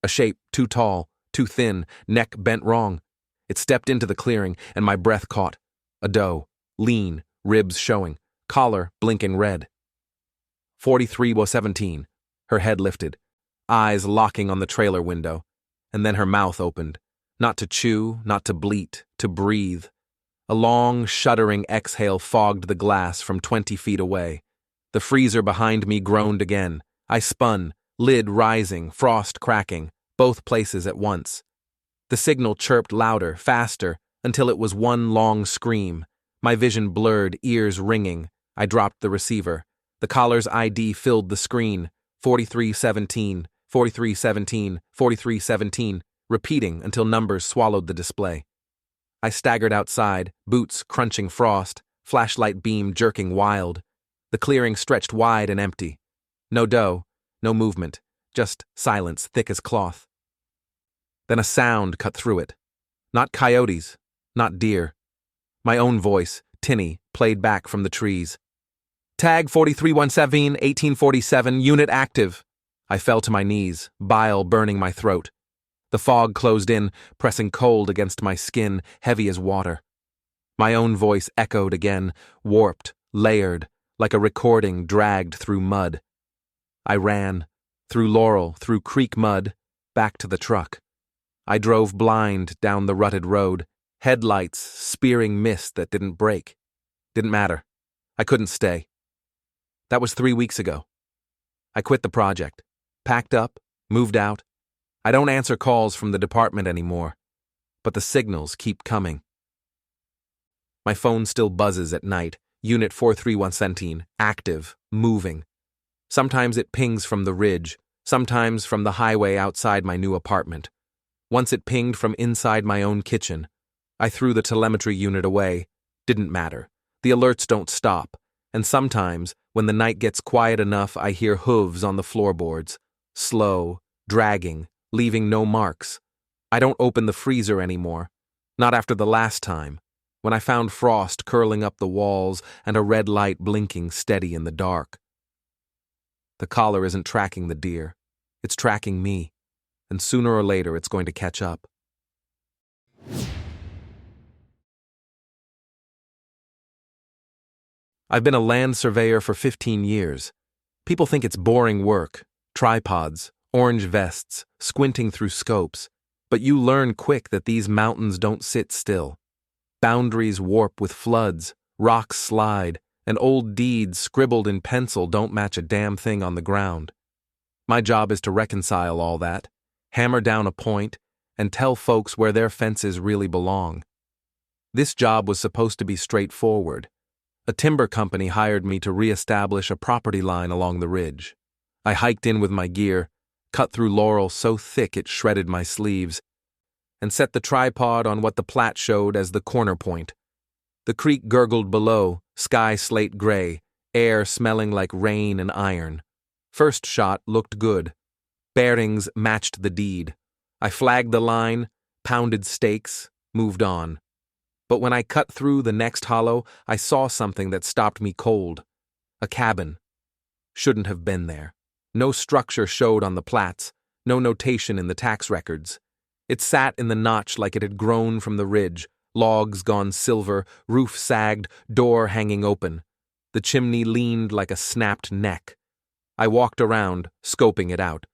A shape too tall, too thin, neck bent wrong. It stepped into the clearing, and my breath caught. A doe, lean, ribs showing, collar blinking red. 43-17. Her head lifted, eyes locking on the trailer window, and then her mouth opened. Not to chew, not to bleat, to breathe. A long, shuddering exhale fogged the glass from 20 feet away. The freezer behind me groaned again. I spun, lid rising, frost cracking, both places at once. The signal chirped louder, faster, until it was one long scream. My vision blurred, ears ringing. I dropped the receiver. The collar's ID filled the screen. 43-17, 43-17, 43-17, repeating until numbers swallowed the display. I staggered outside, boots crunching frost, flashlight beam jerking wild. The clearing stretched wide and empty. No doe, no movement, just silence thick as cloth. Then a sound cut through it. Not coyotes, not deer. My own voice, tinny, played back from the trees. Tag 4317, 1847, unit active. I fell to my knees, bile burning my throat. The fog closed in, pressing cold against my skin, heavy as water. My own voice echoed again, warped, layered, like a recording dragged through mud. I ran, through laurel, through creek mud, back to the truck. I drove blind down the rutted road, headlights spearing mist that didn't break. Didn't matter. I couldn't stay. That was 3 weeks ago. I quit the project, packed up, moved out. I don't answer calls from the department anymore, but the signals keep coming. My phone still buzzes at night, Unit 43117, active, moving. Sometimes it pings from the ridge, sometimes from the highway outside my new apartment. Once it pinged from inside my own kitchen. I threw the telemetry unit away. Didn't matter. The alerts don't stop, and sometimes, when the night gets quiet enough, I hear hooves on the floorboards, slow, dragging, leaving no marks. I don't open the freezer anymore, not after the last time, when I found frost curling up the walls and a red light blinking steady in the dark. The collar isn't tracking the deer. It's tracking me, and sooner or later it's going to catch up. I've been a land surveyor for 15 years. People think it's boring work, tripods, orange vests, squinting through scopes, but you learn quick that these mountains don't sit still. Boundaries warp with floods, rocks slide, and old deeds scribbled in pencil don't match a damn thing on the ground. My job is to reconcile all that, hammer down a point, and tell folks where their fences really belong. This job was supposed to be straightforward. A timber company hired me to reestablish a property line along the ridge. I hiked in with my gear, cut through laurel so thick it shredded my sleeves, and set the tripod on what the plat showed as the corner point. The creek gurgled below, sky slate gray, air smelling like rain and iron. First shot looked good. Bearings matched the deed. I flagged the line, pounded stakes, moved on. But when I cut through the next hollow, I saw something that stopped me cold. A cabin. Shouldn't have been there. No structure showed on the plats, no notation in the tax records. It sat in the notch like it had grown from the ridge, logs gone silver, roof sagged, door hanging open. The chimney leaned like a snapped neck. I walked around, scoping it out.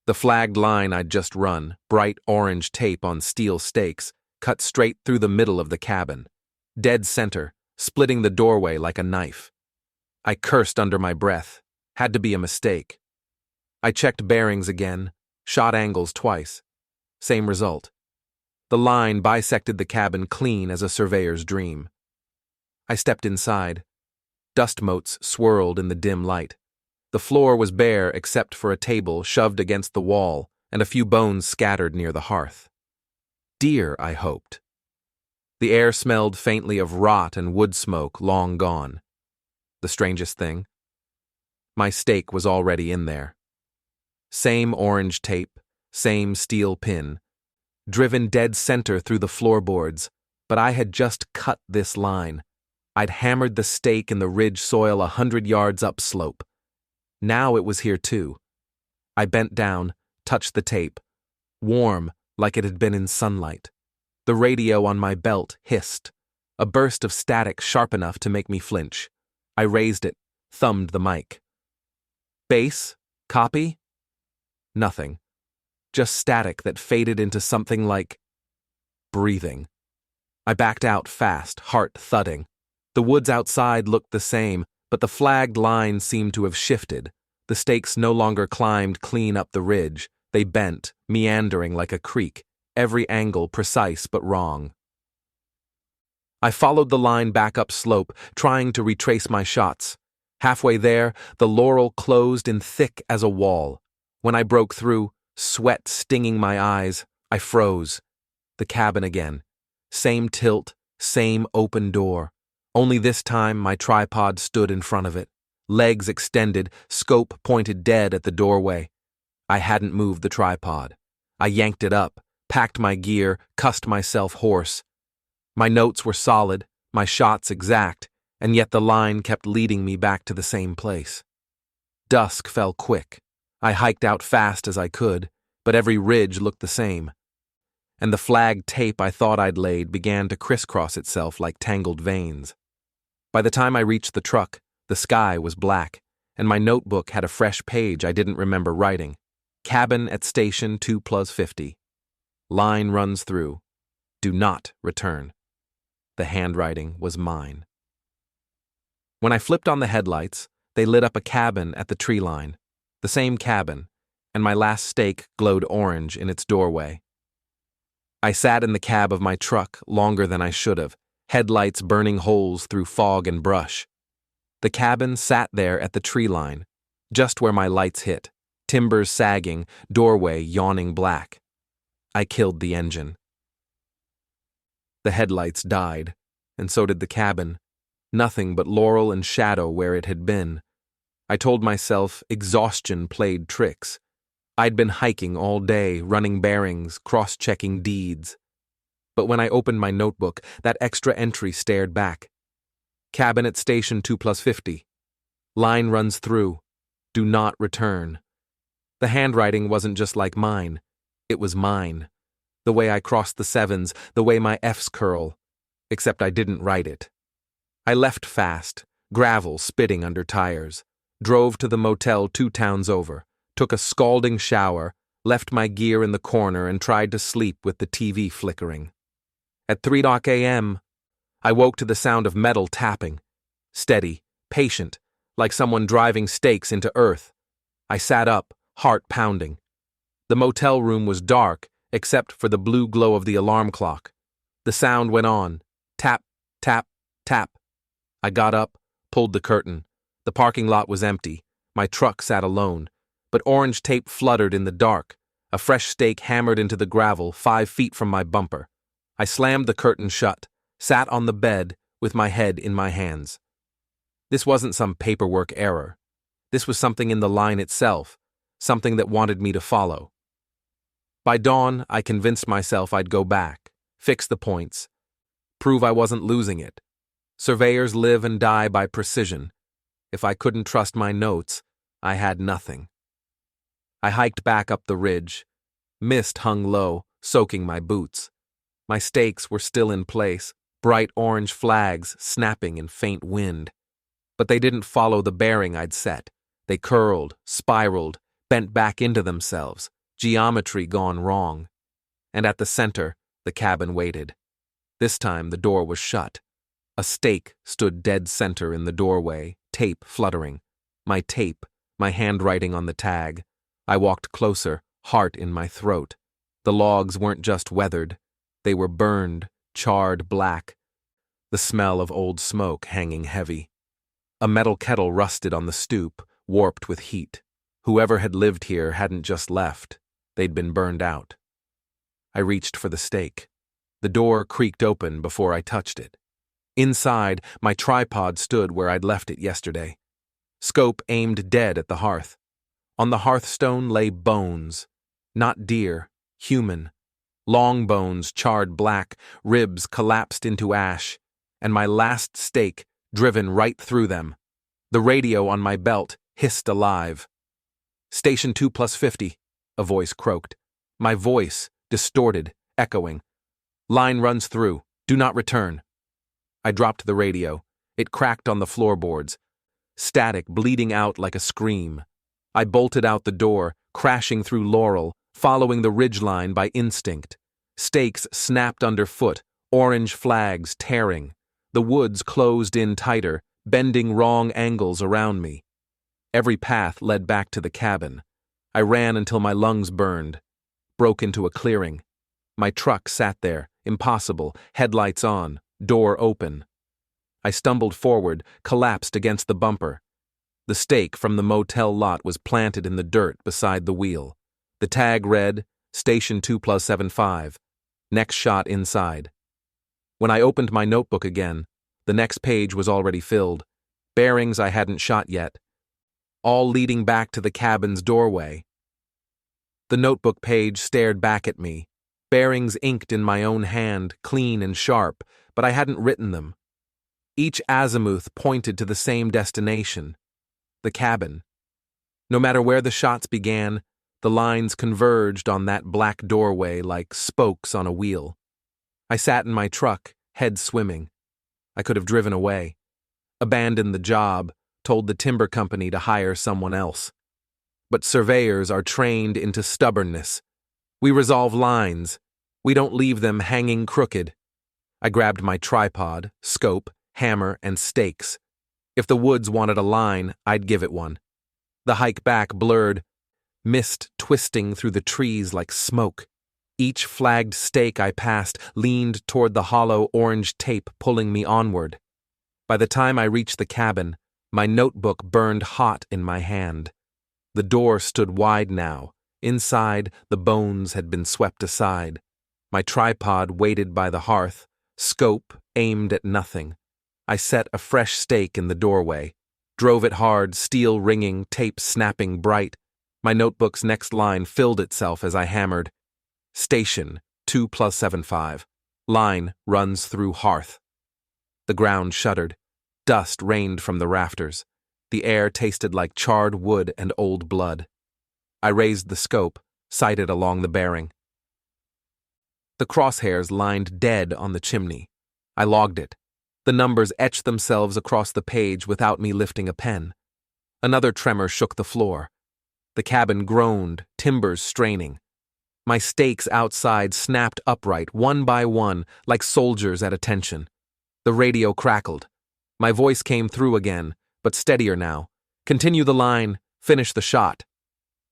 The flagged line I'd just run, bright orange tape on steel stakes, cut straight through the middle of the cabin. Dead center, splitting the doorway like a knife. I cursed under my breath. Had to be a mistake. I checked bearings again, shot angles twice. Same result. The line bisected the cabin clean as a surveyor's dream. I stepped inside. Dust motes swirled in the dim light. The floor was bare except for a table shoved against the wall and a few bones scattered near the hearth. Deer, I hoped. The air smelled faintly of rot and wood smoke long gone. The strangest thing? My stake was already in there. Same orange tape, same steel pin, driven dead center through the floorboards, but I had just cut this line. I'd hammered the stake in the ridge soil 100 yards upslope. Now it was here too. I bent down, touched the tape. Warm, like it had been in sunlight. The radio on my belt hissed. A burst of static sharp enough to make me flinch. I raised it, thumbed the mic. Bass? Copy? Nothing. Just static that faded into something like breathing. I backed out fast, heart thudding. The woods outside looked the same, but the flagged line seemed to have shifted. The stakes no longer climbed clean up the ridge. They bent, meandering like a creek, every angle precise but wrong. I followed the line back up slope, trying to retrace my shots. Halfway there, the laurel closed in thick as a wall. When I broke through, sweat stinging my eyes, I froze. The cabin again. Same tilt, same open door. Only this time my tripod stood in front of it. Legs extended, scope pointed dead at the doorway. I hadn't moved the tripod. I yanked it up, packed my gear, cussed myself hoarse. My notes were solid, my shots exact, and yet the line kept leading me back to the same place. Dusk fell quick. I hiked out fast as I could, but every ridge looked the same. And the flagged tape I thought I'd laid began to crisscross itself like tangled veins. By the time I reached the truck, the sky was black, and my notebook had a fresh page I didn't remember writing. Cabin at station 2+50. Line runs through. Do not return. The handwriting was mine. When I flipped on the headlights, they lit up a cabin at the tree line. The same cabin, and my last stake glowed orange in its doorway. I sat in the cab of my truck longer than I should have, headlights burning holes through fog and brush. The cabin sat there at the tree line, just where my lights hit, timbers sagging, doorway yawning black. I killed the engine. The headlights died, and so did the cabin. Nothing but laurel and shadow where it had been. I told myself exhaustion played tricks. I'd been hiking all day, running bearings, cross-checking deeds. But when I opened my notebook, that extra entry stared back. Cabin at station 2+50. Line runs through. Do not return. The handwriting wasn't just like mine. It was mine. The way I crossed the sevens, the way my F's curl. Except I didn't write it. I left fast, gravel spitting under tires. Drove to the motel 2 towns over. Took a scalding shower, left my gear in the corner and tried to sleep with the TV flickering. At 3 a.m., I woke to the sound of metal tapping. Steady, patient, like someone driving stakes into earth. I sat up, heart pounding. The motel room was dark, except for the blue glow of the alarm clock. The sound went on. Tap, tap, tap. I got up, pulled the curtain. The parking lot was empty. My truck sat alone. But orange tape fluttered in the dark. A fresh stake hammered into the gravel 5 feet from my bumper. I slammed the curtain shut, sat on the bed with my head in my hands. This wasn't some paperwork error. This was something in the line itself, something that wanted me to follow. By dawn, I convinced myself I'd go back, fix the points, prove I wasn't losing it. Surveyors live and die by precision. If I couldn't trust my notes, I had nothing. I hiked back up the ridge. Mist hung low, soaking my boots. My stakes were still in place, bright orange flags snapping in faint wind. But they didn't follow the bearing I'd set. They curled, spiraled, bent back into themselves, geometry gone wrong. And at the center, the cabin waited. This time the door was shut. A stake stood dead center in the doorway, tape fluttering. My tape, my handwriting on the tag. I walked closer, heart in my throat. The logs weren't just weathered. They were burned, charred black. The smell of old smoke hanging heavy. A metal kettle rusted on the stoop, warped with heat. Whoever had lived here hadn't just left. They'd been burned out. I reached for the stake. The door creaked open before I touched it. Inside, my tripod stood where I'd left it yesterday. Scope aimed dead at the hearth. On the hearthstone lay bones. Not deer, human. Long bones charred black, ribs collapsed into ash, and my last stake driven right through them. The radio on my belt hissed alive. Station 2+50, a voice croaked. My voice, distorted, echoing. Line runs through. Do not return. I dropped the radio. It cracked on the floorboards. Static bleeding out like a scream. I bolted out the door, crashing through Laurel, following the ridgeline by instinct. Stakes snapped underfoot, orange flags tearing. The woods closed in tighter, bending wrong angles around me. Every path led back to the cabin. I ran until my lungs burned. Broke into a clearing. My truck sat there, impossible, headlights on, door open. I stumbled forward, collapsed against the bumper. The stake from the motel lot was planted in the dirt beside the wheel. The tag read, Station 2+75. Next shot inside. When I opened my notebook again, the next page was already filled. Bearings I hadn't shot yet. All leading back to the cabin's doorway. The notebook page stared back at me. Bearings inked in my own hand, clean and sharp, but I hadn't written them. Each azimuth pointed to the same destination. The cabin. No matter where the shots began, the lines converged on that black doorway like spokes on a wheel. I sat in my truck, head swimming. I could have driven away. Abandoned the job, told the timber company to hire someone else. But surveyors are trained into stubbornness. We resolve lines. We don't leave them hanging crooked. I grabbed my tripod, scope, hammer, and stakes. If the woods wanted a line, I'd give it one. The hike back blurred, mist twisting through the trees like smoke. Each flagged stake I passed leaned toward the hollow orange tape pulling me onward. By the time I reached the cabin, my notebook burned hot in my hand. The door stood wide now. Inside, the bones had been swept aside. My tripod waited by the hearth, scope aimed at nothing. I set a fresh stake in the doorway, drove it hard, steel ringing, tape snapping bright. My notebook's next line filled itself as I hammered. Station 2+75. Line runs through hearth. The ground shuddered. Dust rained from the rafters. The air tasted like charred wood and old blood. I raised the scope, sighted along the bearing. The crosshairs lined dead on the chimney. I logged it. The numbers etched themselves across the page without me lifting a pen. Another tremor shook the floor. The cabin groaned, timbers straining. My stakes outside snapped upright, one by one, like soldiers at attention. The radio crackled. My voice came through again, but steadier now. Continue the line, finish the shot.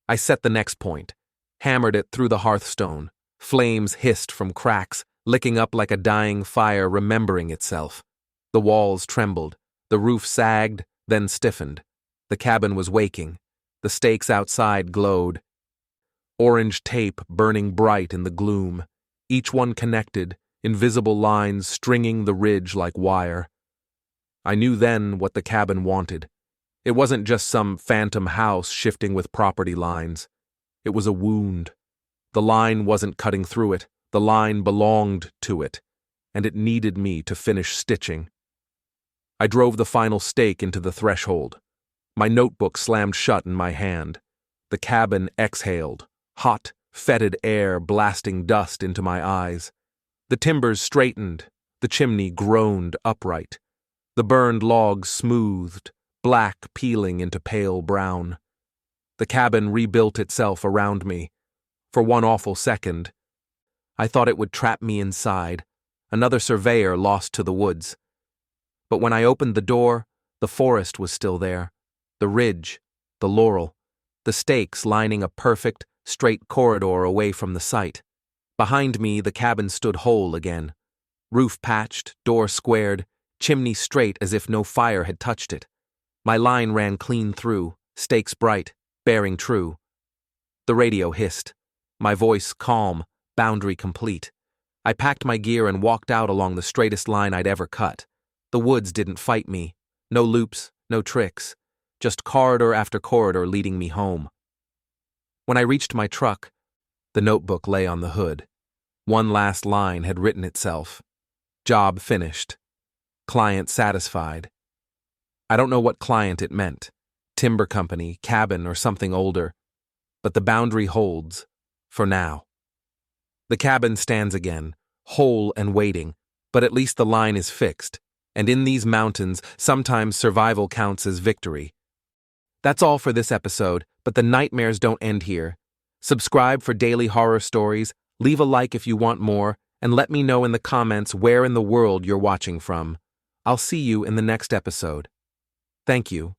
I set the next point, hammered it through the hearthstone. Flames hissed from cracks, licking up like a dying fire remembering itself. The walls trembled, the roof sagged, then stiffened. The cabin was waking. The stakes outside glowed. Orange tape burning bright in the gloom, each one connected, invisible lines stringing the ridge like wire. I knew then what the cabin wanted. It wasn't just some phantom house shifting with property lines. It was a wound. The line wasn't cutting through it. The line belonged to it, and it needed me to finish stitching. I drove the final stake into the threshold. My notebook slammed shut in my hand. The cabin exhaled, hot, fetid air blasting dust into my eyes. The timbers straightened, the chimney groaned upright. The burned logs smoothed, black peeling into pale brown. The cabin rebuilt itself around me. For one awful second, I thought it would trap me inside, another surveyor lost to the woods. But when I opened the door, the forest was still there, the ridge, the laurel, the stakes lining a perfect, straight corridor away from the site. Behind me, the cabin stood whole again. Roof patched, door squared, chimney straight as if no fire had touched it. My line ran clean through, stakes bright, bearing true. The radio hissed. My voice calm, boundary complete. I packed my gear and walked out along the straightest line I'd ever cut. The woods didn't fight me. No loops, no tricks. Just corridor after corridor leading me home. When I reached my truck, the notebook lay on the hood. One last line had written itself. Job finished. Client satisfied. I don't know what client it meant. Timber company, cabin, or something older. But the boundary holds. For now. The cabin stands again, whole and waiting, but at least the line is fixed, and in these mountains, sometimes survival counts as victory. That's all for this episode, but the nightmares don't end here. Subscribe for daily horror stories, leave a like if you want more, and let me know in the comments where in the world you're watching from. I'll see you in the next episode. Thank you.